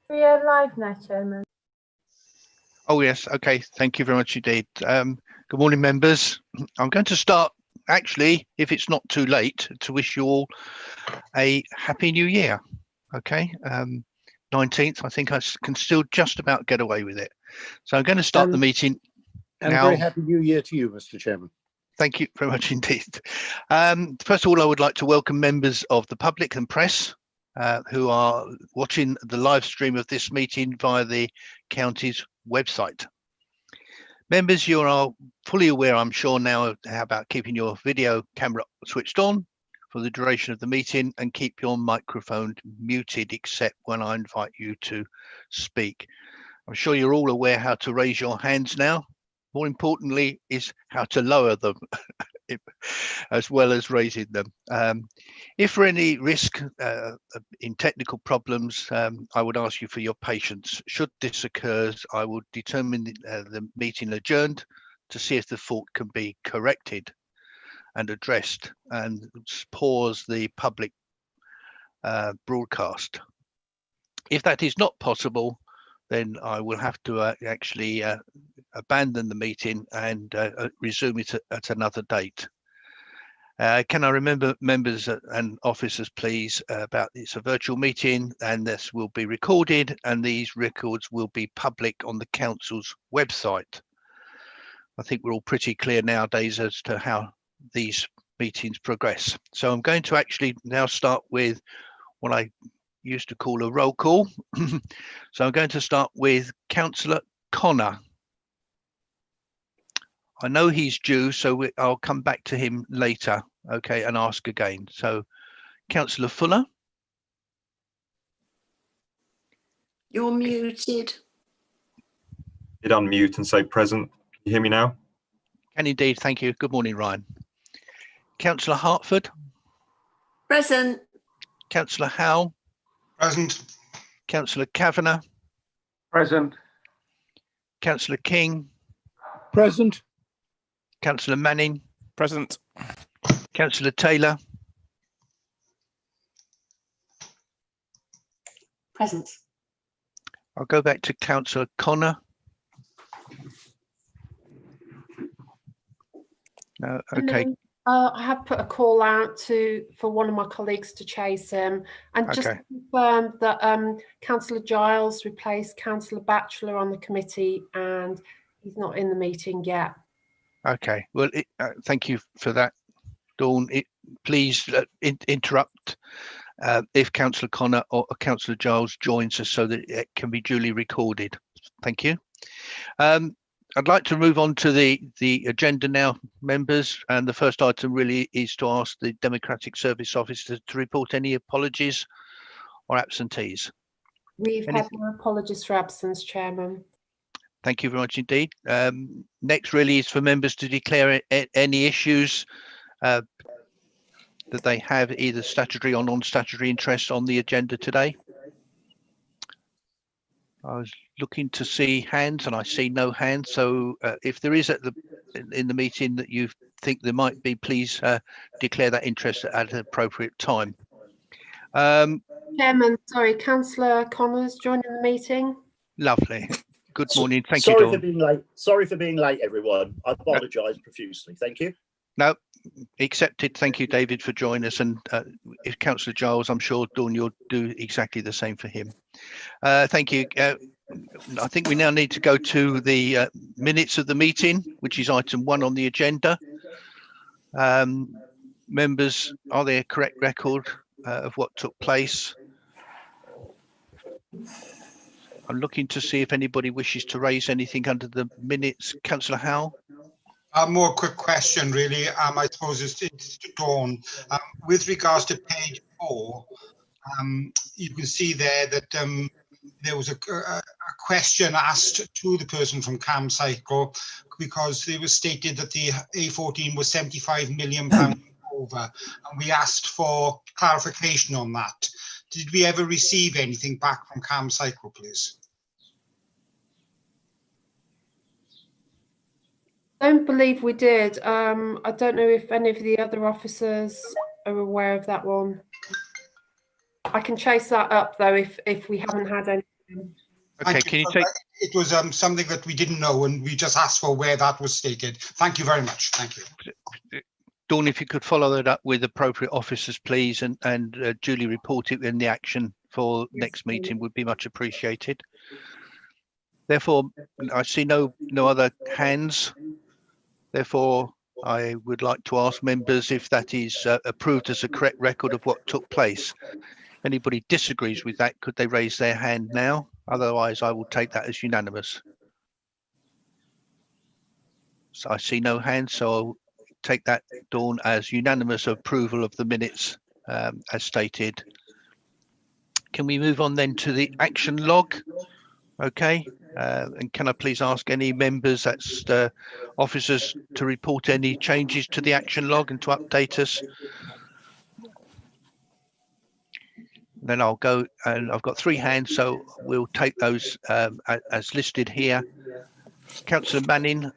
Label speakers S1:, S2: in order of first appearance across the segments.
S1: We are live now, Chairman.
S2: Oh, yes. Okay. Thank you very much indeed. Good morning, members. I'm going to start, actually, if it's not too late, to wish you all a happy new year. Okay. 19th, I think I can still just about get away with it. So I'm going to start the meeting
S3: and
S2: now.
S3: Very happy new year to you, Mr. Chairman.
S2: Thank you very much indeed. First of all, I would like to welcome members of the public and press who are watching the live stream of this meeting via the county's website. Members, you are fully aware, I'm sure now, about keeping your video camera switched on for the duration of the meeting and keep your microphone muted except when I invite you to speak. I'm sure you're all aware how to raise your hands now. More importantly is how to lower them as well as raising them. If for any risk in technical problems, I would ask you for your patience. Should this occur, I will determine the meeting adjourned to see if the fault can be corrected and addressed and pause the public broadcast. If that is not possible, then I will have to actually abandon the meeting and resume it at another date. Can I remember members and officers, please, about it's a virtual meeting and this will be recorded and these records will be public on the council's website. I think we're all pretty clear nowadays as to how these meetings progress. So I'm going to actually now start with what I used to call a roll call. So I'm going to start with Councillor Connor. I know he's due, so I'll come back to him later, okay, and ask again. So, Councillor Fuller.
S4: You're muted.
S5: Hit unmute and say present. Can you hear me now?
S2: Can indeed, thank you. Good morning, Ryan. Councillor Hartford.
S4: Present.
S2: Councillor Howell.
S6: Present.
S2: Councillor Kavanagh.
S6: Present.
S2: Councillor King.
S3: Present.
S2: Councillor Manning.
S7: Present.
S2: Councillor Taylor.
S4: Present.
S2: I'll go back to Councillor Connor. No, okay.
S1: I have put a call out for one of my colleagues to chase him, and just to confirm that Councillor Giles replaced Councillor Batchelor on the committee, and he's not in the meeting yet.
S2: Okay, well, thank you for that, Dawn. Please interrupt if Councillor Connor or Councillor Giles joins us so that it can be duly recorded. Thank you. I'd like to move on to the agenda now, members, and the first item really is to ask the Democratic Service Officer to report any apologies or absentees.
S1: We've had no apologies for absence, Chairman.
S2: Thank you very much indeed. Next really is for members to declare any issues that they have, either statutory or non-statutory interest on the agenda today. I was looking to see hands and I see no hands. So if there is in the meeting that you think there might be, please declare that interest at an appropriate time.
S1: Chairman, sorry, Councillor Connors joining the meeting.
S2: Lovely. Good morning. Thank you,
S3: Sorry
S2: Dawn.
S3: for being late. Sorry for being late, everyone. I apologise profusely. Thank you.
S2: No, accepted. Thank you, David, for joining us. And if Councillor Giles, I'm sure, Dawn, you'll do exactly the same for him. Thank you. I think we now need to go to the minutes of the meeting, which is item 1 on the agenda. Members, are there a correct record of what took place? I'm looking to see if anybody wishes to raise anything under the minutes. Councillor Howell?
S6: More quick question, really. I suppose it's to Dawn. With regards to page 4, you can see there that there was a question asked to the person from CamCycle because it was stated that the A14 was £75 million over, and we asked for clarification on that. Did we ever receive anything back from CamCycle, please?
S1: I don't believe we did. I don't know if any of the other officers are aware of that one. I can chase that up though if we haven't had anything
S2: Okay, can you take?
S6: It was something that we didn't know, and we just asked for where that was stated. Thank you very much. Thank you.
S2: Dawn, if you could follow that up with appropriate officers, please, and duly report it in the action for next meeting would be much appreciated. Therefore, I see no other hands. Therefore, I would like to ask members if that is approved as a correct record of what took place. If anybody disagrees with that, could they raise their hand now? Otherwise, I will take that as unanimous. So I see no hands, so I'll take that, Dawn, as unanimous approval of the minutes as stated. Can we move on then to the action log? Okay, and can I please ask any members, that's the officers, to report any changes to the action log and to update us? Then I'll go, and I've got 3 hands, so we'll take those as listed here. Councillor Manning.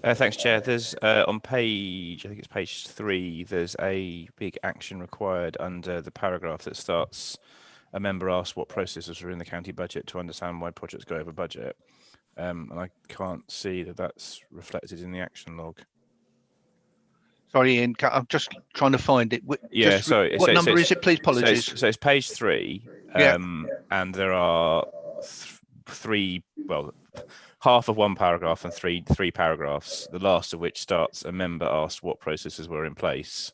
S7: Thanks, Chair. There's on page, I think it's page 3, there's a big action required under the paragraph that starts, a member asked what processes are in the county budget to understand why projects go over budget. And I can't see that that's reflected in the action log.
S2: Sorry, Ian, I'm just trying to find it.
S7: Yeah, sorry.
S2: What number is it, please? Apologies.
S7: So it's page 3, and there are 3, well, half of 1 paragraph and three paragraphs, the last of which starts, a member asked what processes were in place.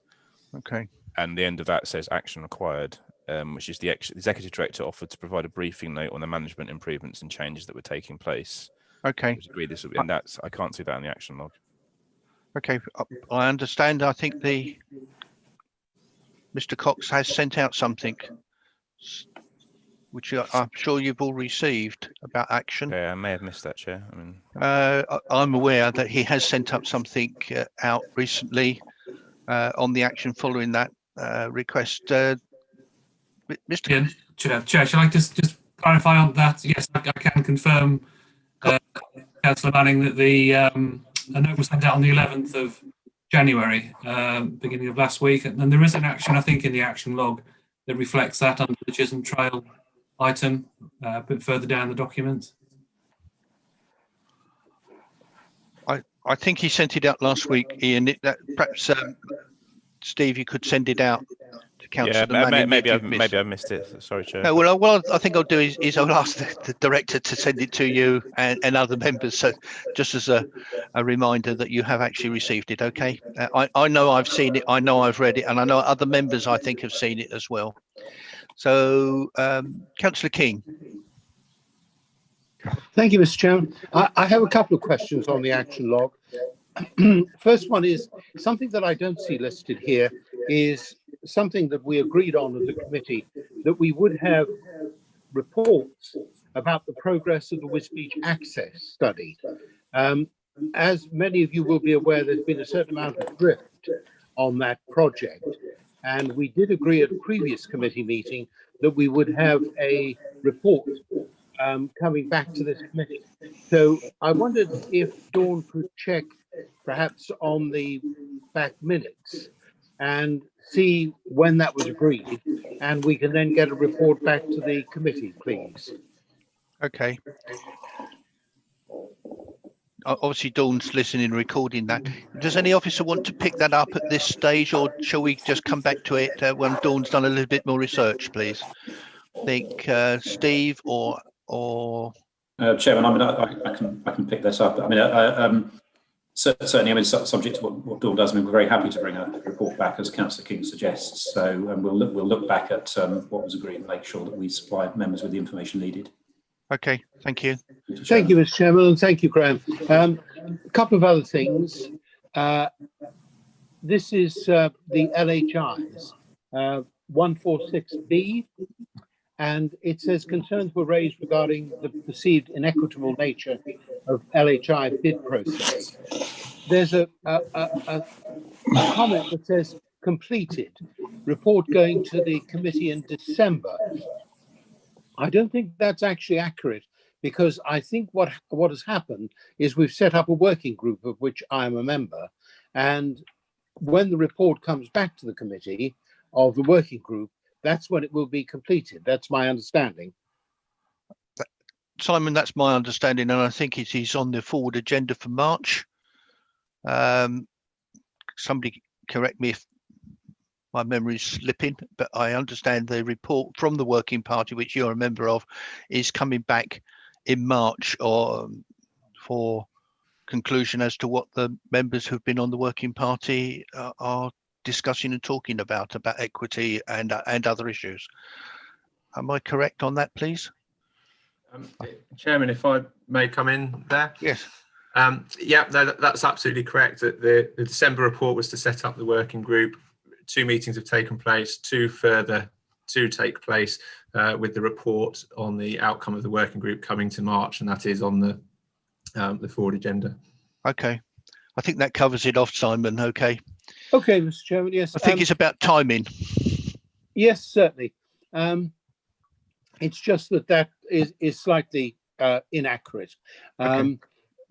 S2: Okay.
S7: And the end of that says action required, which is the executive director offered to provide a briefing note on the management improvements and changes that were taking place.
S2: Okay.
S7: Agree this would be, and that's, I can't see that in the action log.
S2: Okay, I understand. I think Mr. Cox has sent out something, which I'm sure you've all received about action.
S7: Yeah, I may have missed that, Chair. I mean,
S2: I'm aware that he has sent up something out recently on the action following that request. Mr.
S8: Chair, shall I just clarify on that? Yes, I can confirm, Councillor Manning, that a note was sent out on the 11th of January, beginning of last week, and there is an action, I think, in the action log that reflects that under the Chisholm Trail item, a bit further down the document.
S2: I think he sent it out last week, Ian. Perhaps Steve, you could send it out to Councillor Manning.
S7: Maybe I missed it. Sorry, Chair.
S2: No, well, I think I'll do is I'll ask the director to send it to you and other members. So just as a reminder that you have actually received it. Okay. I know I've seen it. I know I've read it, and I know other members I think have seen it as well. So, Councillor King.
S9: Thank you, Mr. Chairman. I have a couple of questions on the action log. First one is something that I don't see listed here is something that we agreed on as a committee, that we would have reports about the progress of the Wisbech access study. As many of you will be aware, there's been a certain amount of drift on that project, and we did agree at a previous committee meeting that we would have a report coming back to this committee. So I wondered if Dawn could check perhaps on the back minutes and see when that was agreed, and we can then get a report back to the committee, please.
S2: Okay. Obviously, Dawn's listening and recording that. Does any officer want to pick that up at this stage, or shall we just come back to it when Dawn's done a little bit more research, please? I think Steve or
S10: Chairman, I mean, I can pick this up. I mean, certainly, I mean, subject to what Dawn does. I mean, we're very happy to bring a report back, as Councillor King suggests. So we'll look back at what was agreed and make sure that we supply members with the information needed.
S2: Okay, thank you.
S9: Thank you, Mr. Chairman, and thank you, Graham. A couple of other things. This is the LHIs, 146B, and it says concerns were raised regarding the perceived inequitable nature of LHI bid process. There's a comment that says completed, report going to the committee in December. I don't think that's actually accurate, because I think what has happened is we've set up a working group of which I am a member, and when the report comes back to the committee of the working group, that's when it will be completed. That's my understanding.
S2: Simon, that's my understanding, and I think it is on the forward agenda for March. Somebody correct me if my memory is slipping, but I understand the report from the Working Party, which you're a member of, is coming back in March or for conclusion as to what the members who've been on the Working Party are discussing and talking about equity and other issues. Am I correct on that, please?
S11: Chairman, if I may come in there.
S2: Yes.
S11: Yeah, no, that's absolutely correct. The December report was to set up the working group. 2 meetings have taken place, 2 further to take place, with the report on the outcome of the working group coming to March, and that is on the forward agenda.
S2: Okay, I think that covers it off, Simon. Okay.
S9: Okay, Mr. Chairman. Yes,
S2: I think it's about timing.
S9: Yes, certainly. It's just that is slightly inaccurate.
S2: Okay.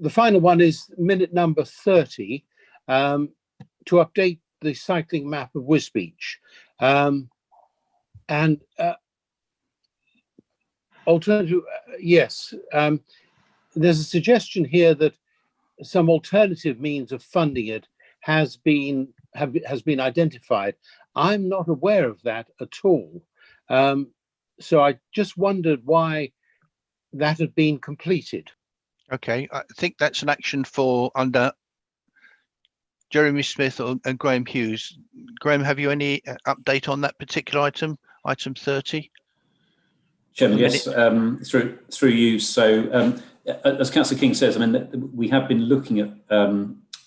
S9: The final one is minute number 30, to update the cycling map of Wisbech. And alternative, yes, there's a suggestion here that some alternative means of funding it has been identified. I'm not aware of that at all. So I just wondered why that had been completed.
S2: Okay, I think that's an action for under Jeremy Smith and Graham Hughes. Graham, have you any update on that particular item 30?
S10: Chairman, yes, through you. So as Councillor King says, I mean, we have been looking at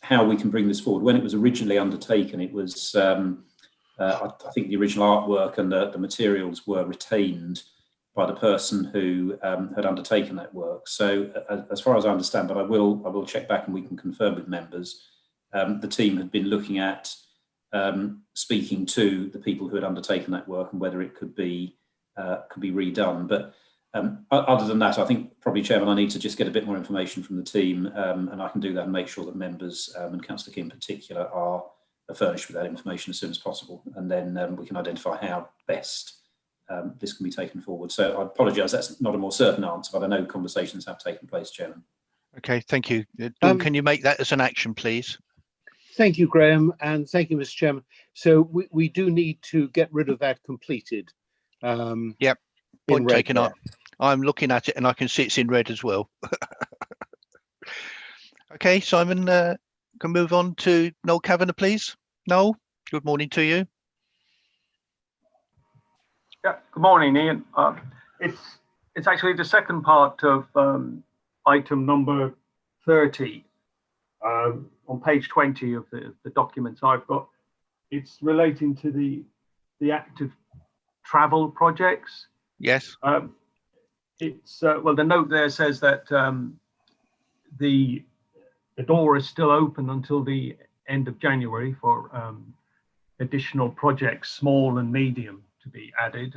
S10: how we can bring this forward. When it was originally undertaken, it was, I think the original artwork and the materials were retained by the person who had undertaken that work. So as far as I understand, but I will check back and we can confirm with members, the team had been looking at speaking to the people who had undertaken that work and whether it could be redone. But other than that, I think probably, Chairman, I need to just get a bit more information from the team, and I can do that and make sure that members and Councillor King in particular are furnished with that information as soon as possible, and then we can identify how best this can be taken forward. So I apologise, that's not a more certain answer, but I know conversations have taken place, Chairman.
S2: Okay, thank you. Dawn, can you make that as an action, please?
S9: Thank you, Graham, and thank you, Mr. Chairman. So we do need to get rid of that completed.
S2: Yep, point taken up. I'm looking at it and I can see it's in red as well. Okay, Simon, can move on to Noel Kavanagh, please. Noel, good morning to you.
S12: Yeah, good morning, Ian. It's actually the second part of item number 30 on page 20 of the documents I've got. It's relating to the active travel projects.
S2: Yes.
S12: It's well, the note there says that the door is still open until the end of January for additional projects, small and medium, to be added.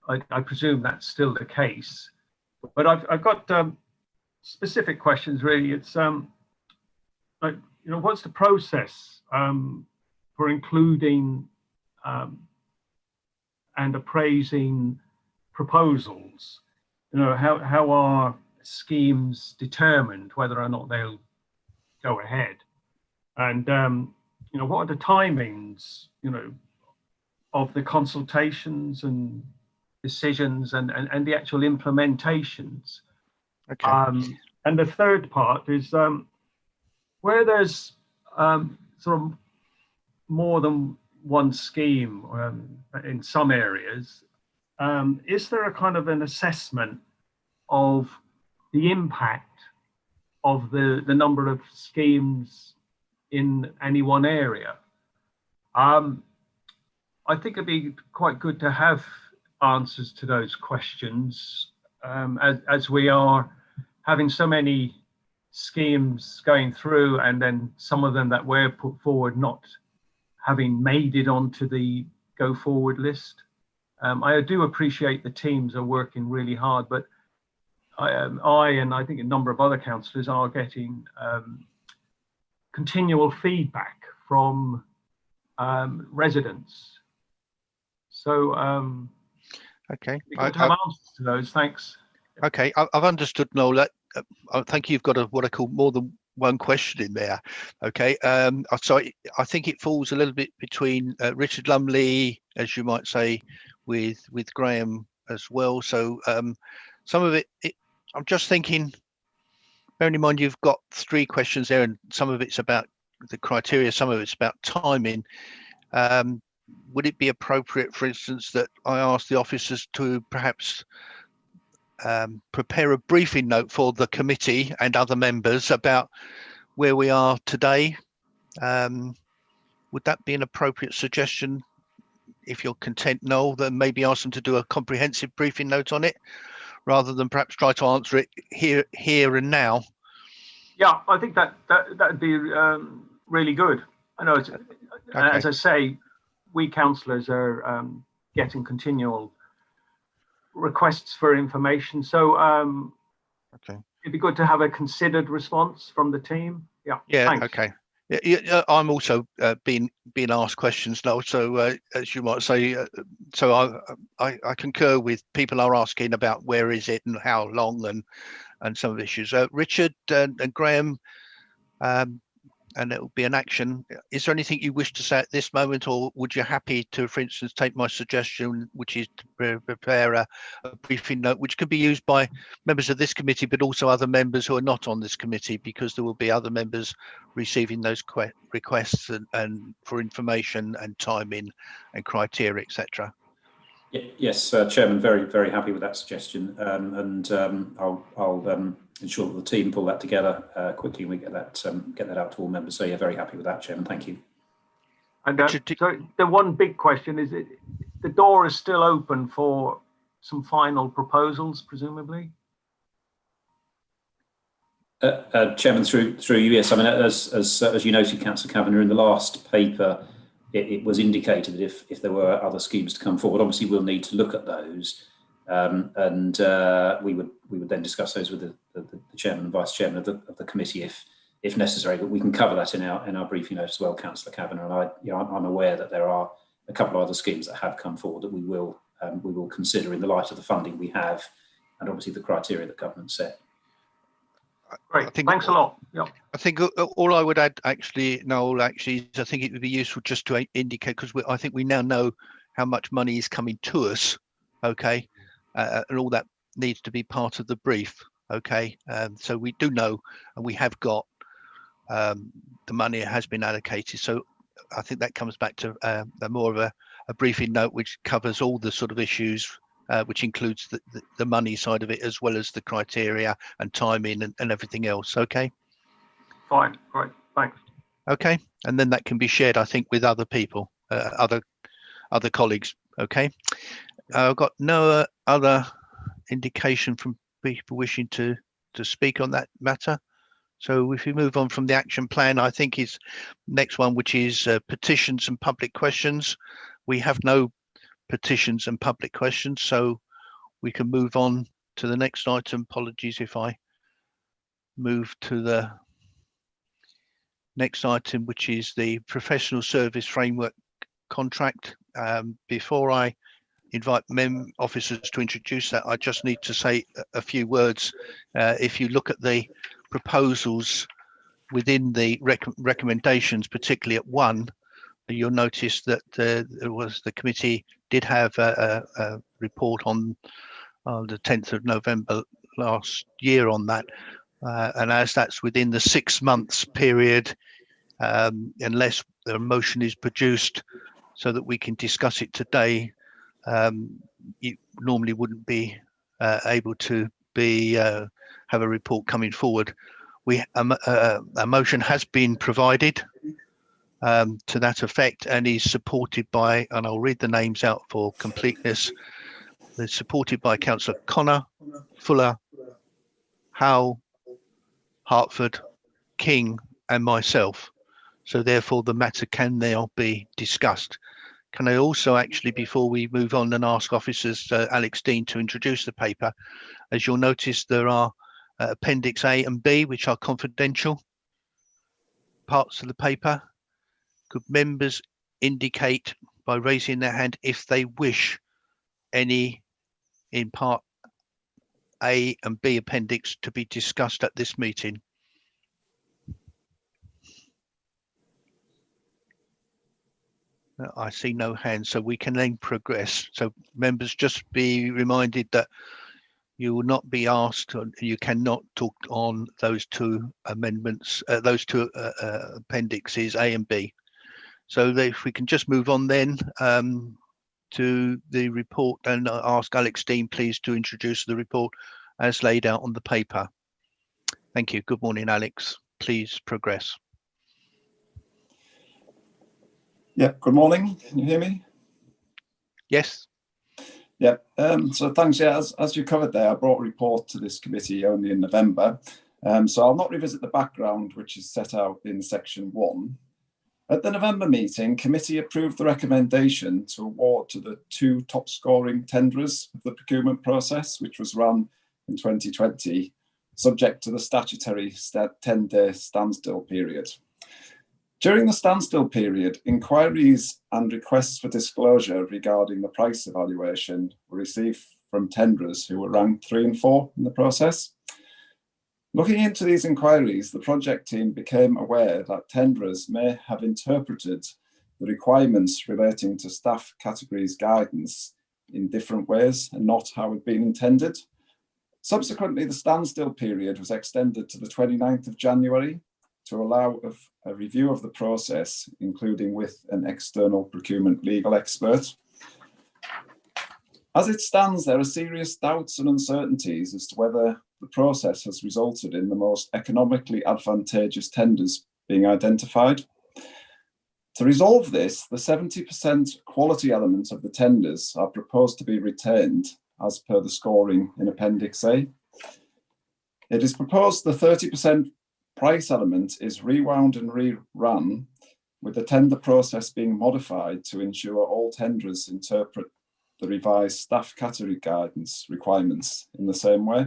S12: I presume that's still the case, but I've got specific questions really. It's like, you know, what's the process for including and appraising proposals? You know, how are schemes determined whether or not they'll go ahead? And you know, what are the timings, you know, of the consultations and decisions and the actual implementations?
S2: Okay.
S12: And the third part is where there's sort of more than one scheme in some areas, is there a kind of an assessment of the impact of the number of schemes in any one area? I think it'd be quite good to have answers to those questions, as we are having so many schemes going through, and then some of them that were put forward not having made it onto the go forward list. I do appreciate the teams are working really hard, but I and I think a number of other councillors are getting continual feedback from residents. So
S2: okay,
S12: I have answers to those. Thanks.
S2: Okay, I've understood, Noel. That I think you've got what I call more than one question in there. Okay, so I think it falls a little bit between Richard Lumley, as you might say, with Graham as well. So some of it, I'm just thinking, bearing in mind you've got 3 questions there, and some of it's about the criteria, some of it's about timing. Would it be appropriate, for instance, that I ask the officers to perhaps prepare a briefing note for the committee and other members about where we are today? Would that be an appropriate suggestion? If you're content, Noel, then maybe ask them to do a comprehensive briefing note on it, rather than perhaps try to answer it here and now.
S12: Yeah, I think that'd be really good. I know, okay. As I say, we councillors are getting continual requests for information, so okay, it'd be good to have a considered response from the team. Yeah, thanks.
S2: Okay. Yeah, I'm also being asked questions now, so as you might say, so I concur with people are asking about where is it and how long and some of the issues. Richard and Graham, and it will be an action. Is there anything you wish to say at this moment, or would you happy to, for instance, take my suggestion, which is to prepare a briefing note, which can be used by members of this committee, but also other members who are not on this committee, because there will be other members receiving those requests and for information and timing and criteria, etc.
S10: Yes, Chairman, very happy with that suggestion, and I'll ensure that the team pull that together quickly and we get that out to all members. So yeah, very happy with that, Chairman. Thank you.
S12: And so the one big question is, the door is still open for some final proposals, presumably.
S10: Chairman, through you, yes. I mean, as you noted, Councillor Kavanagh, in the last paper, it was indicated that if there were other schemes to come forward, obviously we'll need to look at those, and we would then discuss those with the chairman and vice chairman of the committee if necessary. But we can cover that in our briefing note as well, Councillor Kavanagh. And I'm aware that there are a couple of other schemes that have come forward that we will consider in the light of the funding we have and obviously the criteria that government set.
S12: Great, thanks a lot. Yeah.
S2: I think all I would add, actually, Noel, is I think it would be useful just to indicate, because I think we now know how much money is coming to us, okay, and all that needs to be part of the brief, okay. So we do know, and we have got the money has been allocated. So I think that comes back to more of a briefing note, which covers all the sort of issues, which includes the money side of it, as well as the criteria and timing and everything else. Okay.
S12: Fine. Great. Thanks.
S2: Okay. And then that can be shared, I think, with other people, other colleagues. Okay. I've got no other indication from people wishing to speak on that matter. So if we move on from the action plan, I think is next one, which is petitions and public questions. We have no petitions and public questions, so we can move on to the next item. Apologies if I move to the next item, which is the professional service framework contract. Before I invite officers to introduce that, I just need to say a few words. If you look at the proposals within the recommendations, particularly at 1, you'll notice that the committee did have a report on the 10th of November last year on that, and as that's within the 6 months period, unless the motion is produced so that we can discuss it today, you normally wouldn't be able to have a report coming forward. A motion has been provided to that effect, and is supported by, and I'll read the names out for completeness. They're supported by Councillor Connor, Fuller, Howell, Hartford, King, and myself. So therefore the matter can now be discussed. Can I also actually, before we move on, and ask officers, Alex Dean, to introduce the paper? As you'll notice, there are Appendix A and B, which are confidential parts of the paper. Could members indicate by raising their hand if they wish any in part A and B appendix to be discussed at this meeting? I see no hands, so we can then progress. So members, just be reminded that you will not be asked, or you cannot talk on those two amendments, those two appendixes A and B. So if we can just move on then to the report, and ask Alex Dean please to introduce the report as laid out on the paper. Thank you. Good morning, Alex. Please progress.
S13: Yeah, good morning. Can you hear me?
S2: Yes.
S13: Yeah, so thanks. Yeah, as you covered there, I brought a report to this committee only in November. So I'll not revisit the background, which is set out in section 1. At the November meeting, committee approved the recommendation to award to the 2 top scoring tenderers of the procurement process, which was run in 2020, subject to the statutory 10-day standstill period. During the standstill period, inquiries and requests for disclosure regarding the price evaluation were received from tenderers who were ranked 3 and 4 in the process. Looking into these inquiries, the project team became aware that tenderers may have interpreted the requirements relating to staff categories guidance in different ways and not how it had been intended. Subsequently, the standstill period was extended to the 29th of January to allow a review of the process, including with an external procurement legal expert. As it stands, there are serious doubts and uncertainties as to whether the process has resulted in the most economically advantageous tenders being identified. To resolve this, the 70% quality element of the tenders are proposed to be retained as per the scoring in Appendix A. It is proposed the 30% price element is rewound and rerun, with the tender process being modified to ensure all tenderers interpret the revised staff category guidance requirements in the same way.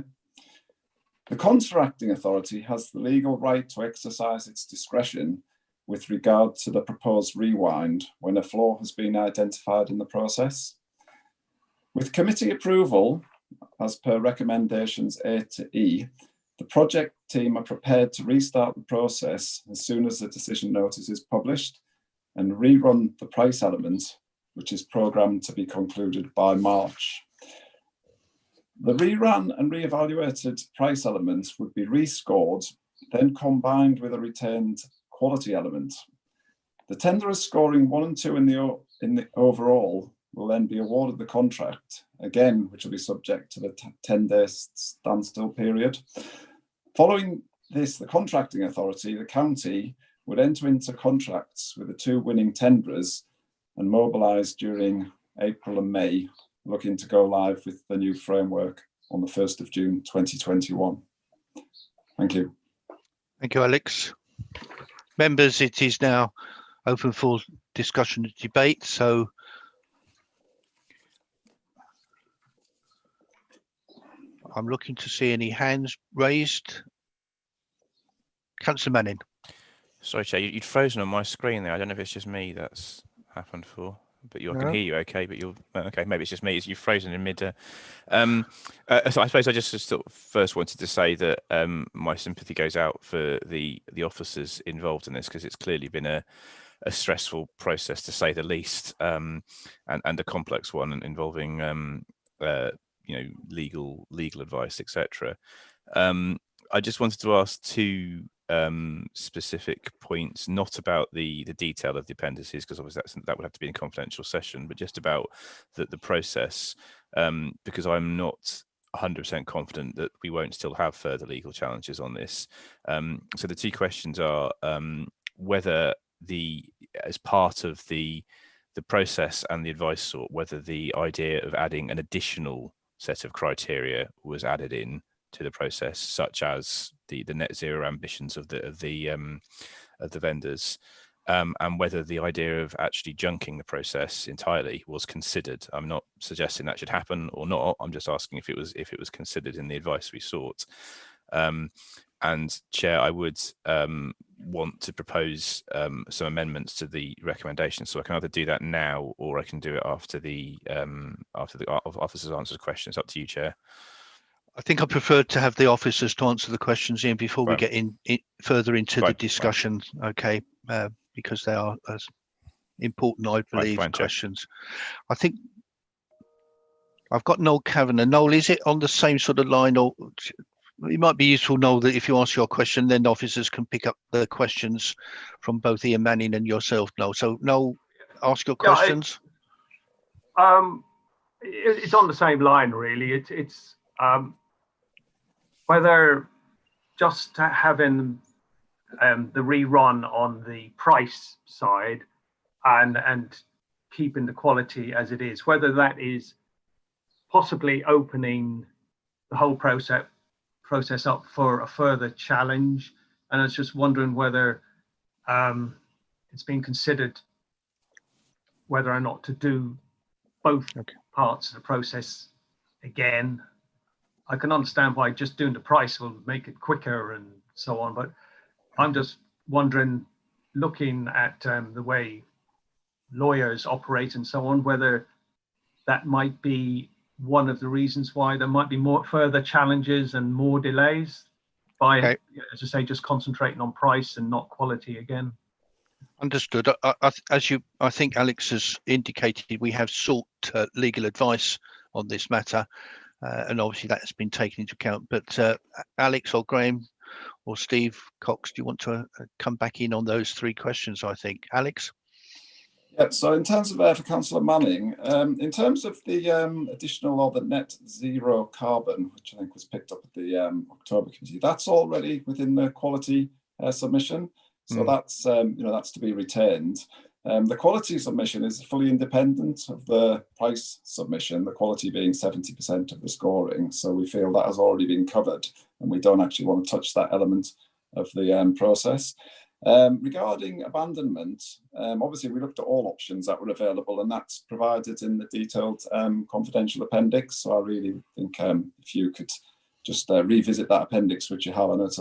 S13: The contracting authority has the legal right to exercise its discretion with regard to the proposed rewind when a flaw has been identified in the process. With committee approval, as per recommendations A to E, the project team are prepared to restart the process as soon as the decision notice is published and rerun the price element, which is programmed to be concluded by March. The rerun and re-evaluated price elements would be rescored, then combined with a retained quality element. The tenderers scoring 1 and 2 in the overall will then be awarded the contract, again, which will be subject to the 10-day standstill period. Following this, the contracting authority, the county, would enter into contracts with the 2 winning tenderers and mobilise during April and May, looking to go live with the new framework on the 1st of June 2021. Thank you.
S2: Thank you, Alex. Members, it is now open for discussion and debate. So I'm looking to see any hands raised. Councillor Manning.
S7: Sorry, Chair, you'd frozen on my screen there. I don't know if it's just me that's happened for, but I can hear you okay, but you're okay. Maybe it's just me. You've frozen in mid. So I suppose I just sort of first wanted to say that my sympathy goes out for the officers involved in this, because it's clearly been a stressful process, to say the least, and a complex one involving legal advice, etc. I just wanted to ask 2 specific points, not about the detail of the appendices, because obviously that would have to be in a confidential session, but just about the process, because I'm not 100% confident that we won't still have further legal challenges on this. So the 2 questions are whether as part of the process and the advice sought, whether the idea of adding an additional set of criteria was added in to the process, such as the net zero ambitions of the vendors, and whether the idea of actually junking the process entirely was considered. I'm not suggesting that should happen or not. I'm just asking if it was considered in the advice we sought. And Chair, I would want to propose some amendments to the recommendation, so I can either do that now or I can do it after the officers answer questions. Up to you, Chair.
S2: I think I prefer to have the officers to answer the questions in before we get in further into the discussion. Okay, because they are as important, I believe, questions. I think I've got Noel Kavanagh. Noel, is it on the same sort of line, or it might be useful, Noel, that if you ask your question, then officers can pick up the questions from both Ian Manning and yourself, Noel. So, Noel, ask your questions.
S12: It's on the same line, really. It's whether just having the rerun on the price side and keeping the quality as it is, whether that is possibly opening the whole process up for a further challenge. And I was just wondering whether it's been considered whether or not to do both parts of the process again. I can understand why just doing the price will make it quicker and so on, but I'm just wondering, looking at the way lawyers operate and so on, whether that might be one of the reasons why there might be more further challenges and more delays by, as I say, just concentrating on price and not quality again.
S2: Understood. I think Alex has indicated, we have sought legal advice on this matter, and obviously that has been taken into account. But Alex or Graham or Steve Cox, do you want to come back in on those three questions? I think Alex.
S13: Yeah, so in terms of for Councillor Manning, in terms of the additional or the net zero carbon, which I think was picked up at the October committee, that's already within the quality submission. So that's that's to be retained. The quality submission is fully independent of the price submission, the quality being 70% of the scoring. So we feel that has already been covered, and we don't actually want to touch that element of the process. Regarding abandonment, obviously we looked at all options that were available, and that's provided in the detailed confidential appendix. So I really think if you could just revisit that appendix, which you have, I know it's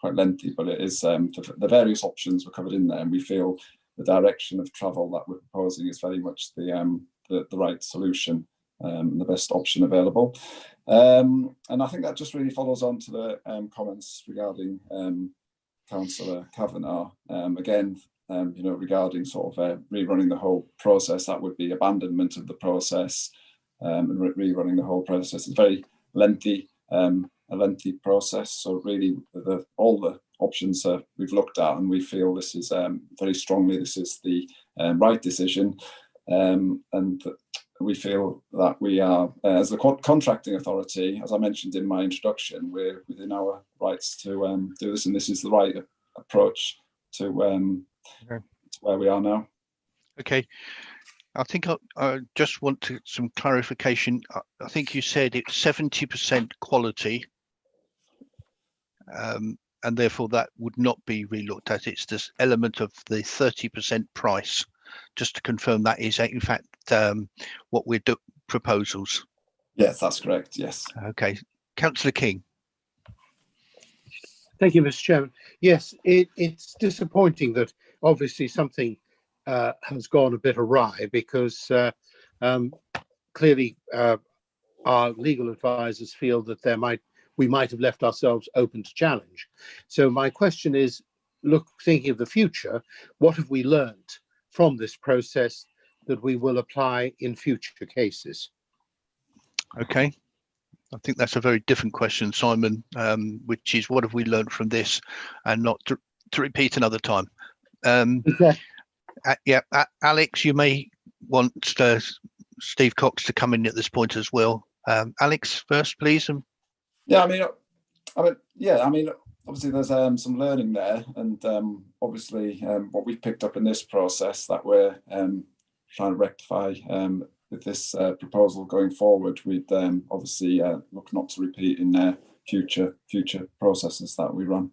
S13: quite lengthy, but it is the various options were covered in there, and we feel the direction of travel that we're proposing is very much the right solution, the best option available. And I think that just really follows on to the comments regarding Councillor Kavanagh. Again, regarding sort of rerunning the whole process, that would be abandonment of the process, and rerunning the whole process is very lengthy, a lengthy process. So really, all the options we've looked at, and we feel this is very strongly this is the right decision, and we feel that we are, as the contracting authority, as I mentioned in my introduction, we're within our rights to do this, and this is the right approach to where we are now. Okay.
S2: I think I just want some clarification. I think you said it's 70% quality, and therefore that would not be relooked at. It's this element of the 30% price. Just to confirm, that is in fact what we're proposals.
S13: Yes, that's correct. Yes.
S2: Okay, Councillor King.
S9: Thank you, Mr. Chairman. Yes, it's disappointing that obviously something has gone a bit awry, because clearly our legal advisors feel that we might have left ourselves open to challenge. So my question is, thinking of the future, what have we learned from this process that we will apply in future cases?
S2: Okay, I think that's a very different question, Simon, which is what have we learned from this, and not to repeat another time. Yeah, Alex, you may want Steve Cox to come in at this point as well. Alex, first, please.
S13: Yeah, I mean, obviously there's some learning there, and obviously what we've picked up in this process that we're trying to rectify with this proposal going forward. We'd obviously look not to repeat in future processes that we run.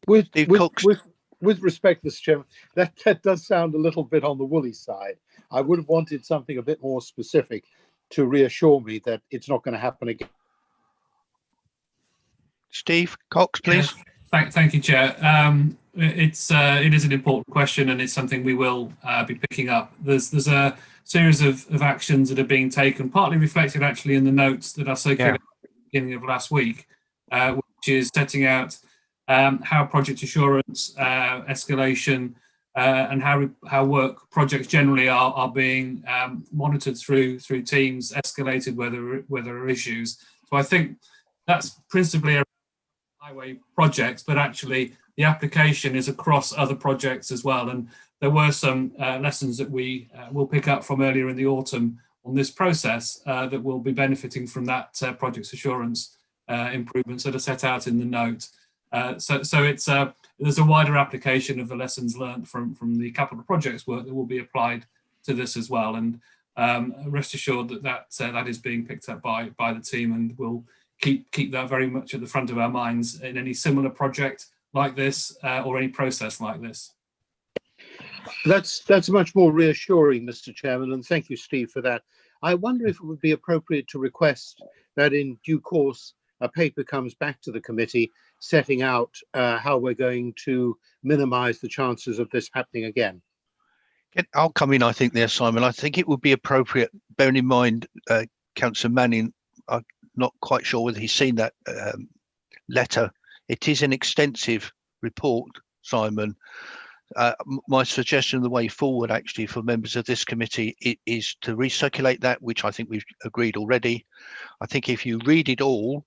S9: With respect, Mr. Chairman, that does sound a little bit on the woolly side. I would have wanted something a bit more specific to reassure me that it's not going to happen again.
S2: Steve Cox, please.
S8: Yes, thank you, Chair. It is an important question, and it's something we will be picking up. There's series of actions that are being taken, partly reflected actually in the notes that I circulated at the beginning of last week, which is setting out how project assurance, escalation, and how work projects generally are being monitored through teams, escalated where there are issues. So I think that's principally a highway projects, but actually the application is across other projects as well. And there were some lessons that we will pick up from earlier in the autumn on this process that will be benefiting from that project assurance improvements that are set out in the note. So it's there's a wider application of the lessons learned from the capital projects work that will be applied to this as well. And rest assured that is being picked up by the team, and we'll keep that very much at the front of our minds in any similar project like this or any process like this.
S9: That's much more reassuring, Mr. Chairman, and thank you, Steve, for that. I wonder if it would be appropriate to request that in due course a paper comes back to the committee setting out how we're going to minimise the chances of this happening again.
S2: I'll come in, I think, there, Simon. I think it would be appropriate, bearing in mind Councillor Manning, I'm not quite sure whether he's seen that letter. It is an extensive report, Simon. My suggestion, the way forward actually for members of this committee is to recirculate that, which I think we've agreed already. I think if you read it all,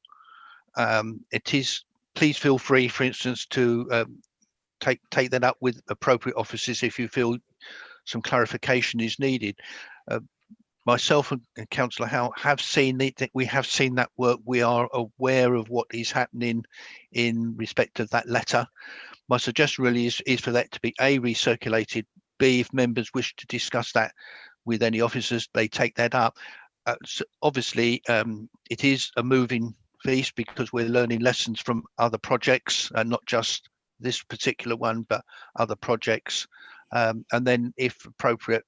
S2: please feel free, for instance, to take that up with appropriate officers if you feel some clarification is needed. Myself and Councillor Howell have seen it. We have seen that work. We are aware of what is happening in respect of that letter. My suggestion really is for that to be A, recirculated, B, if members wish to discuss that with any officers, they take that up. So obviously, it is a moving feast because we're learning lessons from other projects, and not just this particular one, but other projects. And then, if appropriate,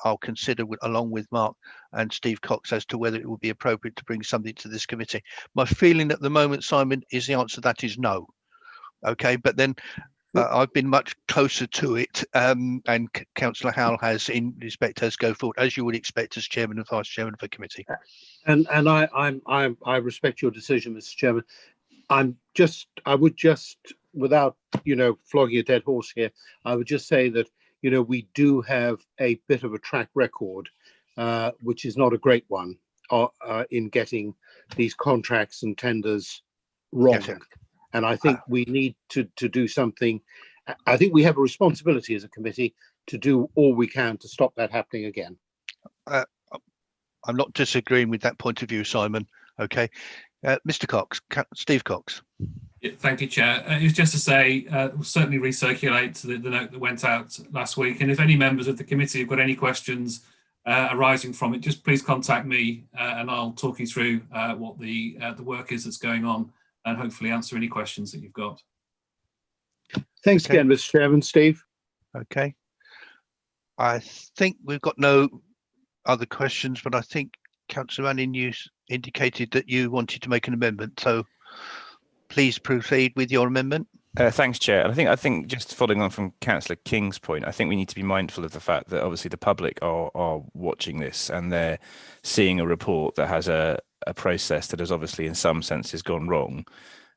S2: I'll consider, along with Mark and Steve Cox, as to whether it would be appropriate to bring something to this committee. My feeling at the moment, Simon, is the answer to that is no. Okay, but then I've been much closer to it, and Councillor Howell has, in respect as go forward, as you would expect as chairman and vice chairman of a committee.
S9: And I respect your decision, Mr. Chairman. I would just, without flogging a dead horse here, I would just say that we do have a bit of a track record, which is not a great one, in getting these contracts and tenders wrong. Yes, and I think we need to do something. I think we have a responsibility as a committee to do all we can to stop that happening again.
S2: I'm not disagreeing with that point of view, Simon. Okay, Mr. Cox, Steve Cox.
S8: Yeah, thank you, Chair. It was just to say, we'll certainly recirculate the note that went out last week. And if any members of the committee have got any questions arising from it, just please contact me and I'll talk you through what the work is that's going on, and hopefully answer any questions that you've got.
S9: Thanks again, Mr. Chairman. Steve.
S2: Okay. I think we've got no other questions, but I think Councillor Manning, you indicated that you wanted to make an amendment, so please proceed with your amendment.
S7: Thanks, Chair. I think just following on from Councillor King's point, I think we need to be mindful of the fact that obviously the public are watching this, and they're seeing a report that has a process that has obviously in some senses gone wrong.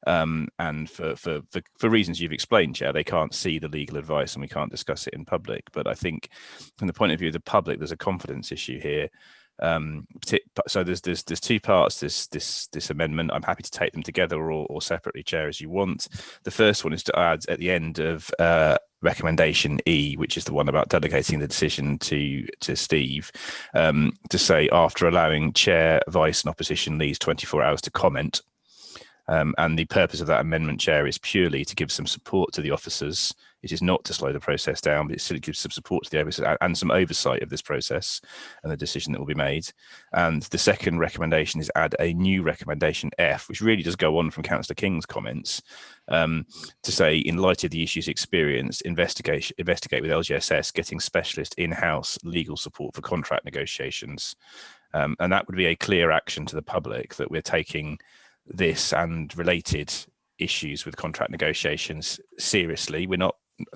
S7: And for reasons you've explained, Chair, they can't see the legal advice and we can't discuss it in public. But I think from the point of view of the public, there's a confidence issue here. So there's two parts this amendment. I'm happy to take them together or separately, Chair, as you want. The first one is to add at the end of recommendation E, which is the one about delegating the decision to Steve, to say after allowing Chair, Vice and Opposition leads 24 hours to comment. And the purpose of that amendment, Chair, is purely to give some support to the officers. It is not to slow the process down, but it still gives some support to the officers and some oversight of this process and the decision that will be made. And the second recommendation is add a new recommendation F, which really does go on from Councillor King's comments, to say, in light of the issues experienced, investigate with LGSS getting specialist in-house legal support for contract negotiations. And that would be a clear action to the public that we're taking this and related issues with contract negotiations seriously.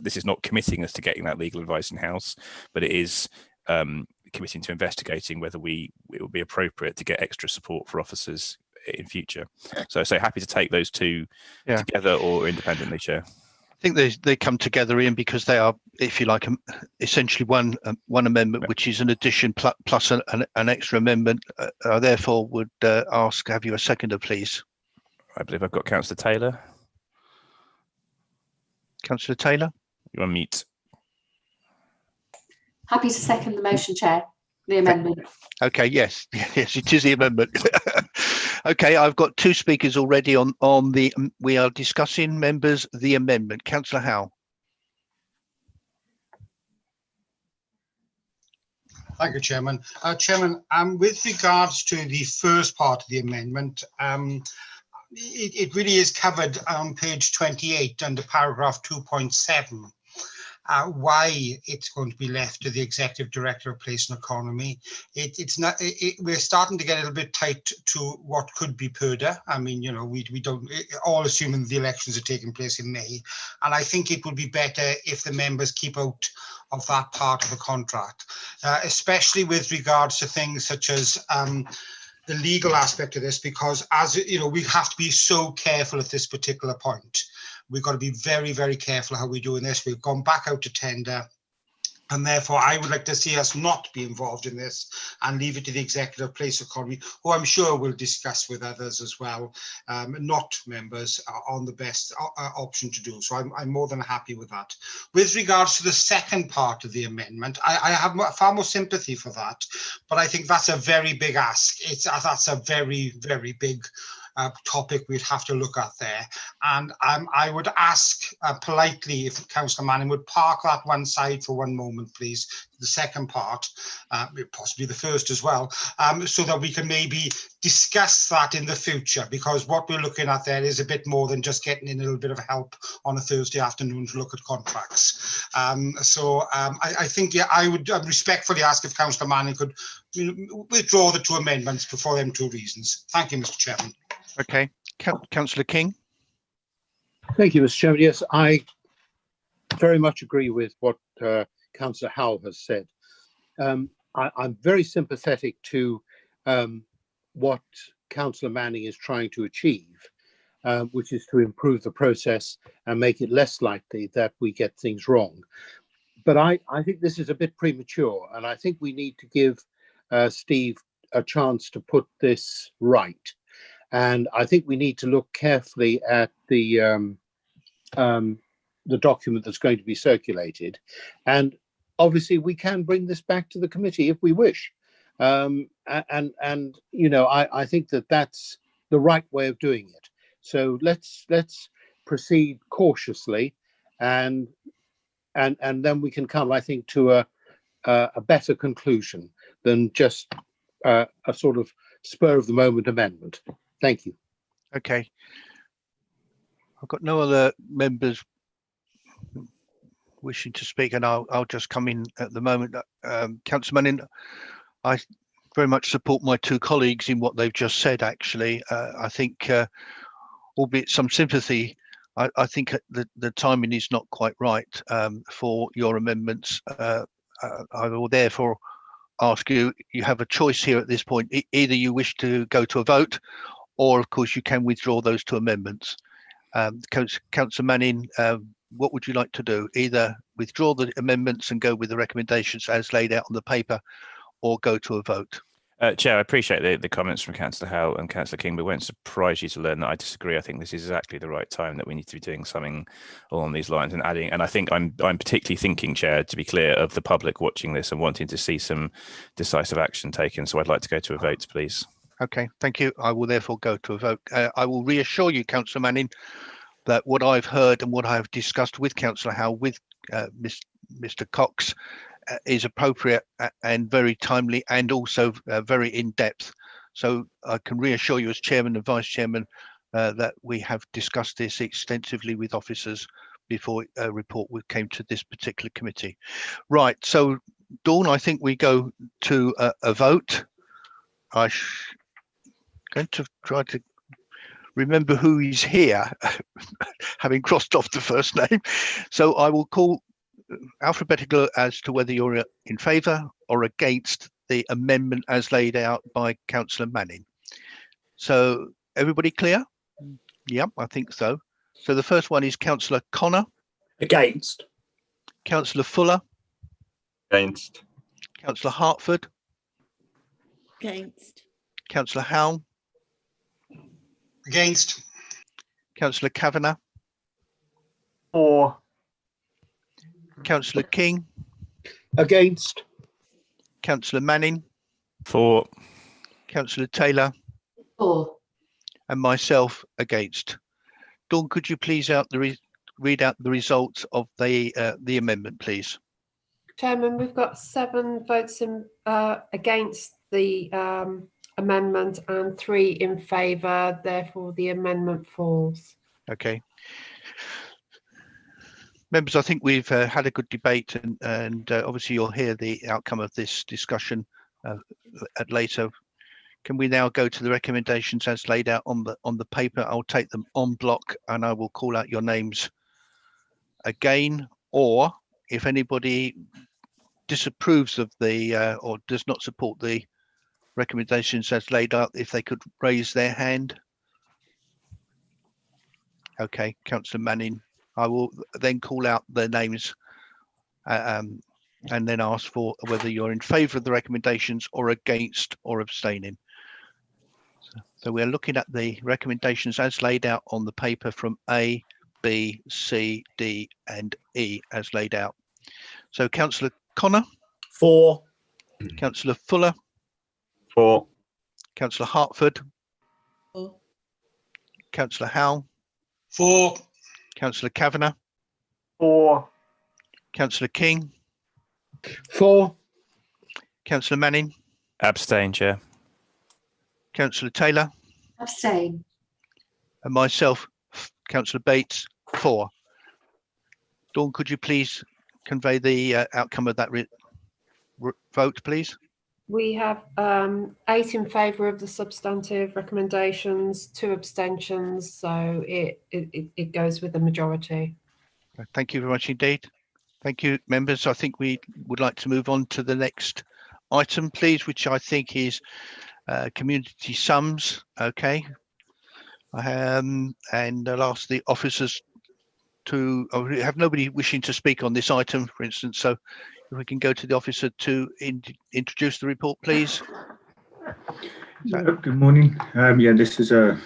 S7: This is not committing us to getting that legal advice in house, but it is committing to investigating whether it would be appropriate to get extra support for officers in future. So happy to take those two together or independently, Chair.
S2: I think they come together, Ian, because they are, if you like, essentially one amendment, which is an addition plus an extra amendment. I therefore would ask, have you a seconder, please?
S7: I believe I've got Councillor Taylor.
S2: Councillor Taylor?
S7: You're on mute.
S4: Happy to second the motion, Chair. The amendment.
S2: Okay, yes, it is the amendment. Okay, I've got two speakers already on the. We are discussing, members, the amendment. Councillor Howe.
S6: Thank you, Chairman. Chairman, with regards to the first part of the amendment, it really is covered on page 28 under paragraph 2.7. Why it's going to be left to the Executive Director of Place and Economy. It's not. We're starting to get a little bit tight to what could be PERDA. I mean, you know, we don't, all assuming the elections are taking place in May, and I think it would be better if the members keep out of that part of the contract, especially with regards to things such as the legal aspect of this, because, as you know, we have to be so careful at this particular point. We've got to be very, very careful how we're doing this. We've gone back out to tender, and therefore I would like to see us not be involved in this and leave it to the Executive Place Economy, who I'm sure will discuss with others as well, not members, on the best option to do. So I'm more than happy with that. With regards to the second part of the amendment, I have far more sympathy for that, but I think that's a very big ask. That's a very, very big topic we'd have to look at there, and I would ask politely if Councillor Manning would park that one side for one moment, please, the second part, possibly the first as well, so that we can maybe discuss that in the future, because what we're looking at there is a bit more than just getting in a little bit of help on a Thursday afternoon to look at contracts. I think, yeah, I would respectfully ask if Councillor Manning could withdraw the two amendments for them two reasons. Thank you, Mr. Chairman.
S2: Okay, Councillor King.
S9: Thank you, Mr. Chairman. Yes, I very much agree with what Councillor Howell has said. I'm very sympathetic to what Councillor Manning is trying to achieve, which is to improve the process and make it less likely that we get things wrong. But I think this is a bit premature, and I think we need to give Steve a chance to put this right. And I think we need to look carefully at the document that's going to be circulated. And obviously we can bring this back to the committee if we wish. And you know, I think that that's the right way of doing it. So let's proceed cautiously, and then we can come, I think, to a better conclusion than just a sort of spur of the moment amendment. Thank you.
S2: Okay. I've got no other members wishing to speak, and I'll just come in at the moment. Councillor Manning, I very much support my two colleagues in what they've just said, actually. I think, albeit some sympathy, I think the timing is not quite right for your amendments. I will therefore ask you have a choice here at this point. Either you wish to go to a vote, or of course you can withdraw those two amendments. Councillor Manning, what would you like to do? Either withdraw the amendments and go with the recommendations as laid out on the paper, or go to a vote?
S7: Chair, I appreciate the comments from Councillor Howell and Councillor King, but it won't surprise you to learn that I disagree. I think this is exactly the right time that we need to be doing something along these lines and adding. And I think I'm particularly thinking, Chair, to be clear, of the public watching this and wanting to see some decisive action taken. So I'd like to go to a vote, please.
S2: Okay, thank you. I will therefore go to a vote. I will reassure you, Councillor Manning, that what I've heard and what I have discussed with Councillor Howell, with Mr. Cox, is appropriate and very timely, and also very in-depth. So I can reassure you as Chairman and Vice Chairman that we have discussed this extensively with officers before a report came to this particular committee. Right, so Dawn, I think we go to a vote. I'm going to try to remember who is here, having crossed off the first name. So I will call alphabetical as to whether you're in favour or against the amendment as laid out by Councillor Manning. So everybody clear? Yep, I think so. So the first one is Councillor Connor.
S3: Against.
S2: Councillor Fuller.
S5: Against.
S2: Councillor Hartford.
S14: Against.
S2: Councillor Howell.
S6: Against.
S2: Councillor Kavanagh.
S12: For.
S2: Councillor King.
S9: Against.
S2: Councillor Manning.
S7: For.
S2: Councillor Taylor.
S4: For.
S2: And myself against. Dawn, could you please read out the results of the amendment, please?
S1: Chairman, we've got 7 votes against the amendment and 3 in favour. Therefore, the amendment falls.
S2: Okay. Members, I think we've had a good debate, and obviously you'll hear the outcome of this discussion at later. Can we now go to the recommendations as laid out on the paper? I'll take them en bloc, and I will call out your names again, or if anybody disapproves of the or does not support the recommendations as laid out, if they could raise their hand. Okay, Councillor Manning. I will then call out their names and then ask for whether you're in favour of the recommendations or against or abstaining. So we're looking at the recommendations as laid out on the paper from A, B, C, D and E as laid out. So Councillor Connor.
S3: For.
S2: Councillor Fuller.
S5: For.
S2: Councillor Hartford.
S14: For.
S2: Councillor Howell.
S6: For.
S2: Councillor Kavanagh.
S12: For.
S2: Councillor King.
S9: For.
S2: Councillor Manning.
S7: Abstain, Chair.
S2: Councillor Taylor.
S4: Abstain.
S2: And myself, Councillor Bates, for. Dawn, could you please convey the outcome of that vote, please?
S1: We have 8 in favour of the substantive recommendations, 2 abstentions, so it goes with the majority.
S2: Thank you very much indeed. Thank you, members. I think we would like to move on to the next item, please, which I think is community sums. Okay. And I'll ask the officers to have nobody wishing to speak on this item, for instance. So if we can go to the officer to introduce the report, please.
S15: Good morning. Yeah, this is a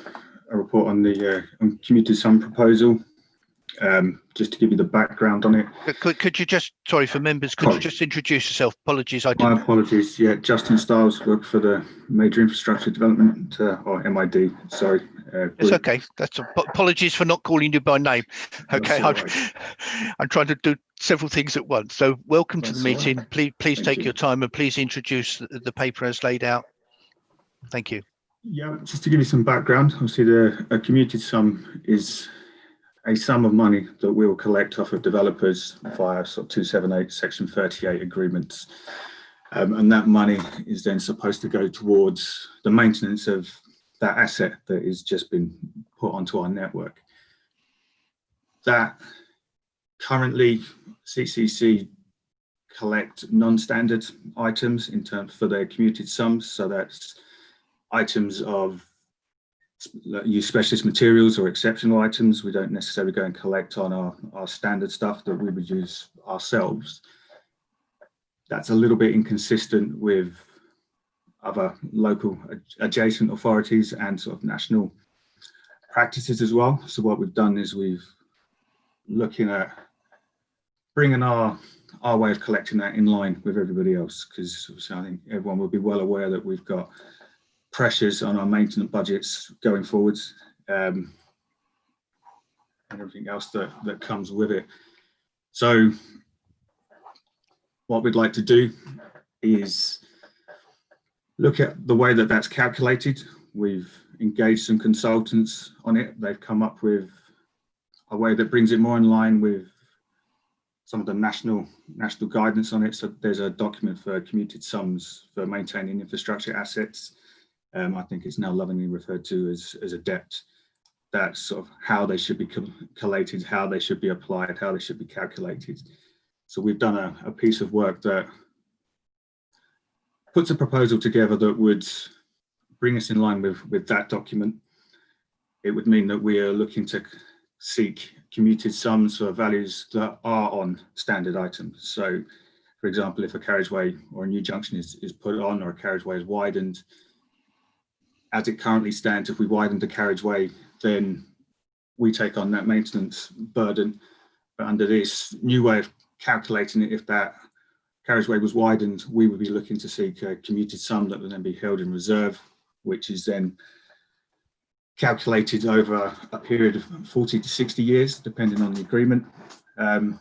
S15: report on the commuted sum proposal. Just to give you the background on it.
S2: Could you just, sorry for members, could you just introduce yourself? Apologies, I didn't.
S15: My apologies. Yeah, Justin Stiles, work for the Major Infrastructure Development, or MID. Sorry.
S2: It's okay. That's apologies for not calling you by name. Okay,
S15: right.
S2: I'm trying to do several things at once. So welcome to
S15: That's
S2: the meeting.
S15: Right.
S2: Please take your time and please introduce the paper as laid out. Thank you.
S15: Yeah, just to give you some background, obviously a commuted sum is a sum of money that we will collect off of developers via sort of 278 section 38 agreements. And that money is then supposed to go towards the maintenance of that asset that has just been put onto our network. That currently CCC collect non-standard items in terms for their commuted sums. So that's items of use specialist materials or exceptional items. We don't necessarily go and collect on our standard stuff that we would use ourselves. That's a little bit inconsistent with other local adjacent authorities and sort of national practices as well. So what we've done is we've looking at bringing our way of collecting that in line with everybody else, because I think everyone will be well aware that we've got pressures on our maintenance budgets going forwards, and everything else that comes with it. So what we'd like to do is look at the way that that's calculated. We've engaged some consultants on it. They've come up with a way that brings it more in line with some of the national guidance on it. So there's a document for commuted sums for maintaining infrastructure assets. I think it's now lovingly referred to as a debt. That's sort of how they should be collated, how they should be applied, how they should be calculated. So we've done a piece of work that puts a proposal together that would bring us in line with that document. It would mean that we are looking to seek commuted sums for values that are on standard items. So, for example, if a carriageway or a new junction is put on, or a carriageway is widened, as it currently stands, if we widen the carriageway, then we take on that maintenance burden. But under this new way of calculating it, if that carriageway was widened, we would be looking to seek a commuted sum that would then be held in reserve, which is then calculated over a period of 40 to 60 years, depending on the agreement, and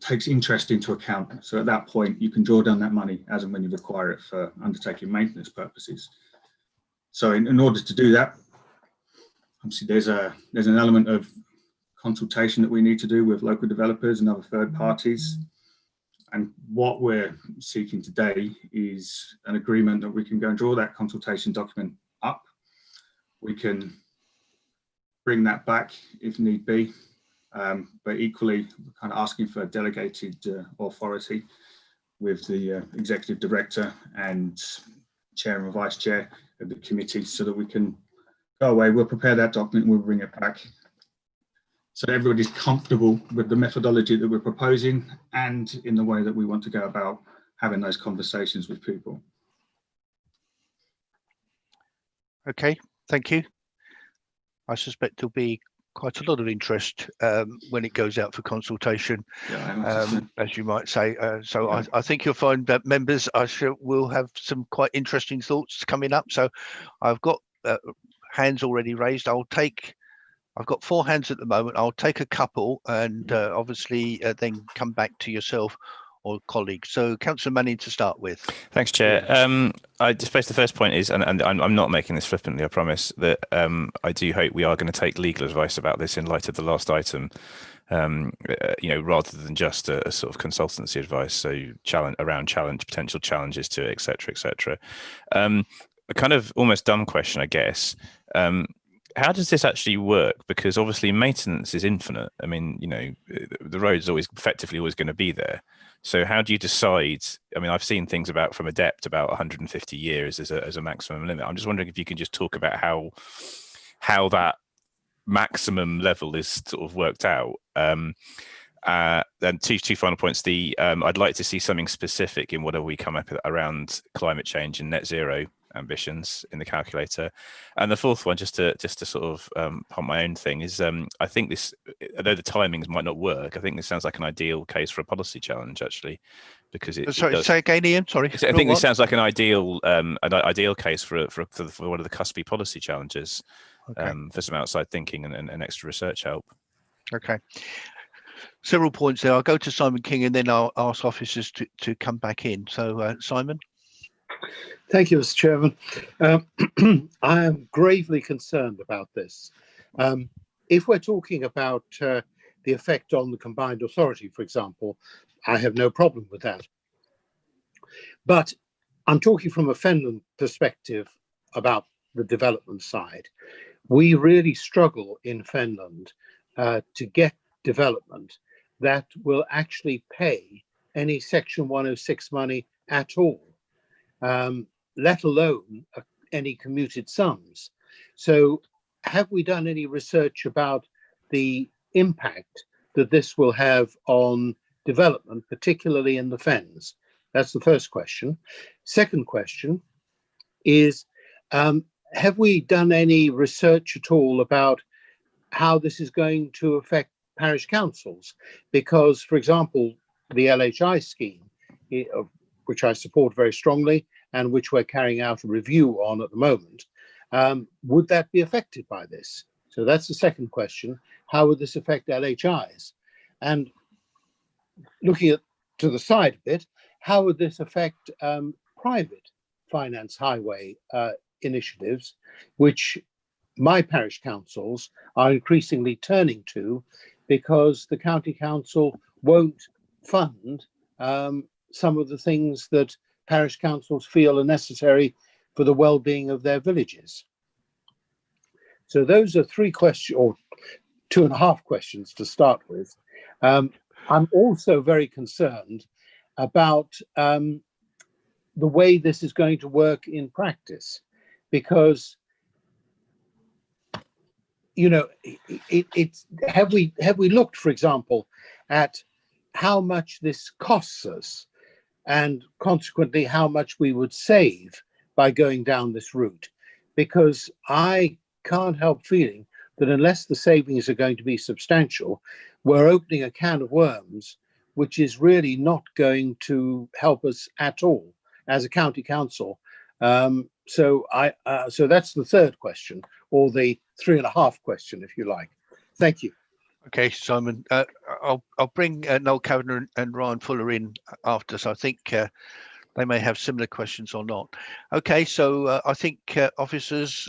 S15: takes interest into account. So at that point, you can draw down that money as and when you require it for undertaking maintenance purposes. So in order to do that, obviously there's an element of consultation that we need to do with local developers and other third parties. And what we're seeking today is an agreement that we can go and draw that consultation document up. We can bring that back if need be, but equally we're kind of asking for a delegated authority with the executive director and chair and vice chair of the committee, so that we can go away, we'll prepare that document, we'll bring it back, so that everybody's comfortable with the methodology that we're proposing and in the way that we want to go about having those conversations with people.
S2: Okay, thank you. I suspect there'll be quite a lot of interest when it goes out for consultation, as you might say. So I think you'll find that members will have some quite interesting thoughts coming up. So I've got hands already raised. I've got 4 hands at the moment. I'll take a couple and obviously then come back to yourself or colleagues. So Councillor Manning to start with.
S7: Thanks, Chair. I suppose the first point is, and I'm not making this flippantly, I promise, that I do hope we are going to take legal advice about this in light of the last item, rather than just a sort of consultancy advice. So potential challenges to it, et cetera. A kind of almost dumb question, I guess. How does this actually work? Because obviously maintenance is infinite. I mean, the road is effectively always going to be there. So how do you decide? I mean, I've seen things from a depth about 150 years as a maximum limit. I'm just wondering if you can just talk about how that maximum level is sort of worked out. Then two final points. I'd like to see something specific in whatever we come up with around climate change and net zero ambitions in the calculator. And the fourth one, just to sort of pump my own thing, is I think this, although the timings might not work, I think this sounds like an ideal case for a policy challenge, actually, because
S2: say again, Ian. Sorry.
S7: I think this sounds like an ideal case for one of the cuspy policy challenges, for some outside thinking and extra research help.
S2: Okay. Several points there. I'll go to Simon King and then I'll ask officers to come back in. So Simon.
S9: Thank you, Mr. Chairman. I am gravely concerned about this. If we're talking about the effect on the combined authority, for example, I have no problem with that. But I'm talking from a Fenland perspective about the development side. We really struggle in Finland to get development that will actually pay any Section 106 money at all, let alone any commuted sums. So have we done any research about the impact that this will have on development, particularly in the Fens? That's the first question. Second question is, have we done any research at all about how this is going to affect parish councils? Because, for example, the LHI scheme, which I support very strongly and which we're carrying out a review on at the moment, would that be affected by this? So that's the second question. How would this affect LHIs? And looking to the side a bit, how would this affect private finance highway initiatives, which my parish councils are increasingly turning to, because the county council won't fund some of the things that parish councils feel are necessary for the well-being of their villages. So those are 3 questions, or 2.5 questions to start with. I'm also very concerned about the way this is going to work in practice, because, you know, have we looked, for example, at how much this costs us, and consequently how much we would save by going down this route? Because I can't help feeling that unless the savings are going to be substantial, we're opening a can of worms, which is really not going to help us at all as a county council. So that's the third question, or the 3.5 question, if you like. Thank you.
S2: Okay, Simon. I'll bring Noel Kavanagh and Ryan Fuller in after, so I think they may have similar questions or not. Okay, so I think officers,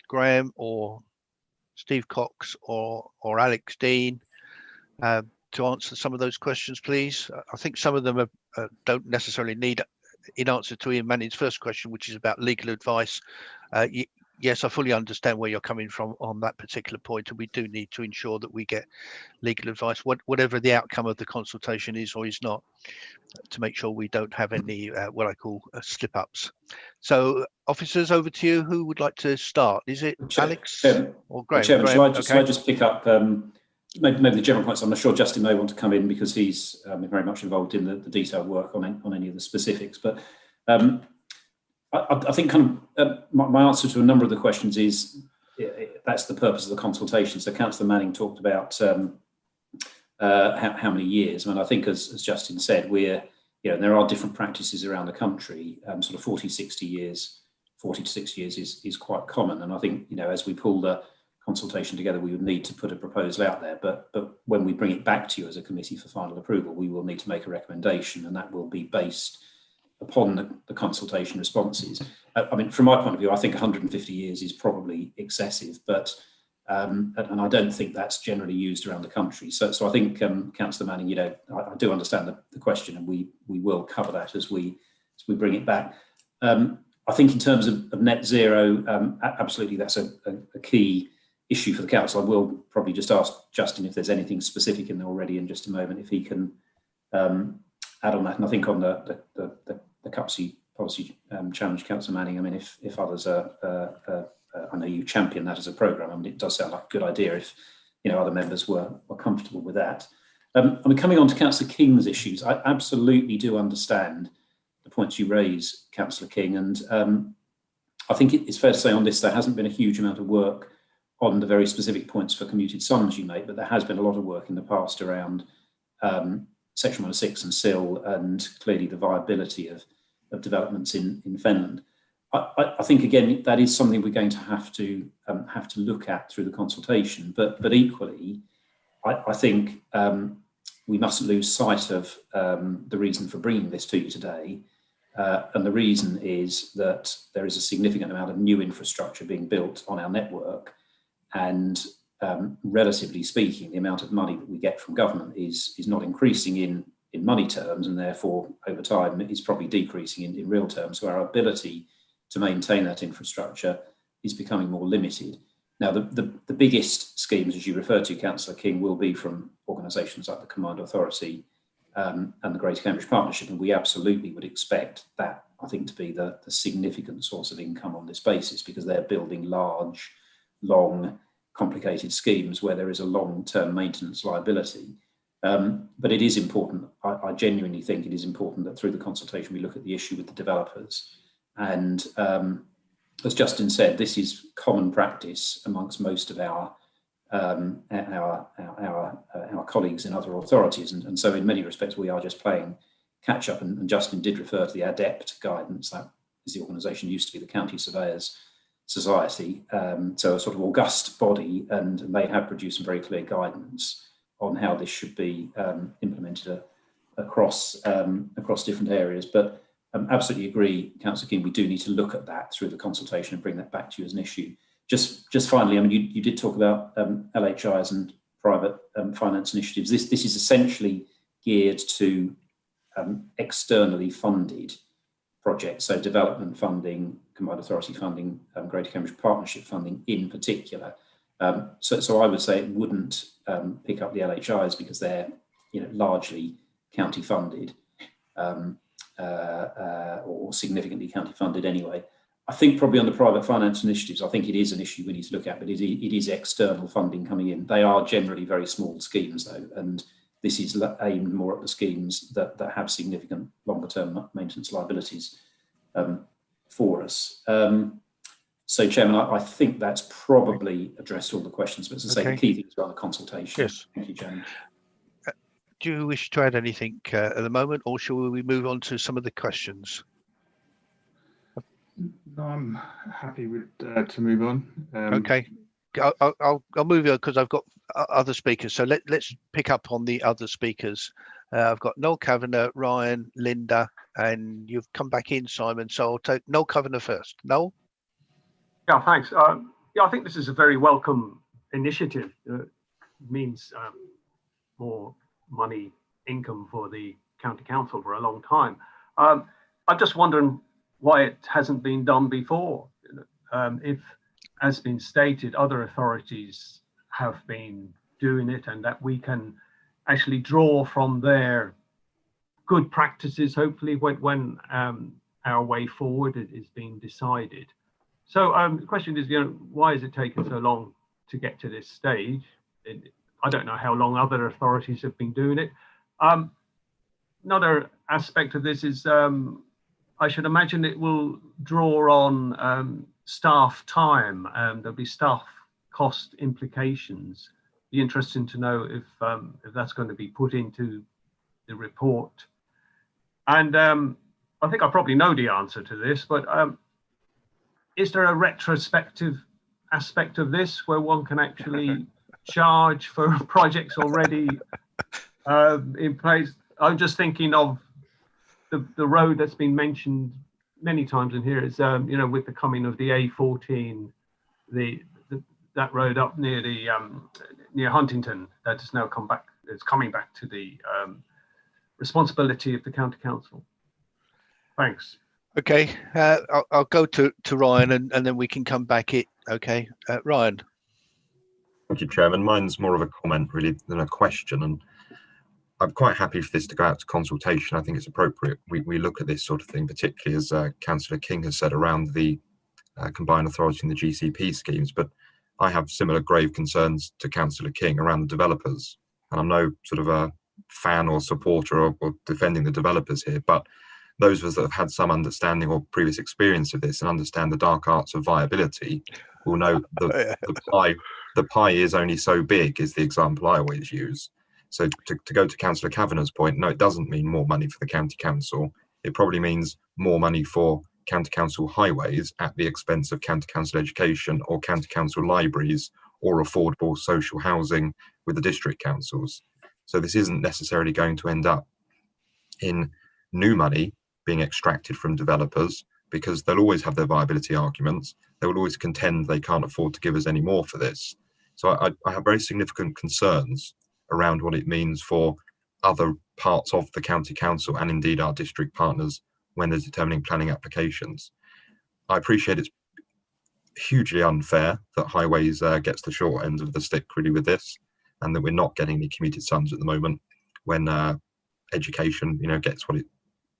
S2: Graham or Steve Cox or Alex Dean, to answer some of those questions, please. I think some of them don't necessarily need in answer to Ian Manning's first question, which is about legal advice. Yes, I fully understand where you're coming from on that particular point, and we do need to ensure that we get legal advice, whatever the outcome of the consultation is or is not, to make sure we don't have any what I call slip-ups. So, officers, over to you. Who would like to start? Is it Alex or Graham?
S10: Chairman,
S2: Graham,
S10: shall I just pick up maybe the general points? I'm not sure Justin may want to come in because he's very much involved in the detailed work on any of the specifics, but I think kind of my answer to a number of the questions is that's the purpose of the consultation. So Councillor Manning talked about how many years. I mean, I think as Justin said, there are different practices around the country. Sort of 40 to 60 years is quite common. And I think, as we pull the consultation together, we would need to put a proposal out there. But when we bring it back to you as a committee for final approval, we will need to make a recommendation, and that will be based upon the consultation responses. I mean, from my point of view, I think 150 years is probably excessive, but and I don't think that's generally used around the country. So I think, Councillor Manning, I do understand the question, and we will cover that as we bring it back. I think in terms of net zero, absolutely, that's a key issue for the council. I will probably just ask Justin if there's anything specific in there already in just a moment, if he can add on that. And I think on the CUPSI policy challenge, Councillor Manning, I mean, if others are, I know you champion that as a programme. I mean, it does sound like a good idea if other members were comfortable with that. I mean, coming on to Councillor King's issues, I absolutely do understand the points you raise, Councillor King, and I think it's fair to say on this there hasn't been a huge amount of work on the very specific points for commuted sums you make, but there has been a lot of work in the past around Section 106 and SIL, and clearly the viability of developments in Fenland. I think again that is something we're going to have to look at through the consultation. But equally, I think we mustn't lose sight of the reason for bringing this to you today, and the reason is that there is a significant amount of new infrastructure being built on our network, and relatively speaking, the amount of money that we get from government is not increasing in money terms, and therefore over time is probably decreasing in real terms. So our ability to maintain that infrastructure is becoming more limited. Now, the biggest schemes, as you referred to, Councillor King, will be from organisations like the Combined Authority and the Greater Cambridge Partnership, and we absolutely would expect that, I think, to be the significant source of income on this basis, because they're building large, long, complicated schemes where there is a long-term maintenance liability. But it is important, I genuinely think it is important that through the consultation we look at the issue with the developers. And as Justin said, this is common practice amongst most of our colleagues in other authorities, and so in many respects we are just playing catch up. And Justin did refer to the ADEPT guidance. That is the organisation used to be the County Surveyors Society, so a sort of august body, and they have produced some very clear guidance on how this should be implemented across different areas. But absolutely agree, Councillor King, we do need to look at that through the consultation and bring that back to you as an issue. Just finally, I mean, you did talk about LHIs and private finance initiatives. This is essentially geared to externally funded projects, so development funding, Combined Authority funding, Greater Cambridge Partnership funding in particular. So I would say it wouldn't pick up the LHIs because they're largely county funded, or significantly county funded anyway. I think probably on the private finance initiatives, I think it is an issue we need to look at, but it is external funding coming in. They are generally very small schemes though, and this is aimed more at the schemes that have significant longer term maintenance liabilities for us. So Chairman, I think that's probably addressed all the questions, but as I say, the key things are the consultation.
S2: Yes.
S10: Thank you, Chairman.
S2: Do you wish to add anything at the moment, or shall we move on to some of the questions?
S15: No, I'm happy with to move on.
S2: Okay, I'll move on because I've got other speakers. So let's pick up on the other speakers. I've got Noel Kavanagh, Ryan, Linda, and you've come back in, Simon. So I'll take Noel Kavanagh first. Noel?
S12: Yeah, thanks. Yeah, I think this is a very welcome initiative. It means more money income for the county council for a long time. I'm just wondering why it hasn't been done before. If, as been stated, other authorities have been doing it, and that we can actually draw from their good practices, hopefully, when our way forward is being decided. So the question is, why is it taking so long to get to this stage? I don't know how long other authorities have been doing it. Another aspect of this is I should imagine it will draw on staff time, and there'll be staff cost implications. Be interesting to know if that's going to be put into the report. And I think I probably know the answer to this, but is there a retrospective aspect of this where one can actually charge for projects already in place? I'm just thinking of the road that's been mentioned many times in here is, with the coming of the A14, that road up near the near Huntington that has now come back. It's coming back to the responsibility of the county council. Thanks.
S2: Okay, I'll go to Ryan, and then we can come back. Okay, Ryan.
S5: Thank you, Chairman. Mine's more of a comment really than a question, and I'm quite happy for this to go out to consultation. I think it's appropriate we look at this sort of thing, particularly as Councillor King has said around the combined authority and the GCP schemes. But I have similar grave concerns to Councillor King around the developers, and I'm no sort of a fan or supporter or defending the developers here, but those of us that have had some understanding or previous experience of this and understand the dark arts of viability will know the pie is only so big, is the example I always use. So to go to Councillor Kavanagh's point, no, it doesn't mean more money for the county council. It probably means more money for county council highways at the expense of county council education or county council libraries or affordable social housing with the district councils. So this isn't necessarily going to end up in new money being extracted from developers, because they'll always have their viability arguments. They will always contend they can't afford to give us any more for this. So I have very significant concerns around what it means for other parts of the county council and indeed our district partners when they're determining planning applications. I appreciate it's hugely unfair that highways gets the short end of the stick really with this, and that we're not getting any commuted sums at the moment when education gets what it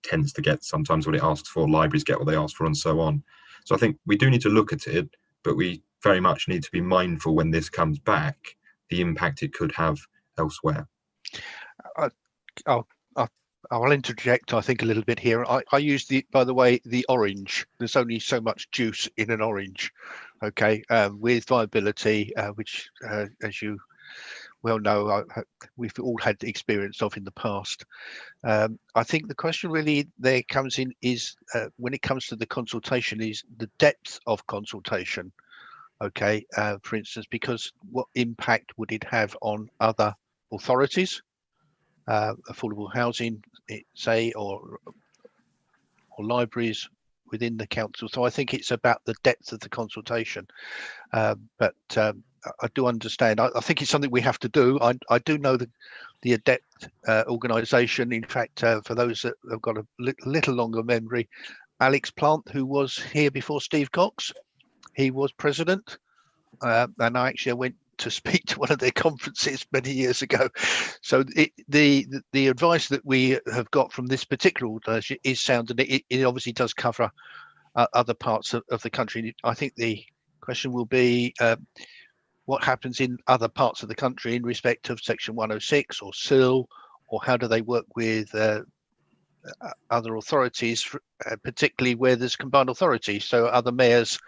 S5: tends to get, sometimes what it asks for, libraries get what they ask for, and so on. So I think we do need to look at it, but we very much need to be mindful when this comes back, the impact it could have elsewhere.
S2: I'll interject, I think, a little bit here. I use by the way, the orange. There's only so much juice in an orange, okay, with viability, which, as you well know, we've all had the experience of in the past. I think the question really there comes in is, when it comes to the consultation, is the depth of consultation, okay, for instance, because what impact would it have on other authorities, affordable housing, say, or libraries within the council. So I think it's about the depth of the consultation, but I do understand. I think it's something we have to do. I do know the ADEPT organisation. In fact, for those that have got a little longer memory, Alex Plant, who was here before Steve Cox, he was president, and I actually went to speak to one of their conferences many years ago. So the advice that we have got from this particular organisation is sound, and it obviously does cover other parts of the country. I think the question will be what happens in other parts of the country in respect of Section 106 or SIL, or how do they work with other authorities, particularly where there's combined authority, so other mayors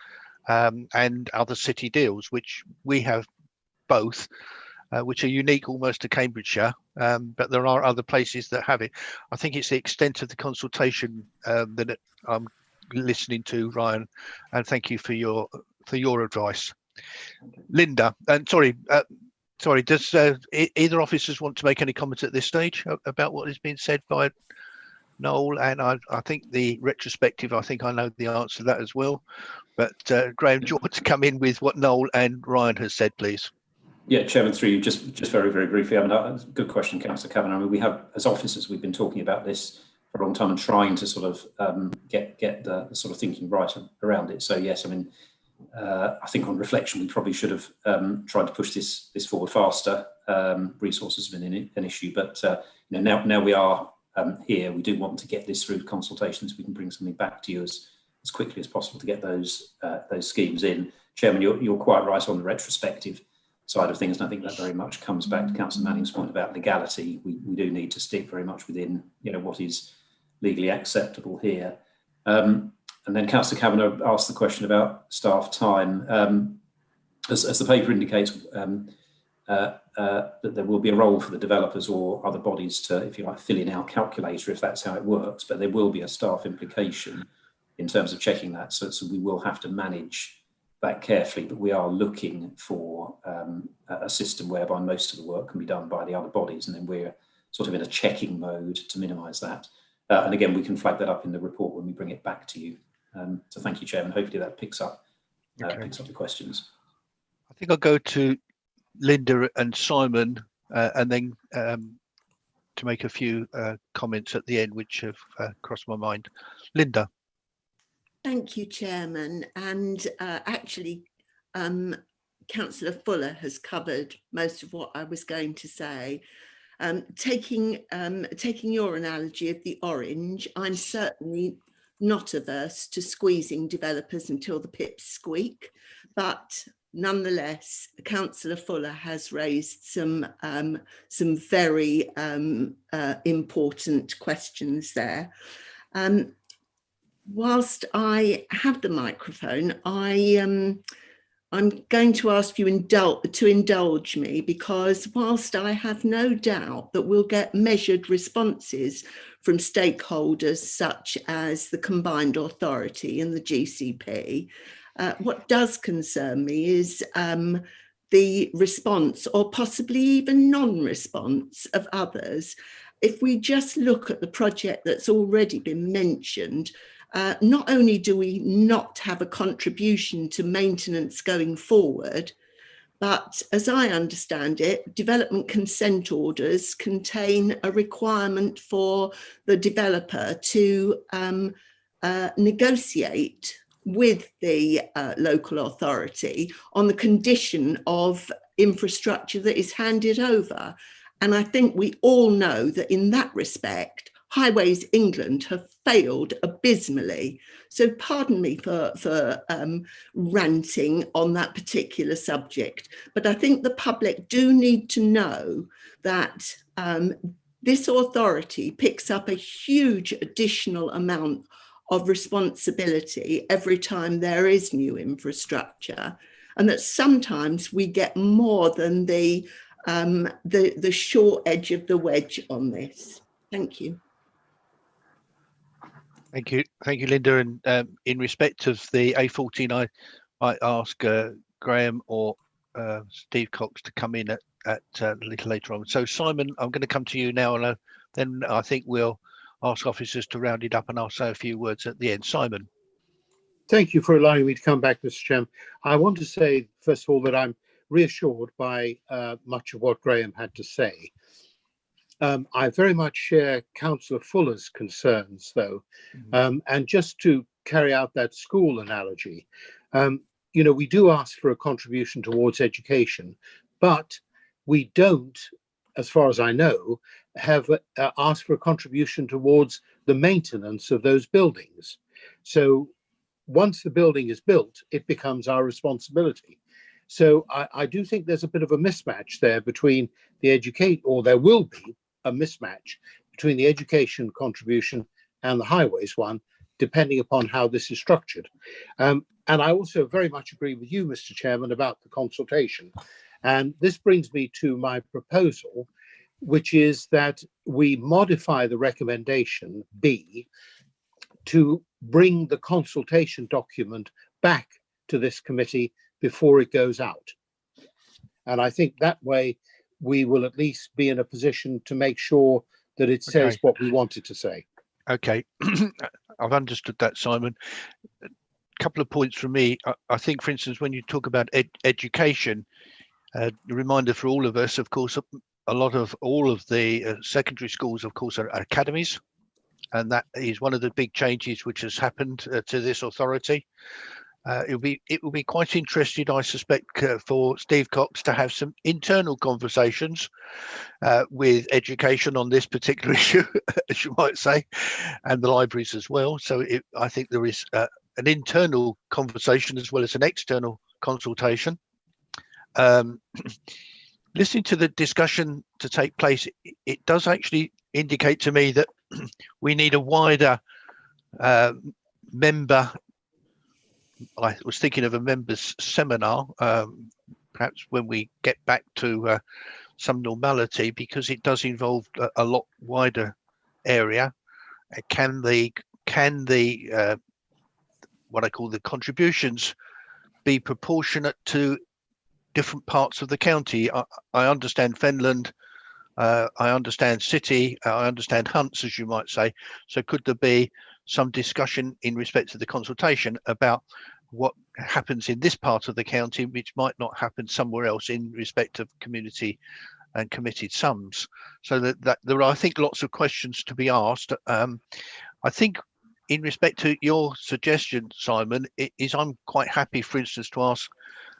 S2: and other city deals, which we have both, which are unique almost to Cambridgeshire, but there are other places that have it. I think it's the extent of the consultation that I'm listening to, Ryan, and thank you for your advice. Linda, and sorry, does either officers want to make any comments at this stage about what has been said by Noel? And I think the retrospective, I think I know the answer to that as well. But Graham, do you want to come in with what Noel and Ryan has said, please?
S10: Yeah, Chairman, through you, just very, very briefly. I mean, good question, Councillor Kavanagh. I mean, we have, as officers, we've been talking about this for a long time and trying to sort of get the sort of thinking right around it. So yes, I mean, I think on reflection, we probably should have tried to push this forward faster. Resources have been an issue, but you know, now we are here. We do want to get this through consultations. We can bring something back to you as quickly as possible to get those schemes in. Chairman, you're quite right on the retrospective side of things, and I think that very much comes back to Councillor Manning's point about legality. We do need to stick very much within, you know, what is legally acceptable here. And then Councillor Kavanagh asked the question about staff time. As the paper indicates, that there will be a role for the developers or other bodies to, if you like, fill in our calculator if that's how it works, but there will be a staff implication in terms of checking that. So we will have to manage that carefully, but we are looking for a system whereby most of the work can be done by the other bodies, and then we're sort of in a checking mode to minimise that. And again, we can flag that up in the report when we bring it back to you. So thank you, Chairman. Hopefully that picks up the questions.
S2: I think I'll go to Linda and Simon, and then to make a few comments at the end, which have crossed my mind. Linda.
S14: Thank you, Chairman. And actually, Councillor Fuller has covered most of what I was going to say. Taking your analogy of the orange, I'm certainly not averse to squeezing developers until the pips squeak, but nonetheless, Councillor Fuller has raised some very important questions there. Whilst I have the microphone, I'm going to ask you to indulge me, because whilst I have no doubt that we'll get measured responses from stakeholders such as the Combined Authority and the GCP, what does concern me is the response, or possibly even non-response, of others. If we just look at the project that's already been mentioned, not only do we not have a contribution to maintenance going forward, but as I understand it, development consent orders contain a requirement for the developer to negotiate with the local authority on the condition of infrastructure that is handed over. And I think we all know that in that respect, Highways England have failed abysmally. So pardon me for ranting on that particular subject, but I think the public do need to know that this authority picks up a huge additional amount of responsibility every time there is new infrastructure, and that sometimes we get more than the short edge of the wedge on this. Thank you.
S2: Thank you, Linda. And in respect of the A14, I ask Graham or Steve Cox to come in at a little later on. So Simon, I'm going to come to you now, and then I think we'll ask officers to round it up, and I'll say a few words at the end. Simon.
S9: Thank you for allowing me to come back, Mr. Chairman. I want to say, first of all, that I'm reassured by much of what Graham had to say. I very much share Councillor Fuller's concerns, though, and just to carry out that school analogy, you know, we do ask for a contribution towards education, but we don't, as far as I know, have asked for a contribution towards the maintenance of those buildings. So once the building is built, it becomes our responsibility. So I do think there's a bit of a mismatch there between the or there will be a mismatch between the education contribution and the highways one, depending upon how this is structured. And I also very much agree with you, Mr. Chairman, about the consultation. And this brings me to my proposal, which is that we modify the recommendation B to bring the consultation document back to this committee before it goes out. And I think that way we will at least be in a position to make sure that it says what we want it to say.
S2: Okay, I've understood that, Simon. A couple of points from me. I think, for instance, when you talk about education, a reminder for all of us, of course, all of the secondary schools, of course, are academies. And that is one of the big changes which has happened to this authority. It will be quite interesting, I suspect, for Steve Cox to have some internal conversations with education on this particular issue, as you might say, and the libraries as well. So I think there is an internal conversation as well as an external consultation. Listening to the discussion to take place, it does actually indicate to me that we need a wider member. I was thinking of a members seminar, perhaps when we get back to some normality, because it does involve a lot wider area. Can the what I call the contributions be proportionate to different parts of the county? I understand Fenland, I understand City, I understand Hunts, as you might say. So could there be some discussion in respect to the consultation about what happens in this part of the county, which might not happen somewhere else in respect of community and committed sums? So that there are, I think, lots of questions to be asked. I think in respect to your suggestion, Simon, I'm quite happy, for instance, to ask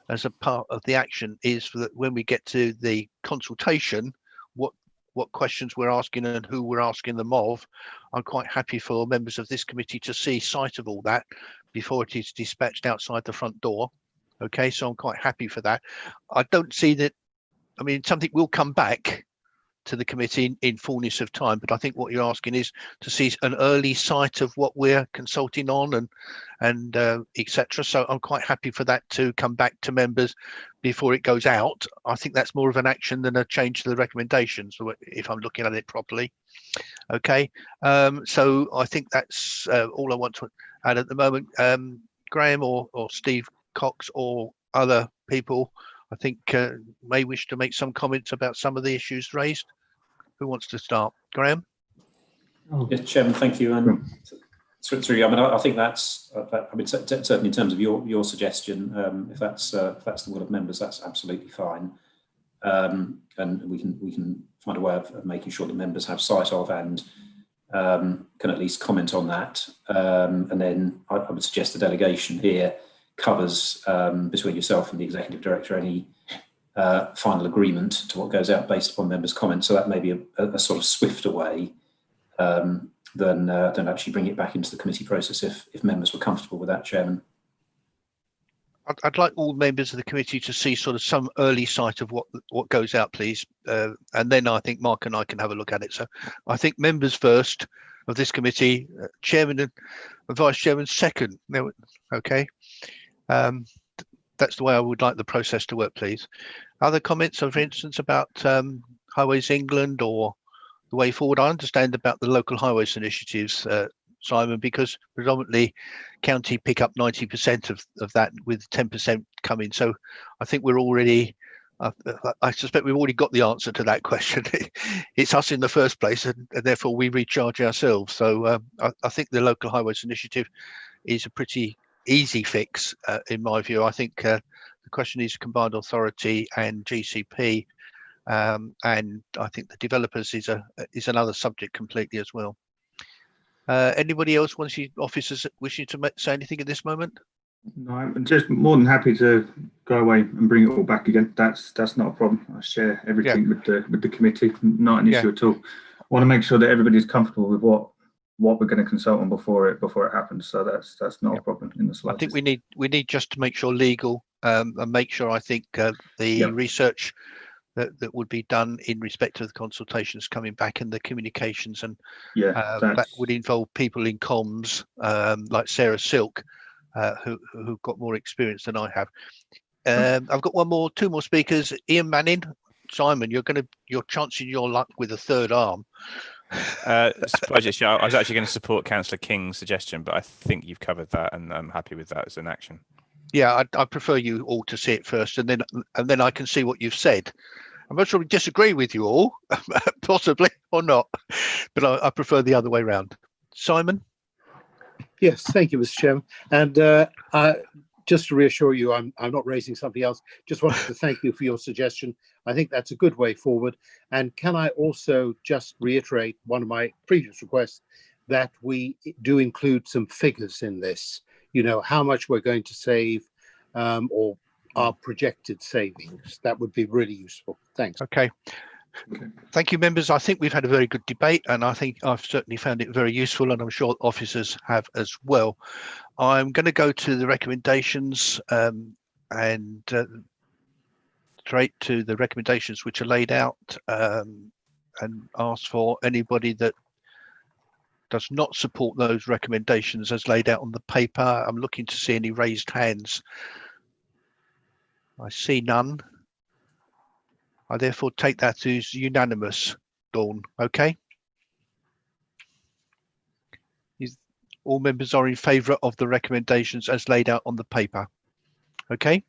S2: as a part of the action is that when we get to the consultation, what questions we're asking and who we're asking them of. I'm quite happy for members of this committee to see sight of all that before it is dispatched outside the front door. Okay, so I'm quite happy for that. I don't see that, I mean, something will come back to the committee in fullness of time, but I think what you're asking is to see an early sight of what we're consulting on and etc. So I'm quite happy for that to come back to members before it goes out. I think that's more of an action than a change to the recommendations, if I'm looking at it properly. Okay, so I think that's all I want to add at the moment. Graham or Steve Cox or other people, I think, may wish to make some comments about some of the issues raised. Who wants to start? Graham?
S10: Yes, Chairman, thank you. And through, I mean, I think that's, I mean, certainly in terms of your suggestion, if that's the will of members, that's absolutely fine. And we can find a way of making sure that members have sight of and can at least comment on that. And then I would suggest the delegation here covers between yourself and the executive director any final agreement to what goes out based upon members' comments. So that may be a sort of swifter way than actually bring it back into the committee process if members were comfortable with that, Chairman.
S2: I'd like all members of the committee to see sort of some early sight of what goes out, please, and then I think Mark and I can have a look at it. So I think members first of this committee, chairman and vice chairman second. Okay, that's the way I would like the process to work, please. Other comments, for instance, about Highways England or the way forward? I understand about the local highways initiatives, Simon, because predominantly county pick up 90% of that, with 10% coming. So I think we're already, I suspect we've already got the answer to that question. It's us in the first place, and therefore we recharge ourselves. So I think the local highways initiative is a pretty easy fix in my view. I think the question is combined authority and GCP, and I think the developers is another subject completely as well. Anybody else, officers wishing to say anything at this moment?
S15: No, I'm just more than happy to go away and bring it all back again. That's not a problem. I share everything with the committee. Not an issue at all. I want to make sure that everybody's comfortable with what we're going to consult on before it happens. So that's not a problem in the slightest.
S2: I think we need just to make sure legal and make sure. I think the research that would be done in respect of the consultations coming back and the communications, and that would involve people in comms like Sarah Silk, who've got more experience than I have. I've got two more speakers. Ian Manning, Simon, you're chancing your luck with a third arm.
S7: Apologies, I was actually going to support Councillor King's suggestion, but I think you've covered that, and I'm happy with that as an action.
S2: Yeah, I prefer you all to see it first, and then I can see what you've said. I'm not sure we disagree with you all, possibly or not, but I prefer the other way round. Simon?
S9: Yes, thank you, Mr. Chairman. And just to reassure you, I'm not raising something else. Just wanted to thank you for your suggestion. I think that's a good way forward. And can I also just reiterate one of my previous requests, that we do include some figures in this, you know, how much we're going to save or our projected savings. That would be really useful. Thanks.
S2: Okay. Thank you, members. I think we've had a very good debate, and I think I've certainly found it very useful, and I'm sure officers have as well. I'm going to go to the recommendations and straight to the recommendations which are laid out, and ask for anybody that does not support those recommendations as laid out on the paper. I'm looking to see any raised hands. I see none. I therefore take that as unanimous, Dawn. Okay. All members are in favour of the recommendations as laid out on the paper. Okay.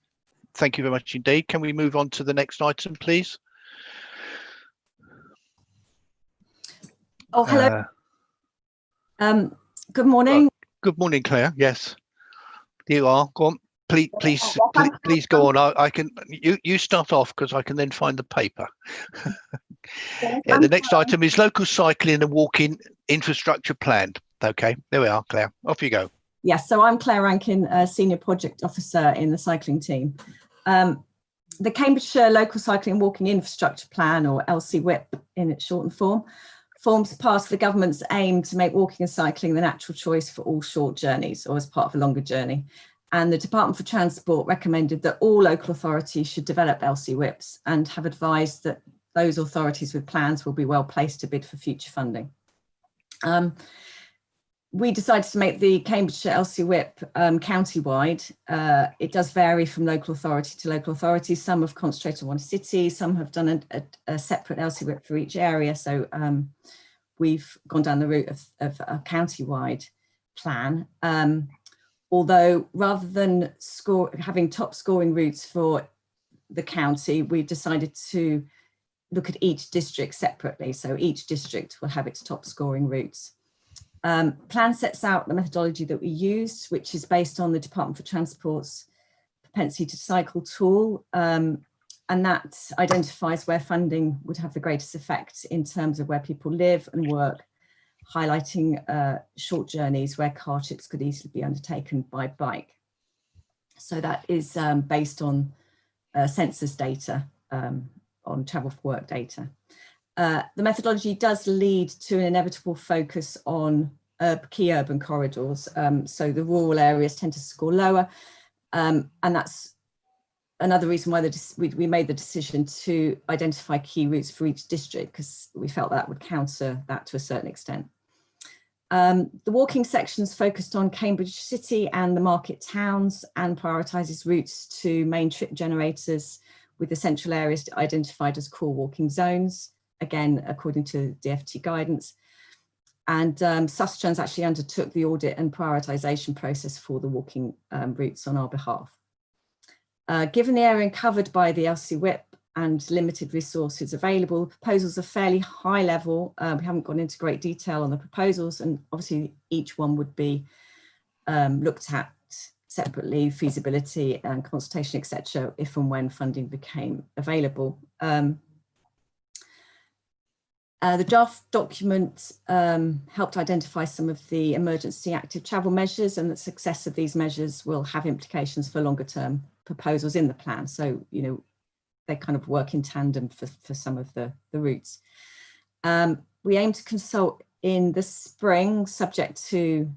S2: Thank you very much indeed. Can we move on to the next item, please?
S16: Oh, hello. Good morning.
S2: Good morning, Claire. Yes, you are. Go on. Please go on. I can. You start off because I can then find the paper. Yeah, the next item is local cycling and walking infrastructure plan. Okay, there we are, Claire. Off you go.
S16: Yes, so I'm Claire Rankin, Senior Project Officer in the cycling team. The Cambridgeshire Local Cycling and Walking Infrastructure Plan, or LCWIP in its shortened form, forms part of the government's aim to make walking and cycling the natural choice for all short journeys or as part of a longer journey. And the Department for Transport recommended that all local authorities should develop LCWIPs and have advised that those authorities with plans will be well placed to bid for future funding. We decided to make the Cambridgeshire LCWIP county-wide. It does vary from local authority to local authority. Some have concentrated on one city, some have done a separate LCWIP for each area. So we've gone down the route of a county-wide plan. Although rather than having top scoring routes for the county, we decided to look at each district separately. So each district will have its top scoring routes. Plan sets out the methodology that we used, which is based on the Department for Transport's propensity to cycle tool. And that identifies where funding would have the greatest effect in terms of where people live and work, highlighting short journeys where car trips could easily be undertaken by bike. So that is based on census data, on travel for work data. The methodology does lead to an inevitable focus on key urban corridors. So the rural areas tend to score lower. And that's another reason why we made the decision to identify key routes for each district, because we felt that would counter that to a certain extent. The walking sections focused on Cambridge City and the market towns and prioritises routes to main trip generators with the central areas identified as core walking zones, again, according to DFT guidance. And Sustrans actually undertook the audit and prioritisation process for the walking routes on our behalf. Given the area covered by the LCWIP and limited resources available, proposals are fairly high level. We haven't gone into great detail on the proposals, and obviously each one would be looked at separately, feasibility and consultation, etc., if and when funding became available. The draft document helped identify some of the emergency active travel measures, and the success of these measures will have implications for longer term proposals in the plan. So, you know, they kind of work in tandem for some of the routes. We aim to consult in the spring, subject to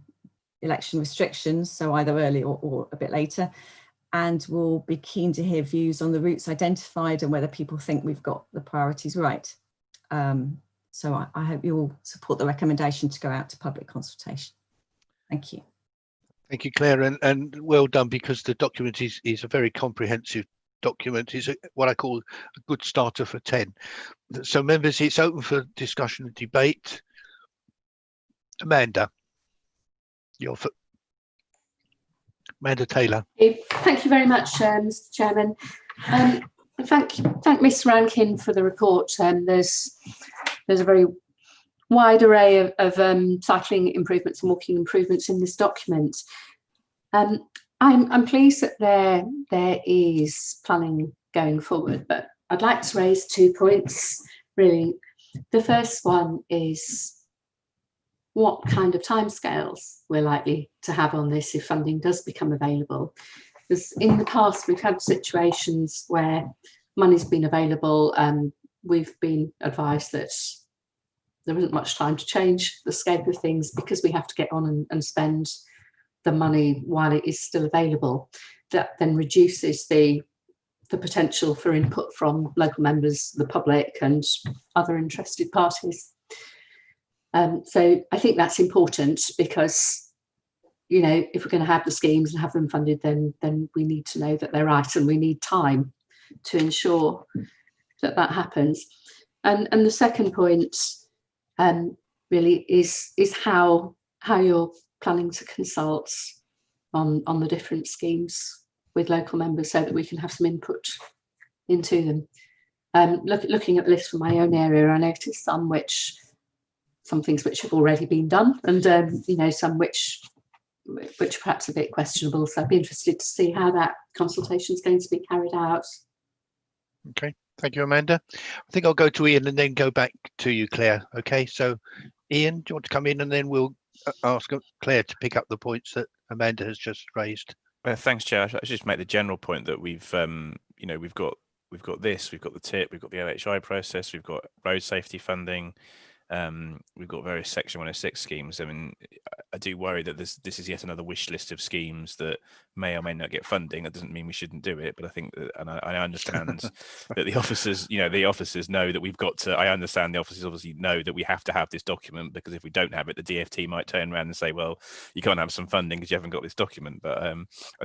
S16: election restrictions, so either early or a bit later. And we'll be keen to hear views on the routes identified and whether people think we've got the priorities right. So I hope you all support the recommendation to go out to public consultation. Thank you.
S2: Thank you, Claire, and well done, because the document is a very comprehensive document. It's what I call a good starter for 10. So members, it's open for discussion and debate. Amanda, Amanda Taylor.
S17: Thank you very much, Mr. Chairman. Thank Miss Rankin for the report. There's a very wide array of cycling improvements and walking improvements in this document. I'm pleased that there is planning going forward, but I'd like to raise 2 points, really. The first one is what kind of timescales we're likely to have on this if funding does become available. Because in the past, we've had situations where money's been available and we've been advised that there isn't much time to change the scope of things because we have to get on and spend the money while it is still available. That then reduces the potential for input from local members, the public and other interested parties. So I think that's important because, you know, if we're going to have the schemes and have them funded, then we need to know that they're right, and we need time to ensure that that happens. And the second point really is how you're planning to consult on the different schemes with local members so that we can have some input into them. Looking at the list from my own area, I noticed some things which have already been done, and you know, some which perhaps a bit questionable. So I'd be interested to see how that consultation is going to be carried out.
S2: Okay, thank you, Amanda. I think I'll go to Ian and then go back to you, Claire. Okay, so Ian, do you want to come in, and then we'll ask Claire to pick up the points that Amanda has just raised.
S7: Thanks, Chair. I should just make the general point that we've you know, we've got this, we've got the TIP, we've got the LHI process, we've got road safety funding. We've got various Section 106 schemes. I mean, I do worry that this is yet another wish list of schemes that may or may not get funding. That doesn't mean we shouldn't do it, but I think that, and I understand that the officers, you know, the officers know that we've got to. I understand the officers obviously know that we have to have this document, because if we don't have it, the DFT might turn around and say, well, you can't have some funding because you haven't got this document. But I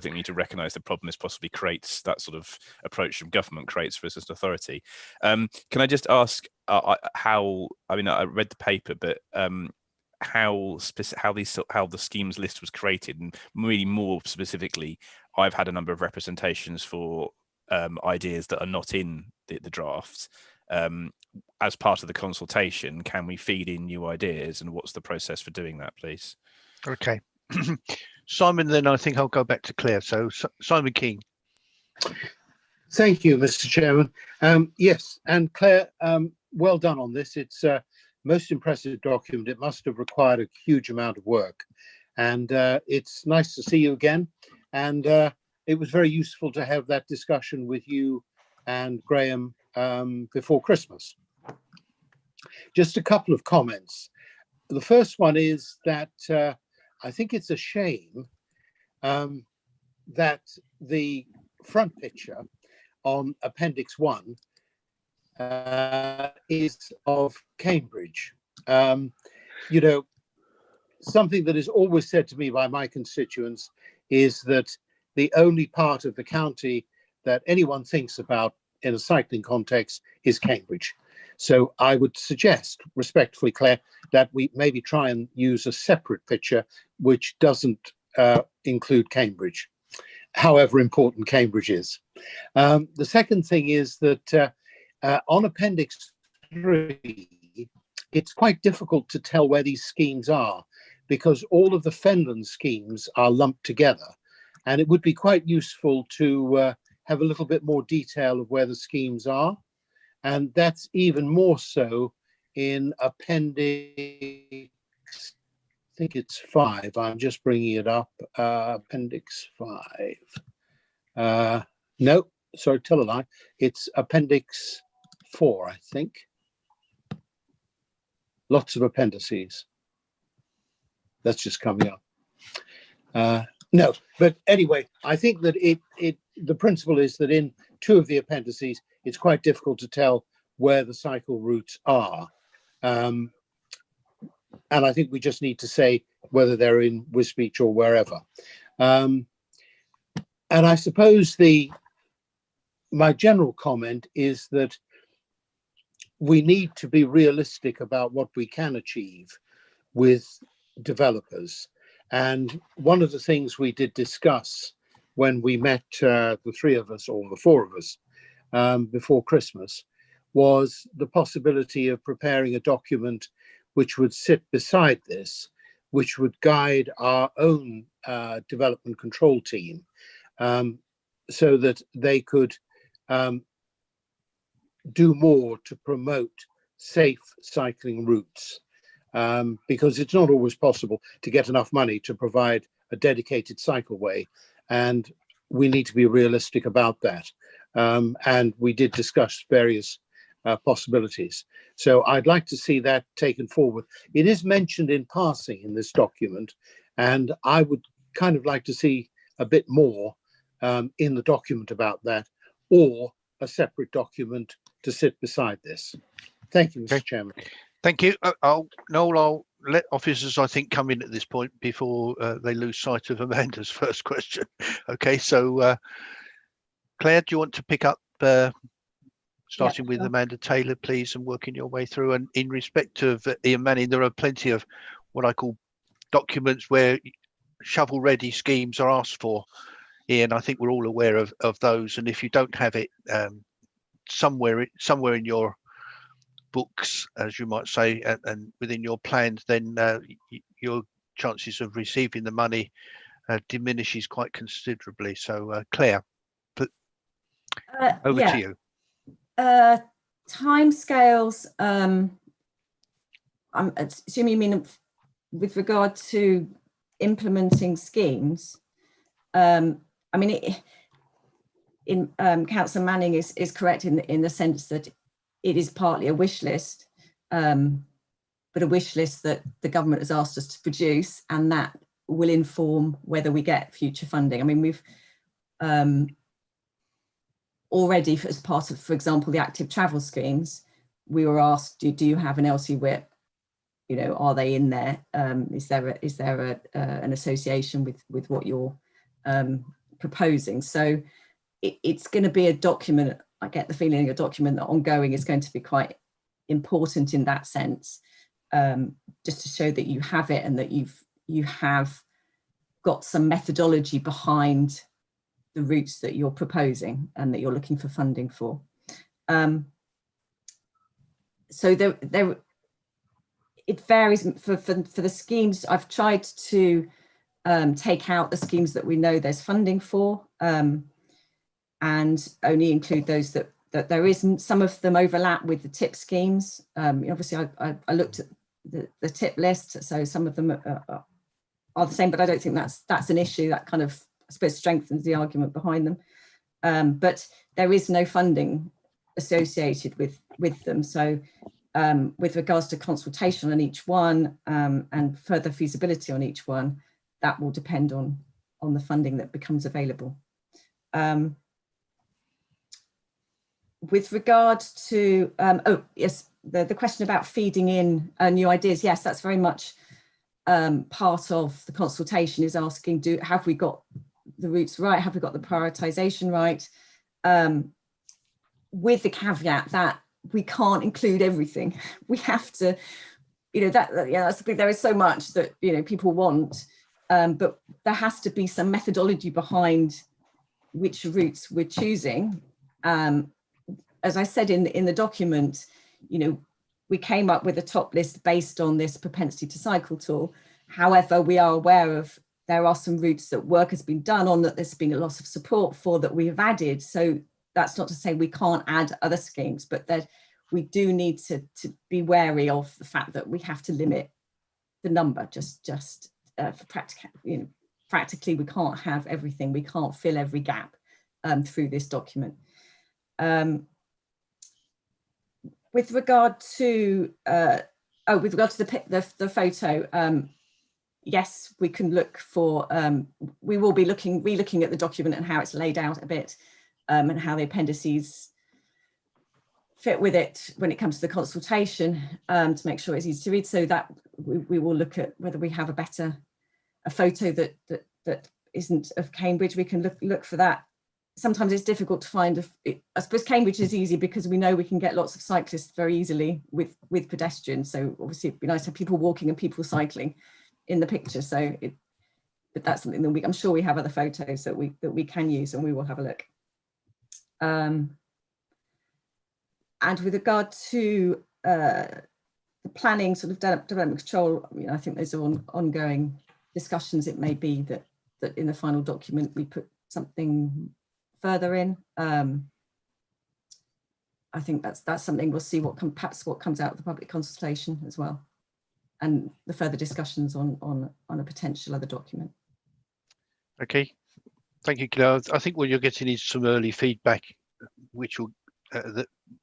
S7: think we need to recognise the problem this possibly creates, that sort of approach from government creates for us as an authority. Can I just ask how? I mean, I read the paper, but how the schemes list was created, and really more specifically, I've had a number of representations for ideas that are not in the drafts. As part of the consultation, can we feed in new ideas, and what's the process for doing that, please?
S2: Okay, Simon. Then I think I'll go back to Claire. So Simon King.
S9: Thank you, Mr. Chairman. Yes, and Claire, well done on this. It's a most impressive document. It must have required a huge amount of work, and it's nice to see you again. And it was very useful to have that discussion with you and Graham before Christmas. Just a couple of comments. The first one is that I think it's a shame that the front picture on Appendix 1 is of Cambridge. You know, something that is always said to me by my constituents is that the only part of the county that anyone thinks about in a cycling context is Cambridge. So I would suggest, respectfully, Claire, that we maybe try and use a separate picture which doesn't include Cambridge, however important Cambridge is. The second thing is that on Appendix 3, it's quite difficult to tell where these schemes are, because all of the Fenland schemes are lumped together. And it would be quite useful to have a little bit more detail of where the schemes are. And that's even more so in appendix, I think it's 5. I'm just bringing it up. Appendix 5. No, sorry, tell a lie. It's appendix 4, I think. Lots of appendices. That's just coming up. No, but anyway, I think that the principle is that in 2 of the appendices, it's quite difficult to tell where the cycle routes are. And I think we just need to say whether they're in Wisbech or wherever. And I suppose my general comment is that we need to be realistic about what we can achieve with developers. And one of the things we did discuss when we met the 3 of us or the 4 of us before Christmas was the possibility of preparing a document which would sit beside this, which would guide our own development control team so that they could do more to promote safe cycling routes. Because it's not always possible to get enough money to provide a dedicated cycleway, and we need to be realistic about that. And we did discuss various possibilities. So I'd like to see that taken forward. It is mentioned in passing in this document, and I would kind of like to see a bit more in the document about that, or a separate document to sit beside this. Thank you, Mr. Chairman.
S2: Thank you. Noel, I'll let officers, I think, come in at this point before they lose sight of Amanda's first question. Okay, so Claire, do you want to pick up, starting with Amanda Taylor, please, and working your way through? And in respect of Ian Manning, there are plenty of what I call documents where shovel-ready schemes are asked for. Ian, I think we're all aware of those. And if you don't have it somewhere in your books, as you might say, and within your plans, then your chances of receiving the money diminishes quite considerably. So Claire, over to you.
S16: Timescales, I'm assuming you mean with regard to implementing schemes. I mean, Councillor Manning is correct in the sense that it is partly a wish list, but a wish list that the government has asked us to produce, and that will inform whether we get future funding. I mean, we've already, as part of, for example, the active travel schemes, we were asked, do you have an LC whip? You know, are they in there? Is there an association with what you're proposing? So it's going to be a document. I get the feeling a document that ongoing is going to be quite important in that sense, just to show that you have it and that you have got some methodology behind the routes that you're proposing and that you're looking for funding for. So it varies for the schemes. I've tried to take out the schemes that we know there's funding for, and only include those that there isn't. Some of them overlap with the tip schemes. Obviously, I looked at the tip list, so some of them are the same, but I don't think that's an issue. That kind of, I suppose, strengthens the argument behind them. But there is no funding associated with them. So with regards to consultation on each one and further feasibility on each one, that will depend on the funding that becomes available. With regard to, oh yes, the question about feeding in new ideas, yes, that's very much part of the consultation, is asking, have we got the routes right? Have we got the prioritisation right? With the caveat that we can't include everything. We have to, that's the thing. There is so much that people want, but there has to be some methodology behind which routes we're choosing. As I said in the document, we came up with a top list based on this propensity to cycle tool. However, we are aware of there are some routes that work has been done on, that there's been a loss of support for, that we have added. So that's not to say we can't add other schemes, but that we do need to be wary of the fact that we have to limit the number, just for practically we can't have everything, we can't fill every gap through this document. With regard to the photo, yes, we can look for, we will be re-looking at the document and how it's laid out a bit, and how the appendices fit with it when it comes to the consultation, to make sure it's easy to read. So that we will look at whether we have a photo that isn't of Cambridge. We can look for that. Sometimes it's difficult to find. I suppose Cambridge is easy because we know we can get lots of cyclists very easily with pedestrians. So obviously it'd be nice to have people walking and people cycling in the picture. So but that's something that I'm sure we have other photos that we can use, and we will have a look. And with regard to the planning sort of development control, I think there's ongoing discussions. It may be that in the final document we put something further in. I think that's something we'll see perhaps what comes out of the public consultation as well, and the further discussions on a potential other document.
S2: Okay, thank you, Claire. I think what you're getting is some early feedback, which will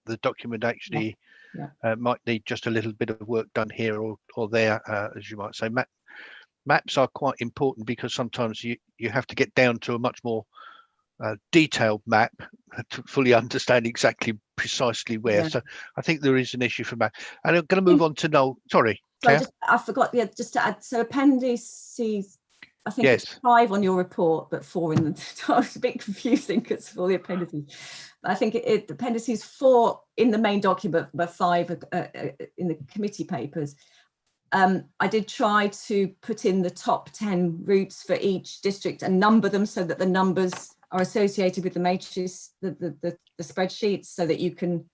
S2: the document actually might need just a little bit of work done here or there, as you might say. Maps are quite important because sometimes you have to get down to a much more detailed map to fully understand exactly precisely where. So I think there is an issue for map. And I'm going to move on to Noel. Sorry, Claire.
S16: I forgot. Yeah, just to add. So appendices. I think it's 5 on your report, but 4 in the. I was a bit confusing because for the appendices. I think appendices 4 in the main document, but 5 in the committee papers. I did try to put in the top 10 routes for each district and number them so that the numbers are associated with the matrix, the spreadsheets, so that you can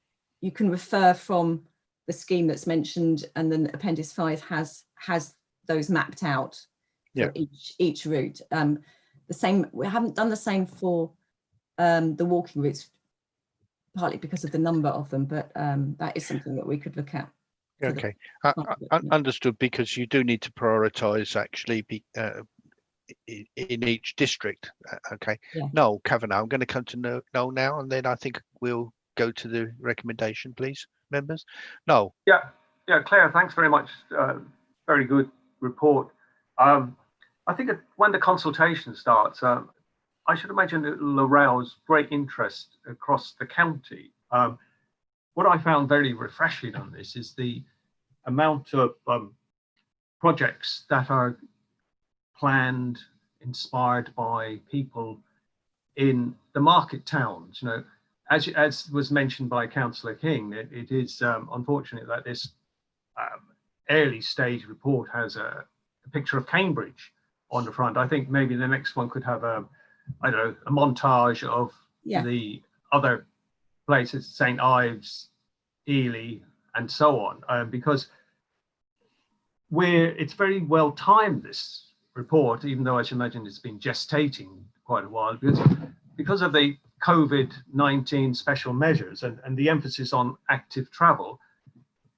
S16: refer from the scheme that's mentioned, and then Appendix 5 has those mapped out for each route. The same, we haven't done the same for the walking routes, partly because of the number of them, but that is something that we could look at.
S2: Okay, understood, because you do need to prioritize actually in each district. Okay, Noel Kavanagh, I'm going to come to Noel now, and then I think we'll go to the recommendation, please, members. Noel.
S12: Yeah, Claire, thanks very much. Very good report. I think when the consultation starts, I should imagine it will arouse great interest across the county. What I found very refreshing on this is the amount of projects that are planned, inspired by people in the market towns. As was mentioned by Councillor King, it is unfortunate that this early stage report has a picture of Cambridge on the front. I think maybe the next one could have a montage of the other places, St. Ives, Ely, and so on, because it's very well timed, this report, even though I should imagine it's been gestating quite a while, because of the COVID-19 special measures and the emphasis on active travel.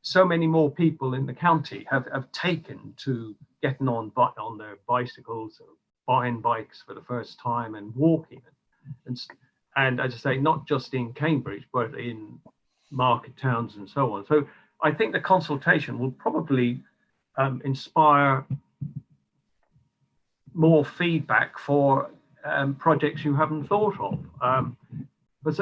S12: So many more people in the county have taken to getting on their bicycles, or buying bikes for the first time, and walking. And as I say, not just in Cambridge, but in market towns and so on. So I think the consultation will probably inspire more feedback for projects you haven't thought of. But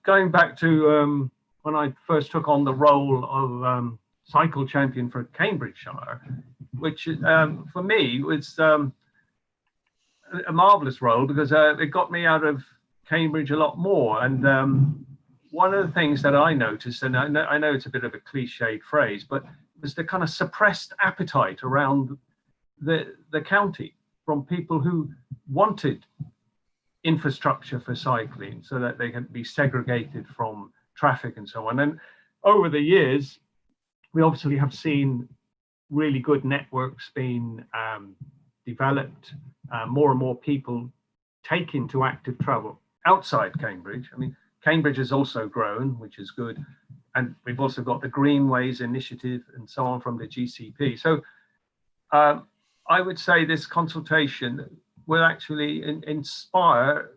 S12: going back to when I first took on the role of cycle champion for Cambridgeshire, which for me was a marvellous role, because it got me out of Cambridge a lot more. And one of the things that I noticed, and I know it's a bit of a cliched phrase, but was the kind of suppressed appetite around the county from people who wanted infrastructure for cycling so that they can be segregated from traffic and so on. And over the years, we obviously have seen really good networks being developed, more and more people taking to active travel outside Cambridge. I mean, Cambridge has also grown, which is good. and we've also got the Greenways Initiative and so on from the GCP. So I would say this consultation will actually inspire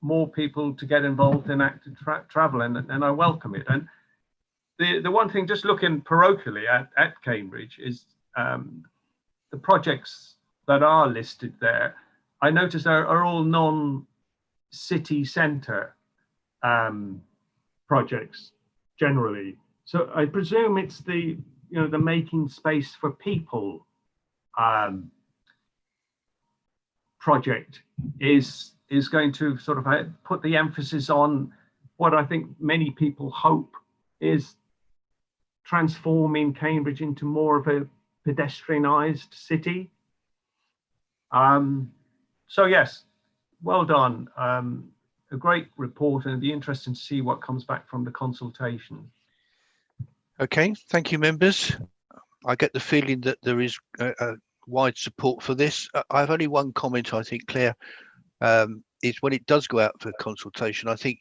S12: more people to get involved in active travel, and I welcome it. And the one thing, just looking parochially at Cambridge, is the projects that are listed there, I notice are all non-city centre projects generally. So I presume it's the making space for people project is going to sort of put the emphasis on what I think many people hope is transforming Cambridge into more of a pedestrianised city. So yes, well done. A great report, and it'd be interesting to see what comes back from the consultation.
S2: Okay, thank you, members. I get the feeling that there is wide support for this. I have only one comment, I think, Claire, is when it does go out for consultation, I think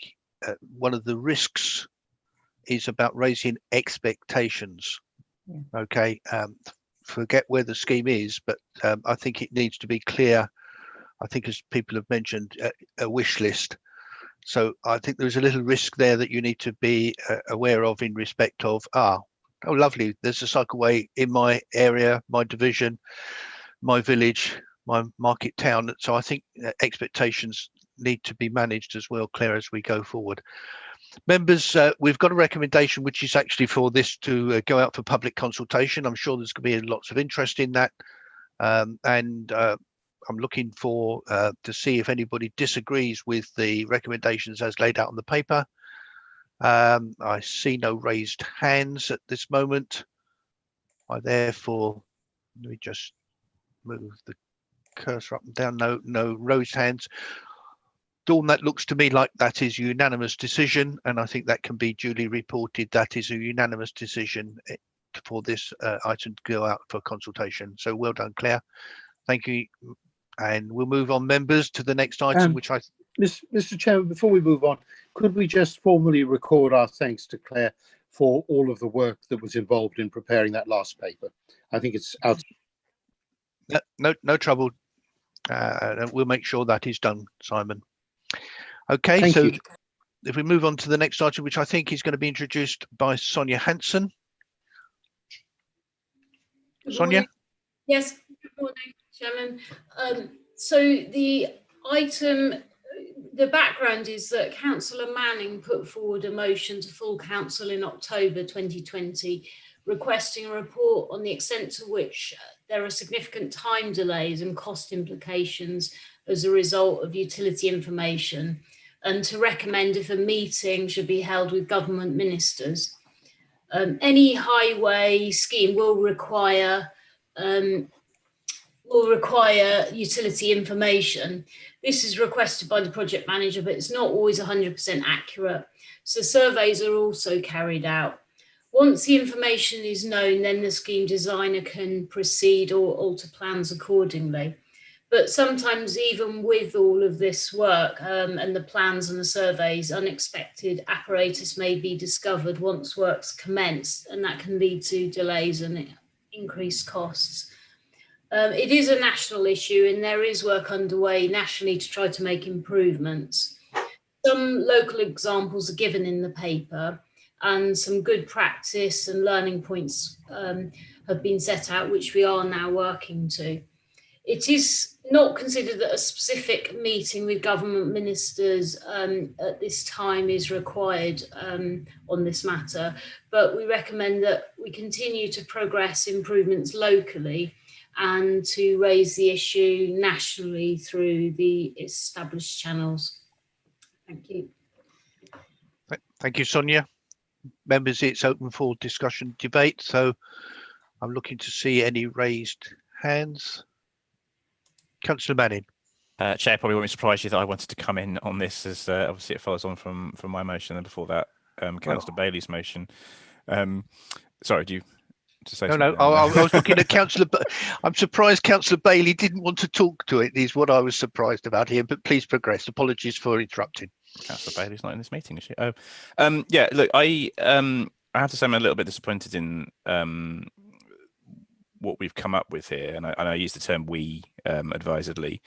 S2: one of the risks is about raising expectations. Yeah. Okay, forget where the scheme is, but I think it needs to be clear. I think, as people have mentioned, a wish list. So I think there's a little risk there that you need to be aware of in respect of, oh, lovely, there's a cycleway in my area, my division, my village, my market town. So I think expectations need to be managed as well, Claire, as we go forward. Members, we've got a recommendation which is actually for this to go out for public consultation. I'm sure there's going to be lots of interest in that, and I'm looking for to see if anybody disagrees with the recommendations as laid out on the paper. I see no raised hands at this moment. I therefore, let me just move the cursor up and down. No raised hands. Dawn, that looks to me like that is a unanimous decision, and I think that can be duly reported. That is a unanimous decision for this item to go out for consultation. So well done, Claire. Thank you. And we'll move on, members, to the next item, which
S9: Mr. Chairman, before we move on, could we just formally record our thanks to Claire for all of the work that was involved in preparing that last paper? I think it's out.
S2: No trouble. We'll make sure that is done, Simon. Okay,
S9: Thank you.
S2: If we move on to the next item, which I think is going to be introduced by Sonia Hanson. Sonia?
S18: Yes, good morning, Chairman. So the item, the background is that Councillor Manning put forward a motion to full council in October 2020, requesting a report on the extent to which there are significant time delays and cost implications as a result of utility information, and to recommend if a meeting should be held with government ministers. Any highway scheme will require utility information. This is requested by the project manager, but it's not always 100% accurate. So surveys are also carried out. Once the information is known, then the scheme designer can proceed or alter plans accordingly. But sometimes, even with all of this work and the plans and the surveys, unexpected apparatus may be discovered once work's commenced, and that can lead to delays and increased costs. It is a national issue, and there is work underway nationally to try to make improvements. Some local examples are given in the paper, and some good practice and learning points have been set out, which we are now working to. It is not considered that a specific meeting with government ministers at this time is required on this matter, but we recommend that we continue to progress improvements locally and to raise the issue nationally through the established channels. Thank you.
S2: Thank you, Sonia. Members, it's open for discussion, debate. So I'm looking to see any raised hands. Councillor Manning.
S7: Chair, probably won't surprise you that I wanted to come in on this, as obviously it follows on from my motion, and before that, Councillor Bailey's motion. Sorry, do you to say?
S2: No, I was looking at Councillor. I'm surprised Councillor Bailey didn't want to talk to it. Is what I was surprised about here. But please progress. Apologies for interrupting.
S7: Councillor Bailey's not in this meeting, is she? Oh, yeah. Look, I have to say I'm a little bit disappointed in what we've come up with here, and I use the term "we" advisedly.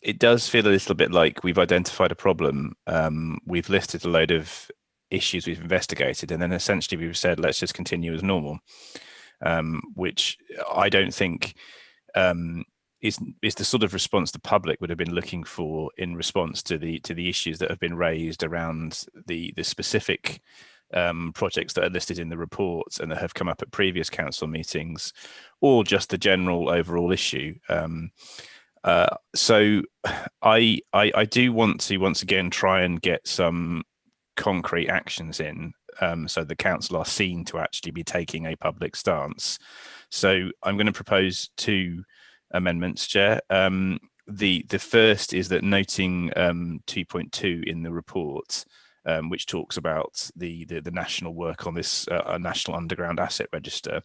S7: It does feel a little bit like we've identified a problem. We've listed a load of issues we've investigated, and then essentially we've said, let's just continue as normal, which I don't think is the sort of response the public would have been looking for in response to the issues that have been raised around the specific projects that are listed in the reports and that have come up at previous council meetings, or just the general overall issue. So I do want to once again try and get some concrete actions in, so the council are seen to actually be taking a public stance. So I'm going to propose 2 amendments, Chair. The first is that noting 2.2 in the report, which talks about the national work on this national underground asset register.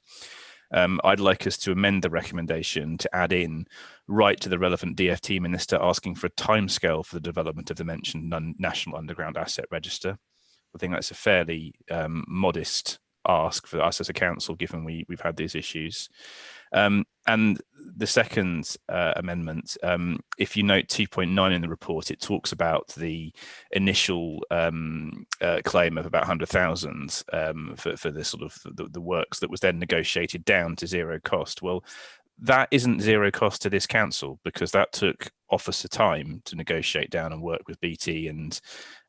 S7: I'd like us to amend the recommendation to add in, write to the relevant DFT minister asking for a timescale for the development of the mentioned national underground asset register. I think that's a fairly modest ask for us as a council, given we've had these issues. And the second amendment, if you note 2.9 in the report, it talks about the initial claim of about 100,000 for the sort of the works that was then negotiated down to 0 cost. Well, that isn't 0 cost to this council, because that took officer time to negotiate down and work with BT and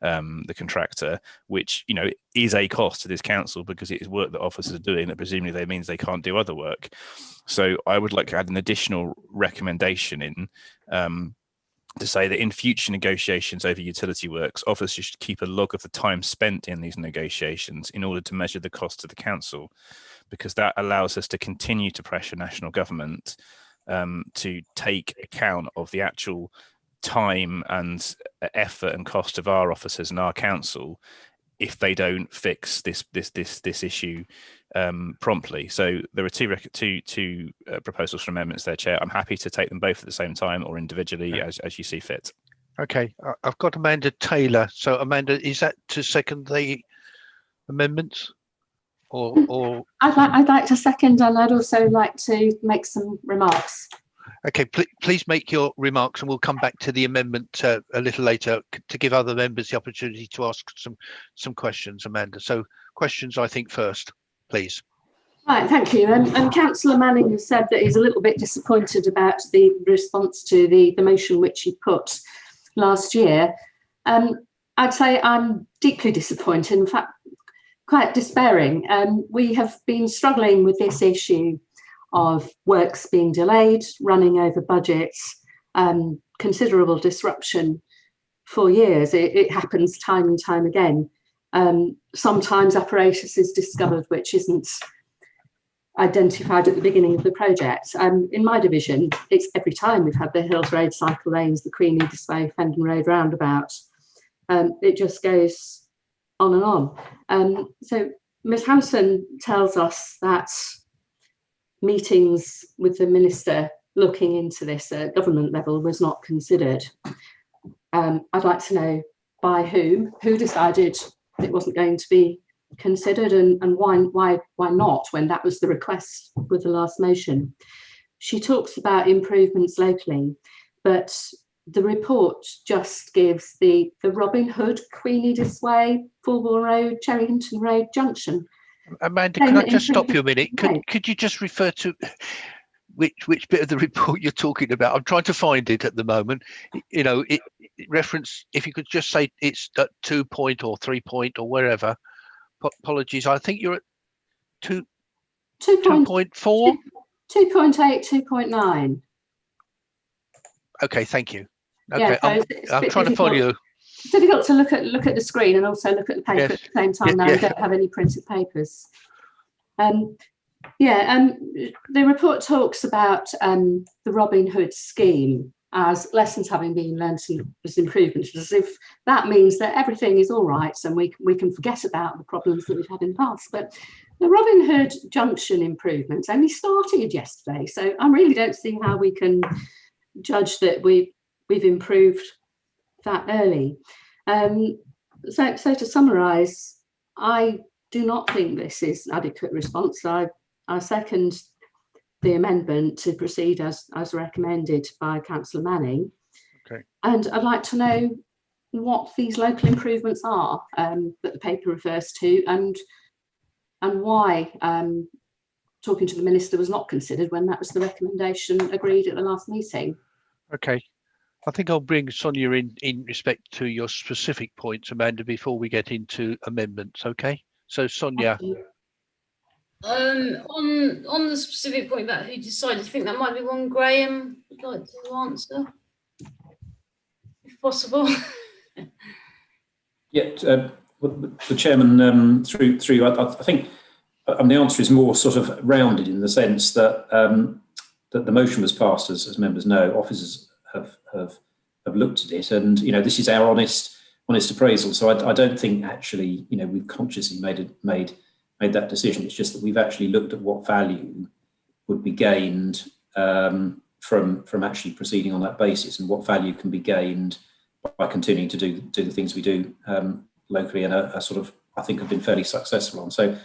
S7: the contractor, which, you know, is a cost to this council because it is work that officers are doing that presumably that means they can't do other work. So I would like to add an additional recommendation in to say that in future negotiations over utility works, officers should keep a log of the time spent in these negotiations in order to measure the cost to the council, because that allows us to continue to pressure national government to take account of the actual time and effort and cost of our officers and our council if they don't fix this issue promptly. So there are two proposals for amendments there, Chair. I'm happy to take them both at the same time or individually, as you see fit.
S2: Okay, I've got Amanda Taylor. So Amanda, is that to second the amendments? Or
S17: I'd like to second, and I'd also like to make some remarks.
S2: Okay, please make your remarks, and we'll come back to the amendment a little later to give other members the opportunity to ask some questions, Amanda. So questions, I think, first, please.
S17: Right, thank you. And Councillor Manning has said that he's a little bit disappointed about the response to the motion which he put last year. I'd say I'm deeply disappointed, in fact, quite despairing. We have been struggling with this issue of works being delayed, running over budgets, considerable disruption for years. It happens time and time again. Sometimes apparatus is discovered which isn't identified at the beginning of the project. In my division, it's every time we've had the Hills Road cycle lanes, the Queen Edith Way, Fendon Road roundabout. It just goes on and on. So Ms Hanson tells us that meetings with the minister looking into this at government level was not considered. I'd like to know by who decided it wasn't going to be considered, and why not, when that was the request with the last motion. She talks about improvements locally, but the report just gives the Robin Hood, Queen Edith Way, Fulbourn Road, Cherryhinton Road junction.
S2: Amanda, can I just stop you a minute? Could you just refer to which bit of the report you're talking about? I'm trying to find it at the moment. You know, it reference, if you could just say it's at 2 point or 3 point or wherever. Apologies, I think you're at 2.4?
S17: 2.8, 2.9.
S2: Okay, thank you.
S17: Okay,
S2: yeah, I'm trying to follow you.
S17: It's difficult to look at the screen and also look at the paper at the same time now. I don't have any printed papers. The report talks about the Robin Hood scheme as lessons having been learned as improvements, as if that means that everything is all right and we can forget about the problems that we've had in the past. But the Robin Hood junction improvements only started yesterday, so I really don't see how we can judge that we've improved that early. So to summarise, I do not think this is adequate response. I second the amendment to proceed as recommended by Councillor Manning.
S2: Okay.
S17: And I'd like to know what these local improvements are that the paper refers to, and why talking to the Minister was not considered when that was the recommendation agreed at the last meeting.
S2: Okay. I think I'll bring Sonia in respect to your specific points, Amanda, before we get into amendments. Okay. So Sonia.
S18: On the specific point about who decided, I think that might be one Graham would like to answer, if possible.
S10: Yeah, the chairman through. I think the answer is more sort of rounded in the sense that that the motion was passed, as members know. Officers have looked at it, and this is our honest appraisal. So I don't think actually we've consciously made that decision. It's just that we've actually looked at what value would be gained from actually proceeding on that basis, and what value can be gained by continuing to do the things we do locally, and are sort of, I think, have been fairly successful on. So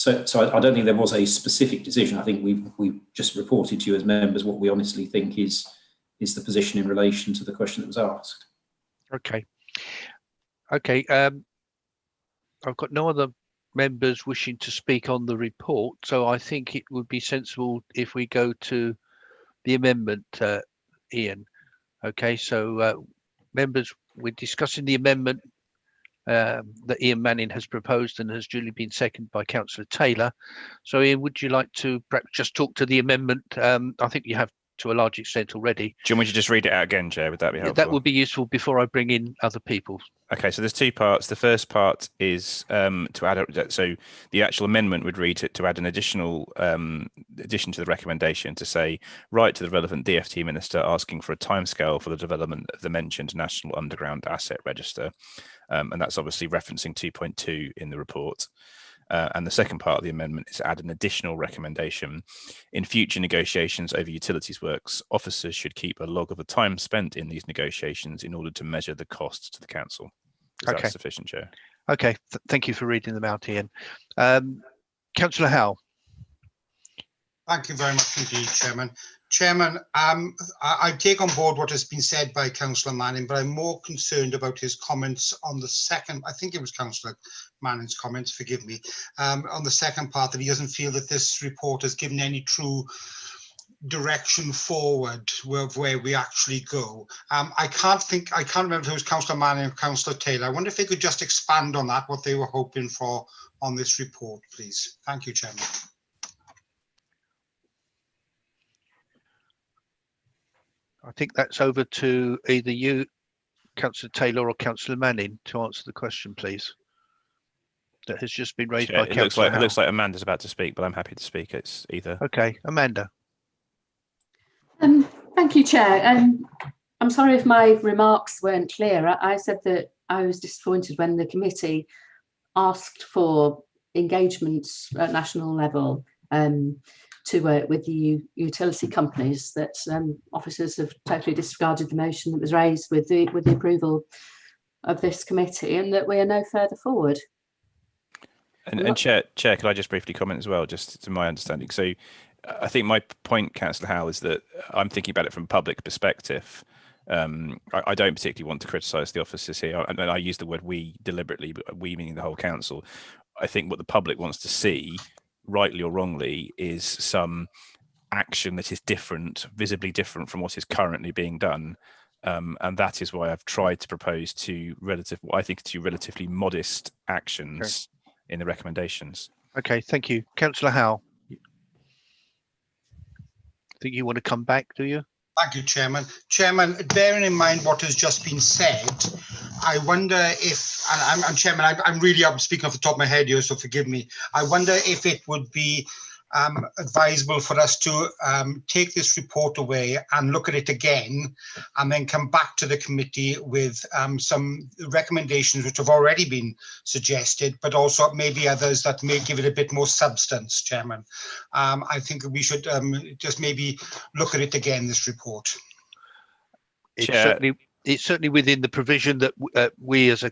S10: I don't think there was a specific decision. I think we've just reported to you as members what we honestly think is the position in relation to the question that was asked.
S2: Okay. I've got no other members wishing to speak on the report, so I think it would be sensible if we go to the amendment, Ian. Okay, so members, we're discussing the amendment that Ian Manning has proposed and has duly been seconded by Councillor Taylor. So Ian, would you like to perhaps just talk to the amendment? I think you have to a large extent already.
S7: Do you want me to just read it out again, Chair? Would that be helpful?
S2: That would be useful before I bring in other people.
S7: Okay, so there's two parts. The first part is to add, so the actual amendment would read it to add an additional addition to the recommendation to say, write to the relevant DFT minister asking for a timescale for the development of the mentioned National Underground Asset Register. And that's obviously referencing 2.2 in the report. And the second part of the amendment is to add an additional recommendation. In future negotiations over utilities works, officers should keep a log of the time spent in these negotiations in order to measure the costs to the council. Is that sufficient, Chair?
S2: Okay, thank you for reading them out, Ian. Councillor Howell.
S6: Thank you very much indeed, Chairman. Chairman, I take on board what has been said by Councillor Manning, but I'm more concerned about his comments on the second, I think it was Councillor Manning's comments, forgive me, on the second part, that he doesn't feel that this report has given any true direction forward where we actually go. I can't remember if it was Councillor Manning or Councillor Taylor. I wonder if they could just expand on that, what they were hoping for on this report, please. Thank you, Chairman.
S2: I think that's over to either you, Councillor Taylor, or Councillor Manning to answer the question, please. That has just been raised by Councillor Howell.
S7: It looks like Amanda's about to speak, but I'm happy to speak. It's either.
S2: Okay, Amanda.
S17: Thank you, Chair. I'm sorry if my remarks weren't clear. I said that I was disappointed when the committee asked for engagements at national level to work with the utility companies, that officers have totally disregarded the motion that was raised with the approval of this committee, and that we are no further forward.
S7: And Chair, could I just briefly comment as well, just to my understanding? So I think my point, Councillor Howell, is that I'm thinking about it from a public perspective. I don't particularly want to criticise the officers here, and I use the word we deliberately, but we meaning the whole council. I think what the public wants to see, rightly or wrongly, is some action that is different, visibly different from what is currently being done. And that is why I've tried to propose what I think are relatively modest actions in the recommendations.
S2: Okay, thank you. Councillor Howell. I think you want to come back, do you?
S6: Thank you, Chairman. Chairman, bearing in mind what has just been said, I wonder if, and Chairman, I'm speaking off the top of my head here, so forgive me. I wonder if it would be advisable for us to take this report away and look at it again, and then come back to the committee with some recommendations which have already been suggested, but also maybe others that may give it a bit more substance, Chairman. I think we should just maybe look at it again, this report.
S2: It's certainly it's certainly within the provision that we as a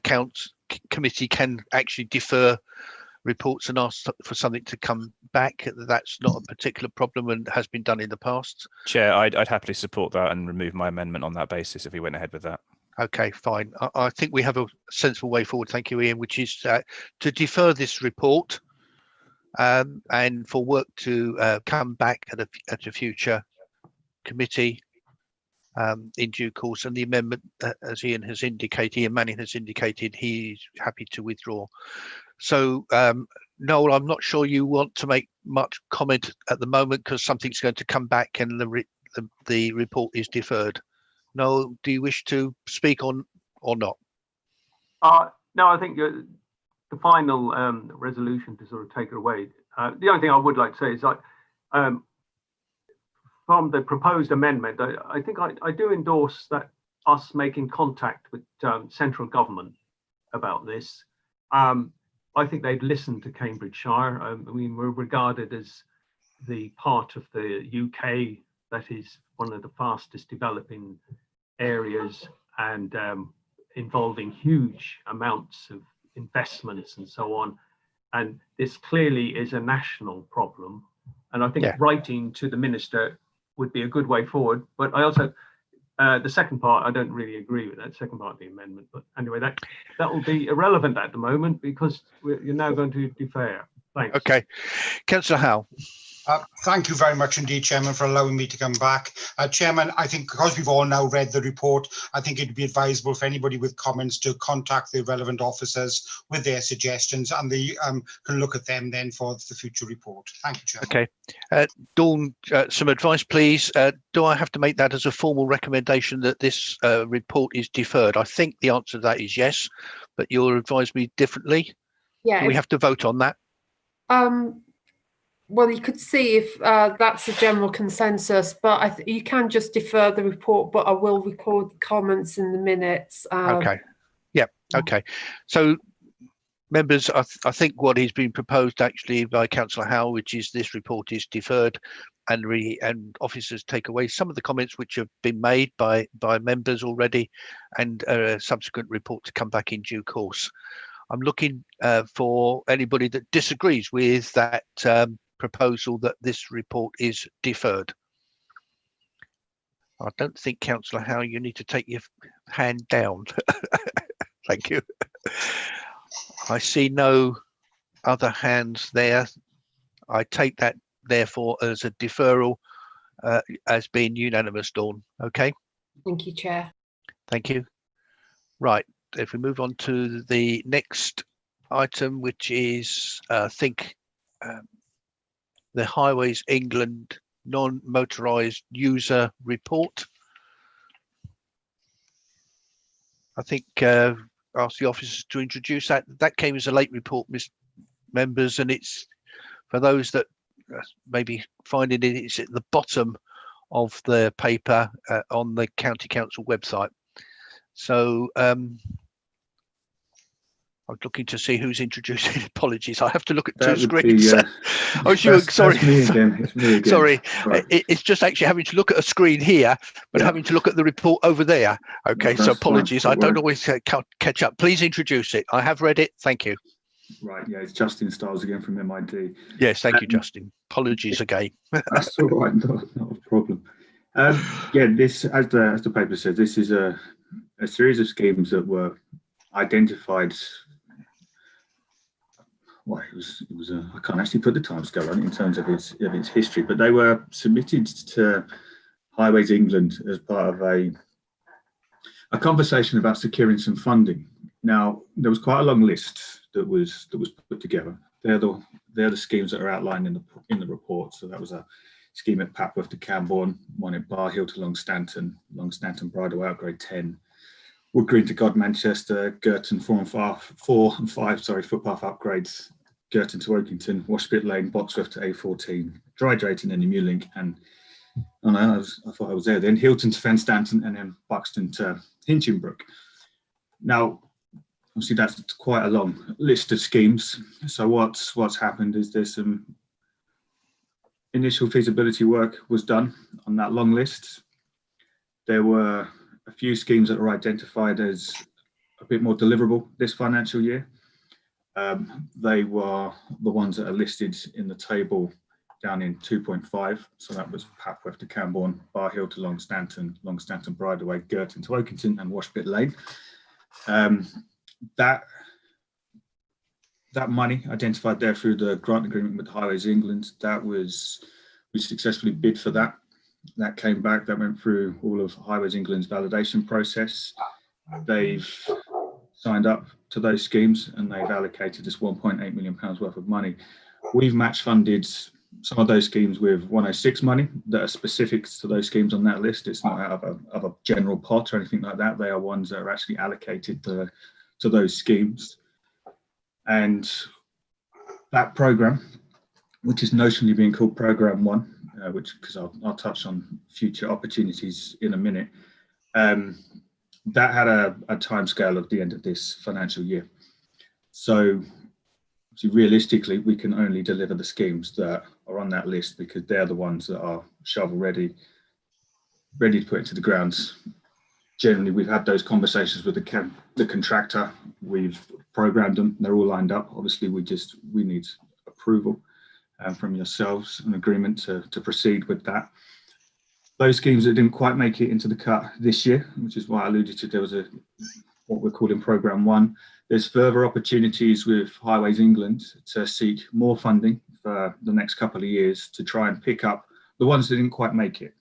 S2: committee can actually defer reports and ask for something to come back. That's not a particular problem and has been done in the past.
S7: Chair, I'd happily support that and remove my amendment on that basis if we went ahead with that.
S2: Okay, fine. I think we have a sensible way forward, thank you, Ian, which is to defer this report and for work to come back at a future committee in due course. And the amendment, as Ian has indicated, Ian Manning has indicated, he's happy to withdraw. So, Noel, I'm not sure you want to make much comment at the moment because something's going to come back and the report is deferred. Noel, do you wish to speak on or not?
S12: No, I think the final resolution to sort of take it away. The only thing I would like to say is like from the proposed amendment, I think I do endorse that us making contact with central government about this. I think they'd listen to Cambridgeshire. I mean, we're regarded as the part of the UK that is one of the fastest developing areas and involving huge amounts of investments and so on. And this clearly is a national problem. And I think writing to the minister would be a good way forward. But I also, the second part, I don't really agree with that second part of the amendment. But anyway, that will be irrelevant at the moment because you're now going to defer. Thanks.
S2: Okay. Councillor Howe.
S6: Thank you very much indeed, Chairman, for allowing me to come back. Chairman, I think because we've all now read the report, I think it'd be advisable for anybody with comments to contact the relevant officers with their suggestions, and they can look at them then for the future report. Thank you, Chairman.
S2: Okay. Dawn, some advice, please. Do I have to make that as a formal recommendation that this report is deferred? I think the answer to that is yes, but you'll advise me differently.
S1: Yeah.
S2: Do we have to vote on that?
S1: Well, you could see if that's a general consensus, but you can just defer the report, but I will record the comments in the minutes.
S2: Okay. Yeah. Okay. So, members, I think what is being proposed actually by Councillor Howe, which is this report is deferred, and officers take away some of the comments which have been made by members already, and a subsequent report to come back in due course. I'm looking for anybody that disagrees with that proposal that this report is deferred. I don't think, Councillor Howe, you need to take your hand down. Thank you. I see no other hands there. I take that therefore as a deferral as being unanimous, Dawn. Okay.
S1: Thank you, Chair.
S2: Thank you. Right. If we move on to the next item, which is I think the Highways England non-motorised user report. I think ask the officers to introduce that. That came as a late report, members, and it's for those that maybe finding it, it's at the bottom of the paper on the County Council website. So I'm looking to see who's introducing. Apologies, I have to look at two screens. Oh, sure. Sorry.
S15: That's me again. It's me again.
S2: Sorry,
S15: right.
S2: It's just actually having to look at a screen here, but having to look at the report over there. Okay, so apologies. I don't always catch up. Please introduce it. I have read it. Thank you.
S15: Right. Yeah, it's Justin Stiles again from MID.
S2: Yes, thank you, Justin. Apologies again.
S15: That's all right. Not a problem. Yeah, this, as the paper said, this is a series of schemes that were identified. Well, it was I can't actually put the timescale on it in terms of its history, but they were submitted to Highways England as part of a conversation about securing some funding. Now, there was quite a long list that was put together. They're the schemes that are outlined in the report. So that was a scheme at Papworth to Camborne, one at Bar Hill to Long Stanton Bridleway upgrade 10. Wood Green to God Manchester, Girton 4 and 5 footpath upgrades, Girton to Oakington, Washpit Lane, Boxworth to A14, Dry Drayton and New Link, and I thought I was there. Then Hilton to Fenstanton, and then Buxton to Hinchinbrook. Now, obviously that's quite a long list of schemes. So what's happened is there's some initial feasibility work was done on that long list. There were a few schemes that are identified as a bit more deliverable this financial year. They were the ones that are listed in the table down in 2.5. So that was Papworth to Camborne, Bar Hill to Longstanton, Longstanton Bridleway, Girton to Oakington, and Washpit Lane. That money identified there through the grant agreement with Highways England, we successfully bid for that. That came back, that went through all of Highways England's validation process. They've signed up to those schemes and they've allocated this £1.8 million worth of money. We've match funded some of those schemes with 106 money that are specific to those schemes on that list. It's not out of a general pot or anything like that. They are ones that are actually allocated to those schemes. And that programme, which is notionally being called Programme 1, because I'll touch on future opportunities in a minute, that had a timescale of the end of this financial year. So realistically, we can only deliver the schemes that are on that list because they're the ones that are shovel ready to put into the grounds. Generally, we've had those conversations with the contractor. We've programmed them. They're all lined up. Obviously, we need approval from yourselves, an agreement to proceed with that. Those schemes that didn't quite make it into the cut this year, which is why I alluded to, there was what we're calling Programme 1. There's further opportunities with Highways England to seek more funding for the next couple of years to try and pick up the ones that didn't quite make it,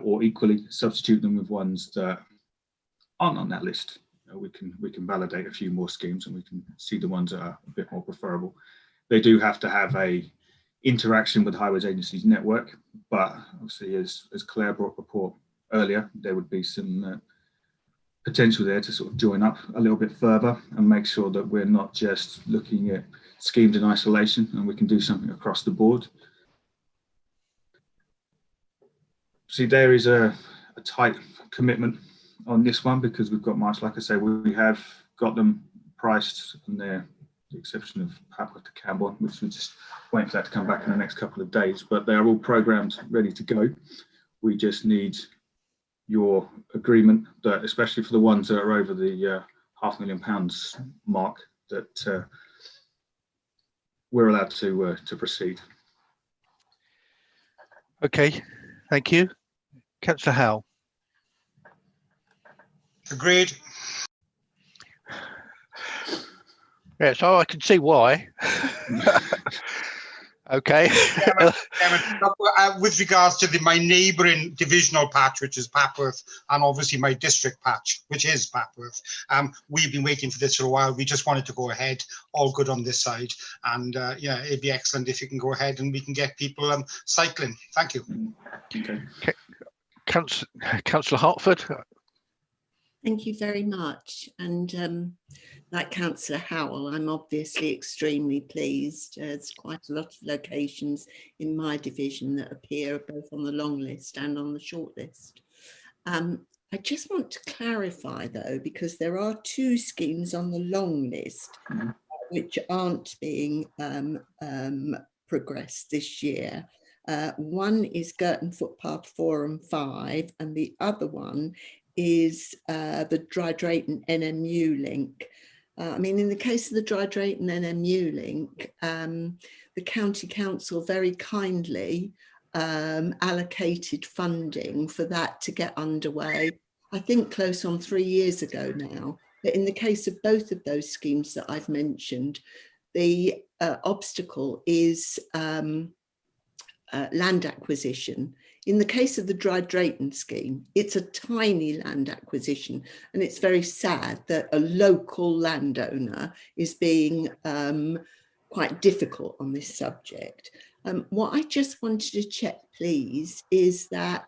S15: or equally substitute them with ones that aren't on that list. We can validate a few more schemes and we can see the ones that are a bit more preferable. They do have to have a interaction with Highways Agency's network, but obviously as Claire brought report earlier, there would be some potential there to sort of join up a little bit further and make sure that we're not just looking at schemes in isolation and we can do something across the board. See, there is a tight commitment on this one because we've got much, like I say, we have got them priced and they're the exception of Papworth to Camborne, which we're just waiting for that to come back in the next couple of days, but they're all programmed ready to go. We just need your agreement that, especially for the ones that are over the £500,000 mark, that we're allowed to proceed.
S2: Okay, thank you. Councillor Howell.
S6: Agreed.
S2: Yeah, so I can see why. Okay.
S6: With regards to my neighbouring divisional patch, which is Papworth, and obviously my district patch, which is Papworth, we've been waiting for this for a while. We just wanted to go ahead, all good on this side. And yeah, it'd be excellent if you can go ahead and we can get people cycling. Thank you.
S2: Okay. Councillor Hartford.
S14: Thank you very much. And like Councillor Howell, I'm obviously extremely pleased. There's quite a lot of locations in my division that appear both on the long list and on the short list. I just want to clarify though, because there are two schemes on the long list which aren't being progressed this year. One is Girton Footpath 4 and 5, and the other one is the Dry Drayton NMU link. I mean, in the case of the Dry Drayton NMU link, the County Council very kindly allocated funding for that to get underway, I think close on 3 years ago now. But in the case of both of those schemes that I've mentioned, the obstacle is land acquisition. In the case of the Dry Drayton scheme, it's a tiny land acquisition, and it's very sad that a local landowner is being quite difficult on this subject. What I just wanted to check, please, is that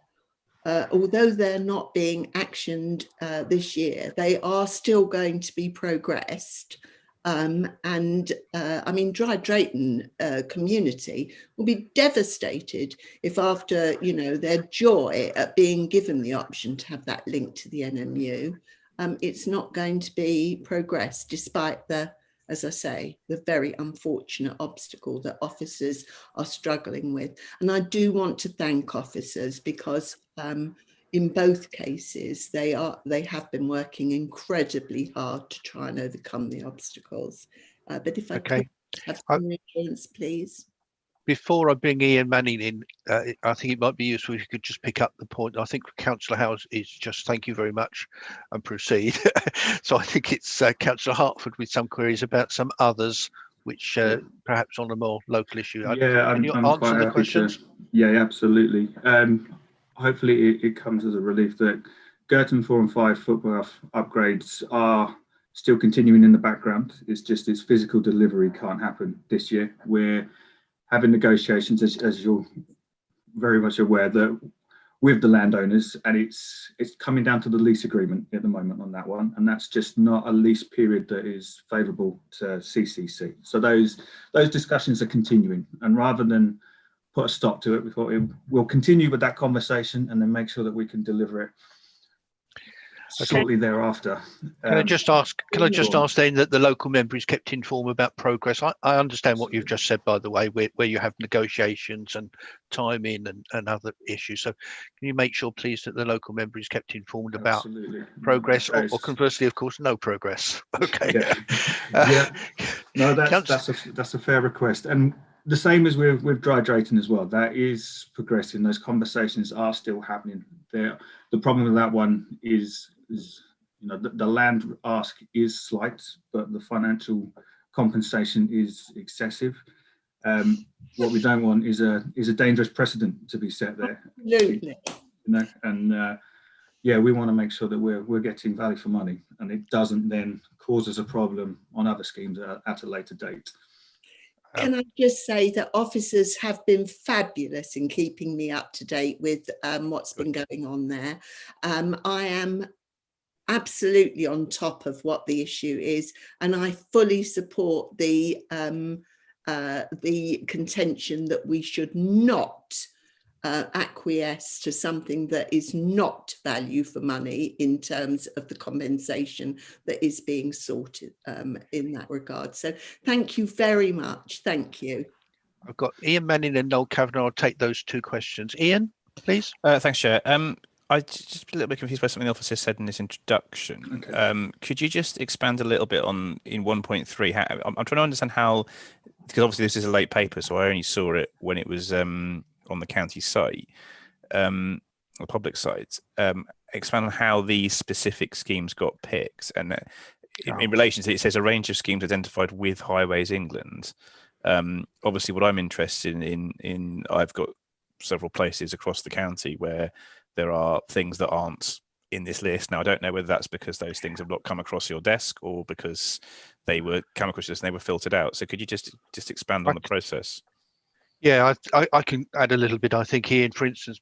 S14: although they're not being actioned this year, they are still going to be progressed. I mean, Dry Drayton community will be devastated if after, you know, their joy at being given the option to have that link to the NMU, it's not going to be progressed despite the, as I say, the very unfortunate obstacle that officers are struggling with. And I do want to thank officers because, in both cases, they have been working incredibly hard to try and overcome the obstacles. But if I could have some reassurance, please.
S2: Before I bring Ian Manning in, I think it might be useful if you could just pick up the point. I think Councillor Howes is just thank you very much and proceed. So I think it's Councillor Hartford with some queries about some others, which perhaps on a more local issue.
S15: Yeah,
S2: Can you
S15: I'm
S2: answer
S15: quite
S2: the
S15: happy
S2: questions?
S15: Yeah, absolutely. Hopefully it comes as a relief that Girton 4 and 5 football upgrades are still continuing in the background. It's just its physical delivery can't happen this year. We're having negotiations, as you're very much aware, that with the landowners, and it's coming down to the lease agreement at the moment on that one, and that's just not a lease period that is favourable to CCC. So those discussions are continuing, and rather than put a stop to it, we thought we'll continue with that conversation and then make sure that we can deliver it shortly thereafter.
S2: Can I just ask then that the local member is kept informed about progress? I understand what you've just said, by the way, where you have negotiations and timing and other issues. So can you make sure, please, that the local member is kept informed about progress, or conversely, of course, no progress? Okay.
S15: Yeah. No, that's a fair request. And the same as with Dry Drayton as well. That is progressing. Those conversations are still happening. The problem with that one is the land ask is slight, but the financial compensation is excessive. What we don't want is a dangerous precedent to be set there.
S14: Absolutely.
S15: Yeah, we want to make sure that we're getting value for money, and it doesn't then cause us a problem on other schemes at a later date.
S14: Can I just say that officers have been fabulous in keeping me up to date with what's been going on there. I am absolutely on top of what the issue is, and I fully support the contention that we should not acquiesce to something that is not value for money in terms of the compensation that is being sorted in that regard. So thank you very much. Thank you.
S2: I've got Ian Manning and Noel Kavanagh. I'll take those two questions. Ian, please.
S7: Thanks, Chair. I just a little bit confused by something the officer said in his introduction. Okay. Could you just expand a little bit on in 1.3? I'm trying to understand how, because obviously this is a late paper, so I only saw it when it was on the county site, the public site. Expand on how these specific schemes got picked, and in relation to it says a range of schemes identified with Highways England. Obviously, what I'm interested in I've got several places across the county where there are things that aren't in this list. Now, I don't know whether that's because those things have not come across your desk or because they were come across your desk and they were filtered out. So could you just expand on the process?
S2: Yeah, I can add a little bit. I think here, for instance,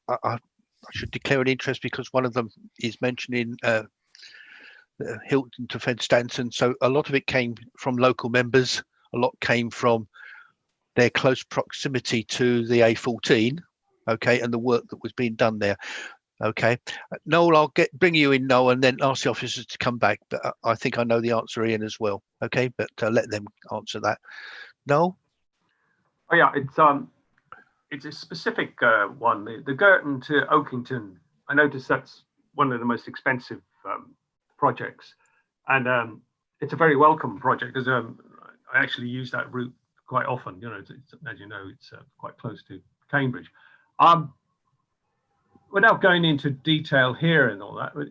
S2: I should declare an interest because one of them is mentioning Hilton to Fedstanton. So a lot of it came from local members. A lot came from their close proximity to the A14, okay, and the work that was being done there. Okay, Noel, I'll bring you in, Noel, and then ask the officers to come back. But I think I know the answer, Ian, as well. Okay, but let them answer that. Noel?
S12: Oh yeah, it's a specific one. The Girton to Oakington. I noticed that's one of the most expensive projects, and it's a very welcome project because I actually use that route quite often. You know, as you know, it's quite close to Cambridge. Without going into detail here and all that, but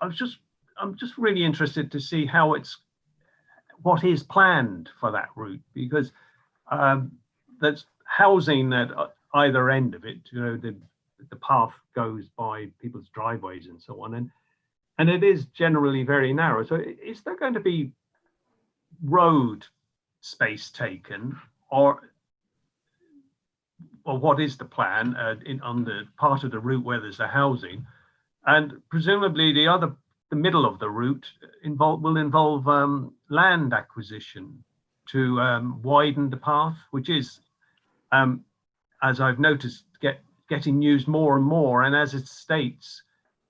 S12: I'm just really interested to see what is planned for that route, because that's housing at either end of it. You know, the path goes by people's driveways and so on, and it is generally very narrow. So is there going to be road space taken, or what is the plan on the part of the route where there's the housing? And presumably the middle of the route will involve land acquisition to widen the path, which is, as I've noticed, getting used more and more. And as it states,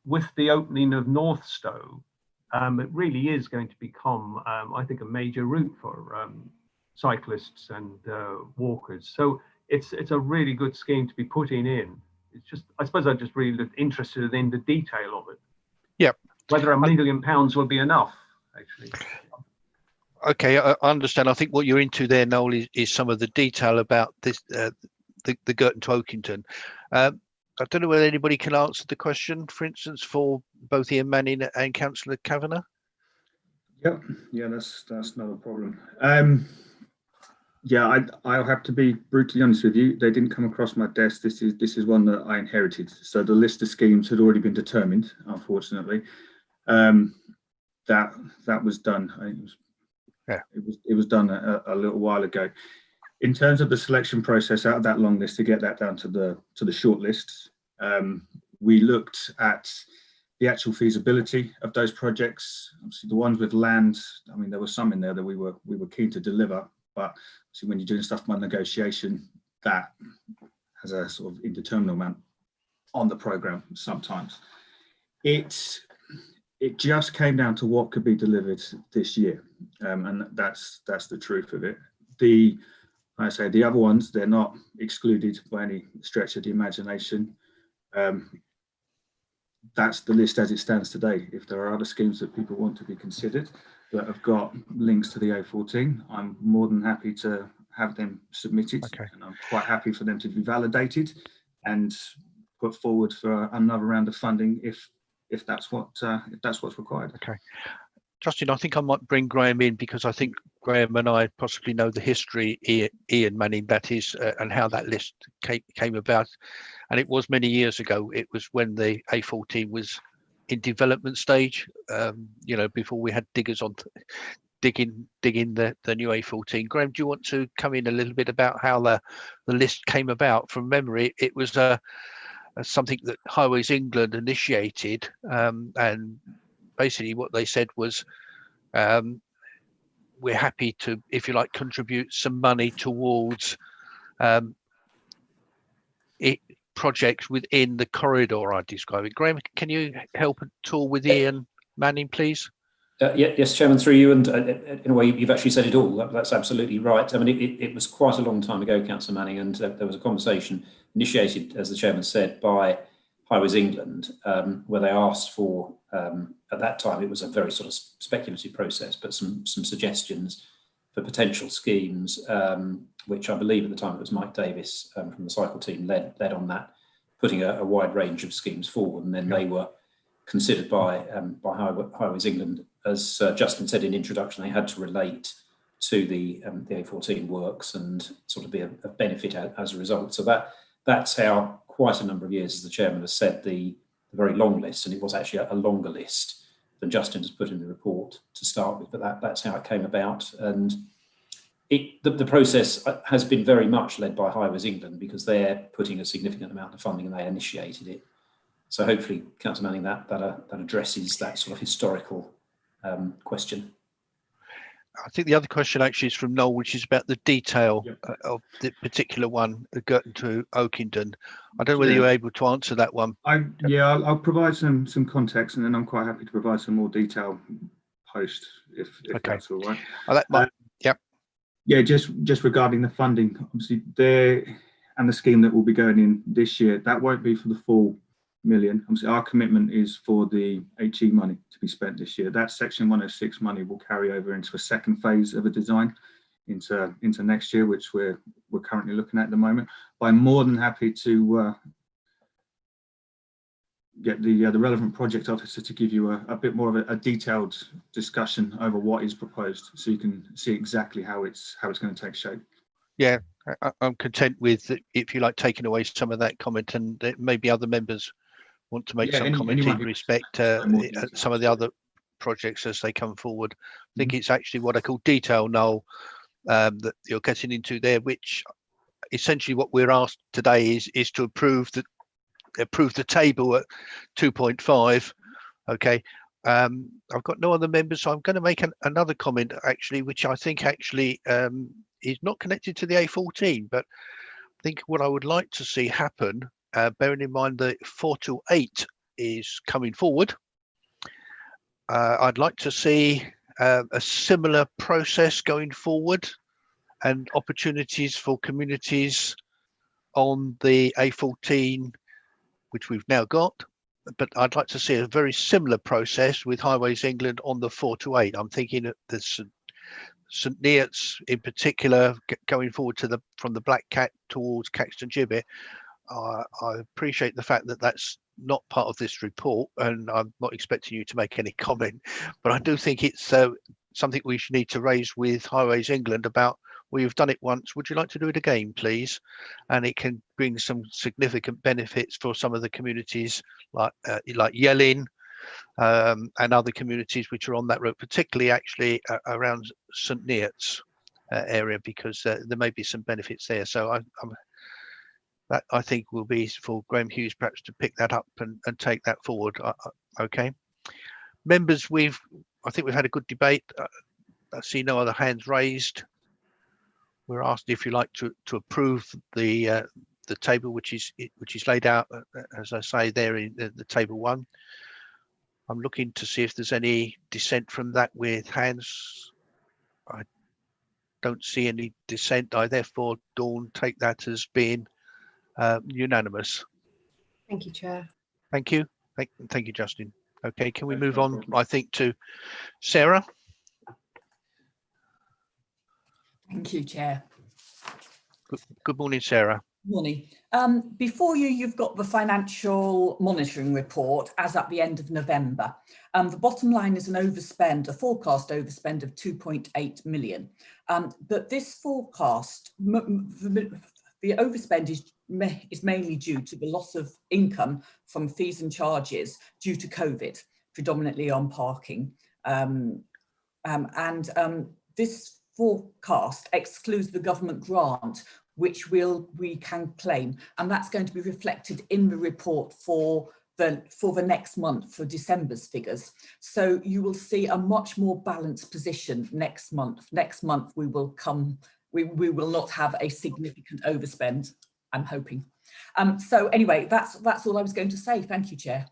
S12: with the opening of Northstowe, it really is going to become, I think, a major route for cyclists and walkers. So it's a really good scheme to be putting in. It's just, I suppose I'm just really interested in the detail of it.
S2: Yep.
S12: Whether £1 million will be enough, actually.
S2: Okay, I understand. I think what you're into there, Noel, is some of the detail about this, the Girton to Oakington. I don't know whether anybody can answer the question, for instance, for both Ian Manning and Councillor Kavanagh.
S15: Yep. Yeah, that's not a problem. Yeah, I'll have to be brutally honest with you. They didn't come across my desk. This is one that I inherited. So the list of schemes had already been determined, unfortunately. That was done. I think it was done a little while ago. In terms of the selection process out of that long list to get that down to the short lists, we looked at the actual feasibility of those projects. Obviously, the ones with land, I mean, there were some in there that we were keen to deliver, but see, when you're doing stuff by negotiation, that has a sort of indeterminate amount on the program sometimes. It just came down to what could be delivered this year, and that's the truth of it. Like I say, the other ones, they're not excluded by any stretch of the imagination. That's the list as it stands today. If there are other schemes that people want to be considered that have got links to the A14, I'm more than happy to have them submitted. Okay. And I'm quite happy for them to be validated and put forward for another round of funding if that's what's required.
S2: Okay. Justin, I think I might bring Graham in because I think Graham and I possibly know the history, Ian Manning, that is, and how that list came about. And it was many years ago. It was when the A14 was in development stage, you know, before we had diggers on digging the new A14. Graham, do you want to come in a little bit about how the list came about? From memory, it was something that Highways England initiated, and basically what they said was, we're happy to, if you like, contribute some money towards projects within the corridor I described it. Graham, can you help at all with Ian Manning, please?
S10: Yes, Chairman, through you, and in a way you've actually said it all. That's absolutely right. I mean, it was quite a long time ago, Councillor Manning, and there was a conversation initiated, as the Chairman said, by Highways England, where they asked for, at that time, it was a very sort of speculative process, but some suggestions for potential schemes, which I believe at the time it was Mike Davis from the cycle team led on that, putting a wide range of schemes forward, and then they were considered by Highways England. As Justin said in introduction, they had to relate to the A14 works and sort of be of benefit as a result. So that's how, quite a number of years, as the Chairman has said, the very long list, and it was actually a longer list than Justin has put in the report to start with, but that's how it came about. And the process has been very much led by Highways England because they're putting a significant amount of funding and they initiated it. So hopefully, Councillor Manning, that addresses that sort of historical question.
S2: I think the other question actually is from Noel, which is about the detail of the particular one, Girton to Oakington. I don't know whether you're able to answer that one.
S15: I'll provide some context, and then I'm quite happy to provide some more detail post if that's all right. Yeah, just regarding the funding, obviously and the scheme that will be going in this year, that won't be for the full million. Obviously, our commitment is for the HE money to be spent this year. That Section 106 money will carry over into a second phase of a design into next year, which we're currently looking at the moment. But I'm more than happy to get the relevant project officer to give you a bit more of a detailed discussion over what is proposed, so you can see exactly how it's going to take shape.
S2: Yeah, I'm content with, if you like, taking away some of that comment, and maybe other members want to make some comment in respect to some of the other projects as they come forward. I think it's actually what I call detail, Noel, that you're getting into there, which essentially what we're asked today is to approve the table at 2.5. Okay. I've got no other members, so I'm going to make another comment actually, which I think actually is not connected to the A14, but I think what I would like to see happen, bearing in mind that 4 to 8 is coming forward, I'd like to see a similar process going forward and opportunities for communities on the A14 which we've now got. But I'd like to see a very similar process with Highways England on the 4 to 8. I'm thinking that the St Neots in particular, going forward to from the Black Cat towards Caxton Gibbet. I appreciate the fact that that's not part of this report, and I'm not expecting you to make any comment, but I do think it's something we should need to raise with Highways England about, well, you've done it once, would you like to do it again, please? And it can bring some significant benefits for some of the communities like Yellin and other communities which are on that road, particularly actually around St Neots area, because there may be some benefits there. So that I think will be for Graham Hughes perhaps to pick that up and take that forward. Okay, members, I think we've had a good debate. I see no other hands raised. We're asked if you like to approve the table which is laid out, as I say, there in the table 1. I'm looking to see if there's any dissent from that with hands. I don't see any dissent. I therefore, Dawn, take that as being unanimous.
S1: Thank you, Chair.
S2: Thank you. Thank you, Justin. Okay, can we move on, I think, to Sarah?
S19: Thank you, Chair.
S2: Good morning, Sarah.
S19: Morning. Before you've got the financial monitoring report as at the end of November. The bottom line is a forecast overspend of 2.8 million. But this forecast, the overspend is mainly due to the loss of income from fees and charges due to COVID, predominantly on parking. This forecast excludes the government grant, which we can claim, and that's going to be reflected in the report for the next month, for December's figures. So you will see a much more balanced position next month. Next month we will not have a significant overspend, I'm hoping. So anyway, that's all I was going to say. Thank you, Chair.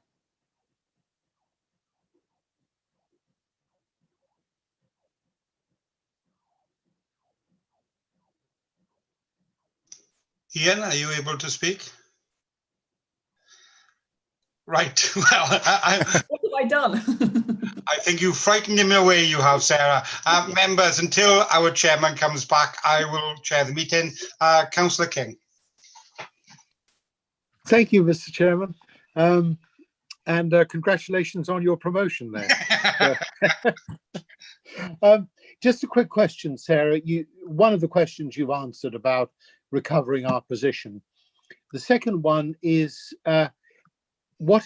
S6: Ian, are you able to speak? Right. Well,
S19: what have I done?
S6: I think you frightened him away, you have, Sarah. Members, until our chairman comes back, I will chair the meeting. Councillor King.
S9: Thank you, Mr. Chairman. And congratulations on your promotion there. Just a quick question, Sarah. One of the questions you've answered about recovering our position. The second one is what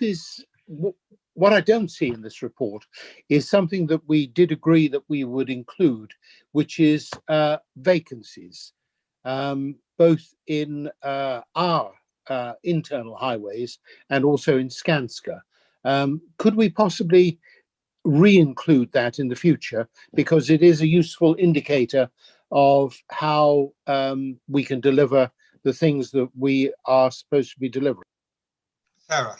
S9: I don't see in this report is something that we did agree that we would include, which is vacancies, both in our internal highways and also in Skanska. Could we possibly re-include that in the future, because it is a useful indicator of how we can deliver the things that we are supposed to be delivering?
S6: Sarah.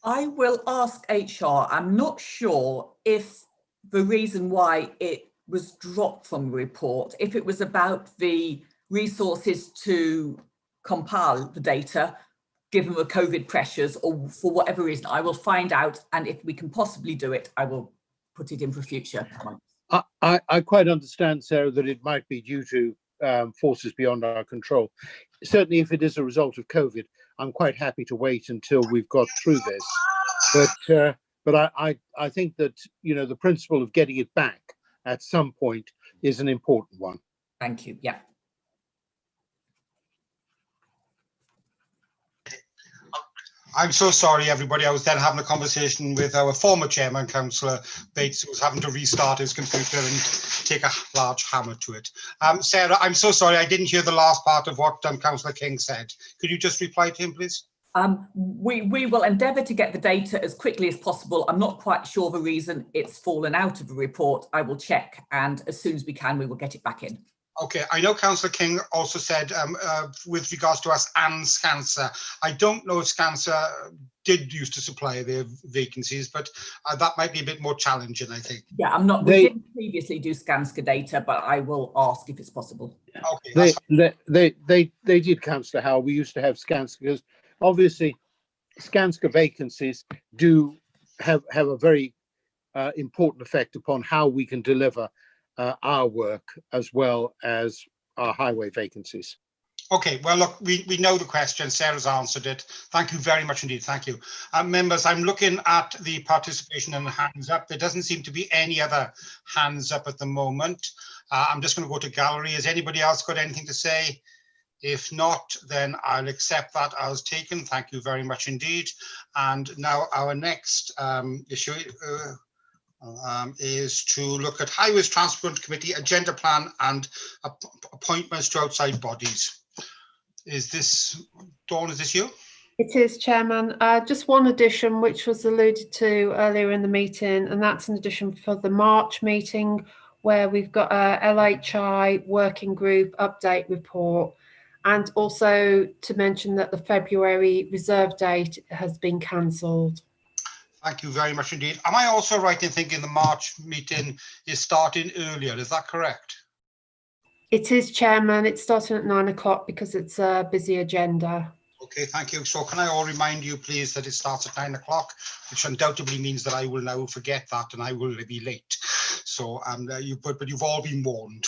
S19: I will ask HR. I'm not sure if the reason why it was dropped from the report, if it was about the resources to compile the data, given the COVID pressures, or for whatever reason. I will find out, and if we can possibly do it, I will put it in for future months.
S9: I quite understand, Sarah, that it might be due to forces beyond our control. Certainly, if it is a result of COVID, I'm quite happy to wait until we've got through this. But I think that, you know, the principle of getting it back at some point is an important one.
S19: Thank you. Yeah.
S6: I'm so sorry, everybody. I was then having a conversation with our former chairman, Councillor Bates, who was having to restart his computer and take a large hammer to it. Sarah, I'm so sorry. I didn't hear the last part of what Councillor King said. Could you just reply to him, please?
S19: We will endeavour to get the data as quickly as possible. I'm not quite sure the reason it's fallen out of the report. I will check, and as soon as we can, we will get it back in.
S6: Okay, I know Councillor King also said with regards to us and Skanska, I don't know if Skanska did used to supply their vacancies, but that might be a bit more challenging, I think.
S19: Yeah, we didn't previously do Skanska data, but I will ask if it's possible.
S6: Okay,
S9: they did, Councillor Howell. We used to have Skanska because obviously Skanska vacancies do have a very important effect upon how we can deliver our work as well as our highway vacancies.
S6: Okay, well, look, we know the question. Sarah's answered it. Thank you very much indeed. Thank you. Members, I'm looking at the participation and hands up. There doesn't seem to be any other hands up at the moment. I'm just going to go to gallery. Has anybody else got anything to say? If not, then I'll accept that as taken. Thank you very much indeed. And now our next issue is to look at Highways Transport Committee agenda plan and appointments to outside bodies. Is this, Dawn, is this you?
S1: It is, Chairman. Just one addition, which was alluded to earlier in the meeting, and that's an addition for the March meeting, where we've got a LHI working group update report, and also to mention that the February reserve date has been cancelled.
S6: Thank you very much indeed. Am I also right in thinking the March meeting is starting earlier? Is that correct?
S1: It is, Chairman. It's starting at 9 o'clock because it's a busy agenda.
S6: Okay, thank you. So can I all remind you, please, that it starts at 9 o'clock, which undoubtedly means that I will now forget that and I will be late. So, but you've all been warned.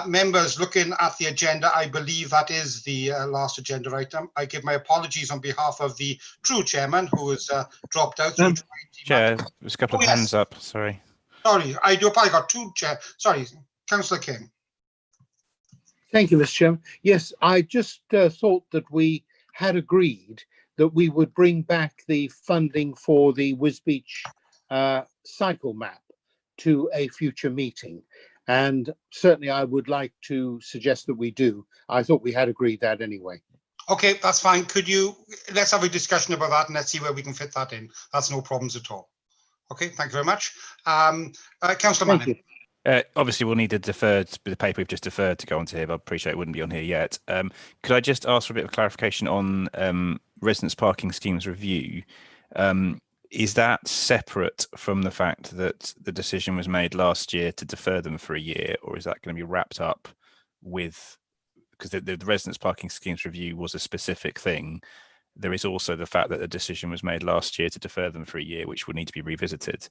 S6: Members, looking at the agenda, I believe that is the last agenda item. I give my apologies on behalf of the true chairman who has dropped out.
S7: Chair, there's a couple of hands up. Sorry.
S6: Sorry, I got two chair. Sorry, Councillor King.
S9: Thank you, Mr. Chairman. Yes, I just thought that we had agreed that we would bring back the funding for the Wisbech cycle map to a future meeting. And certainly I would like to suggest that we do. I thought we had agreed that anyway.
S6: Okay, that's fine. Let's have a discussion about that and let's see where we can fit that in. That's no problems at all. Okay, thank you very much. Councillor Manning.
S7: Obviously, we'll need the paper we've just deferred to go onto here, but I appreciate it wouldn't be on here yet. Could I just ask for a bit of clarification on residence parking schemes review? Is that separate from the fact that the decision was made last year to defer them for a year, or is that going to be wrapped up with, because the residence parking schemes review was a specific thing. There is also the fact that the decision was made last year to defer them for a year, which would need to be revisited.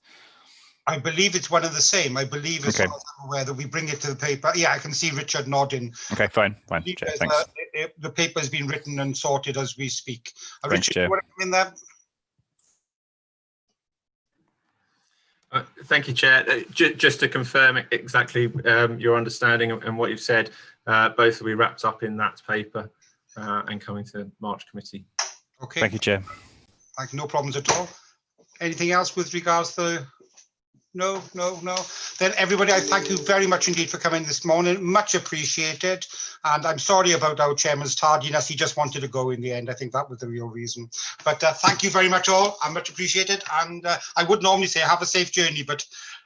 S6: I believe it's one and the same. I believe, as far as I'm aware, that we bring it to the paper. Yeah, I can see Richard nodding.
S7: Okay, fine. Chair, thanks.
S6: The paper has been written and sorted as we speak.
S7: Thanks,
S6: Richard,
S7: Chair.
S6: you want to come in there?
S11: Thank you, Chair. Just to confirm exactly your understanding and what you've said, both will be wrapped up in that paper and coming to March committee.
S6: Okay.
S7: Thank you, Chair.
S6: Thank you. No problems at all. Anything else with regards to? No. Then everybody, I thank you very much indeed for coming this morning. Much appreciated. And I'm sorry about our chairman's tardiness. He just wanted to go in the end. I think that was the real reason. But thank you very much all. I'm much appreciated. And I would normally say have a safe journey, but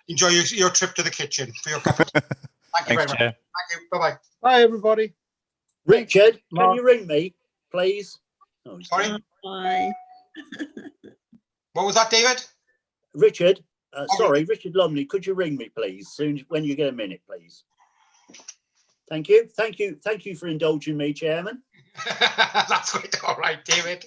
S6: enjoy your trip to the kitchen for your cup of tea. Thank you very much. Thank you. Bye-bye.
S9: Bye, everybody.
S3: Richard, can you ring me, please?
S6: Oh, sorry.
S14: Bye.
S6: What was that, David?
S3: Richard. Sorry, Richard Lumley, could you ring me, please, soon when you get a minute, please? Thank you. Thank you for indulging me, Chairman.
S6: That's quite all right, David.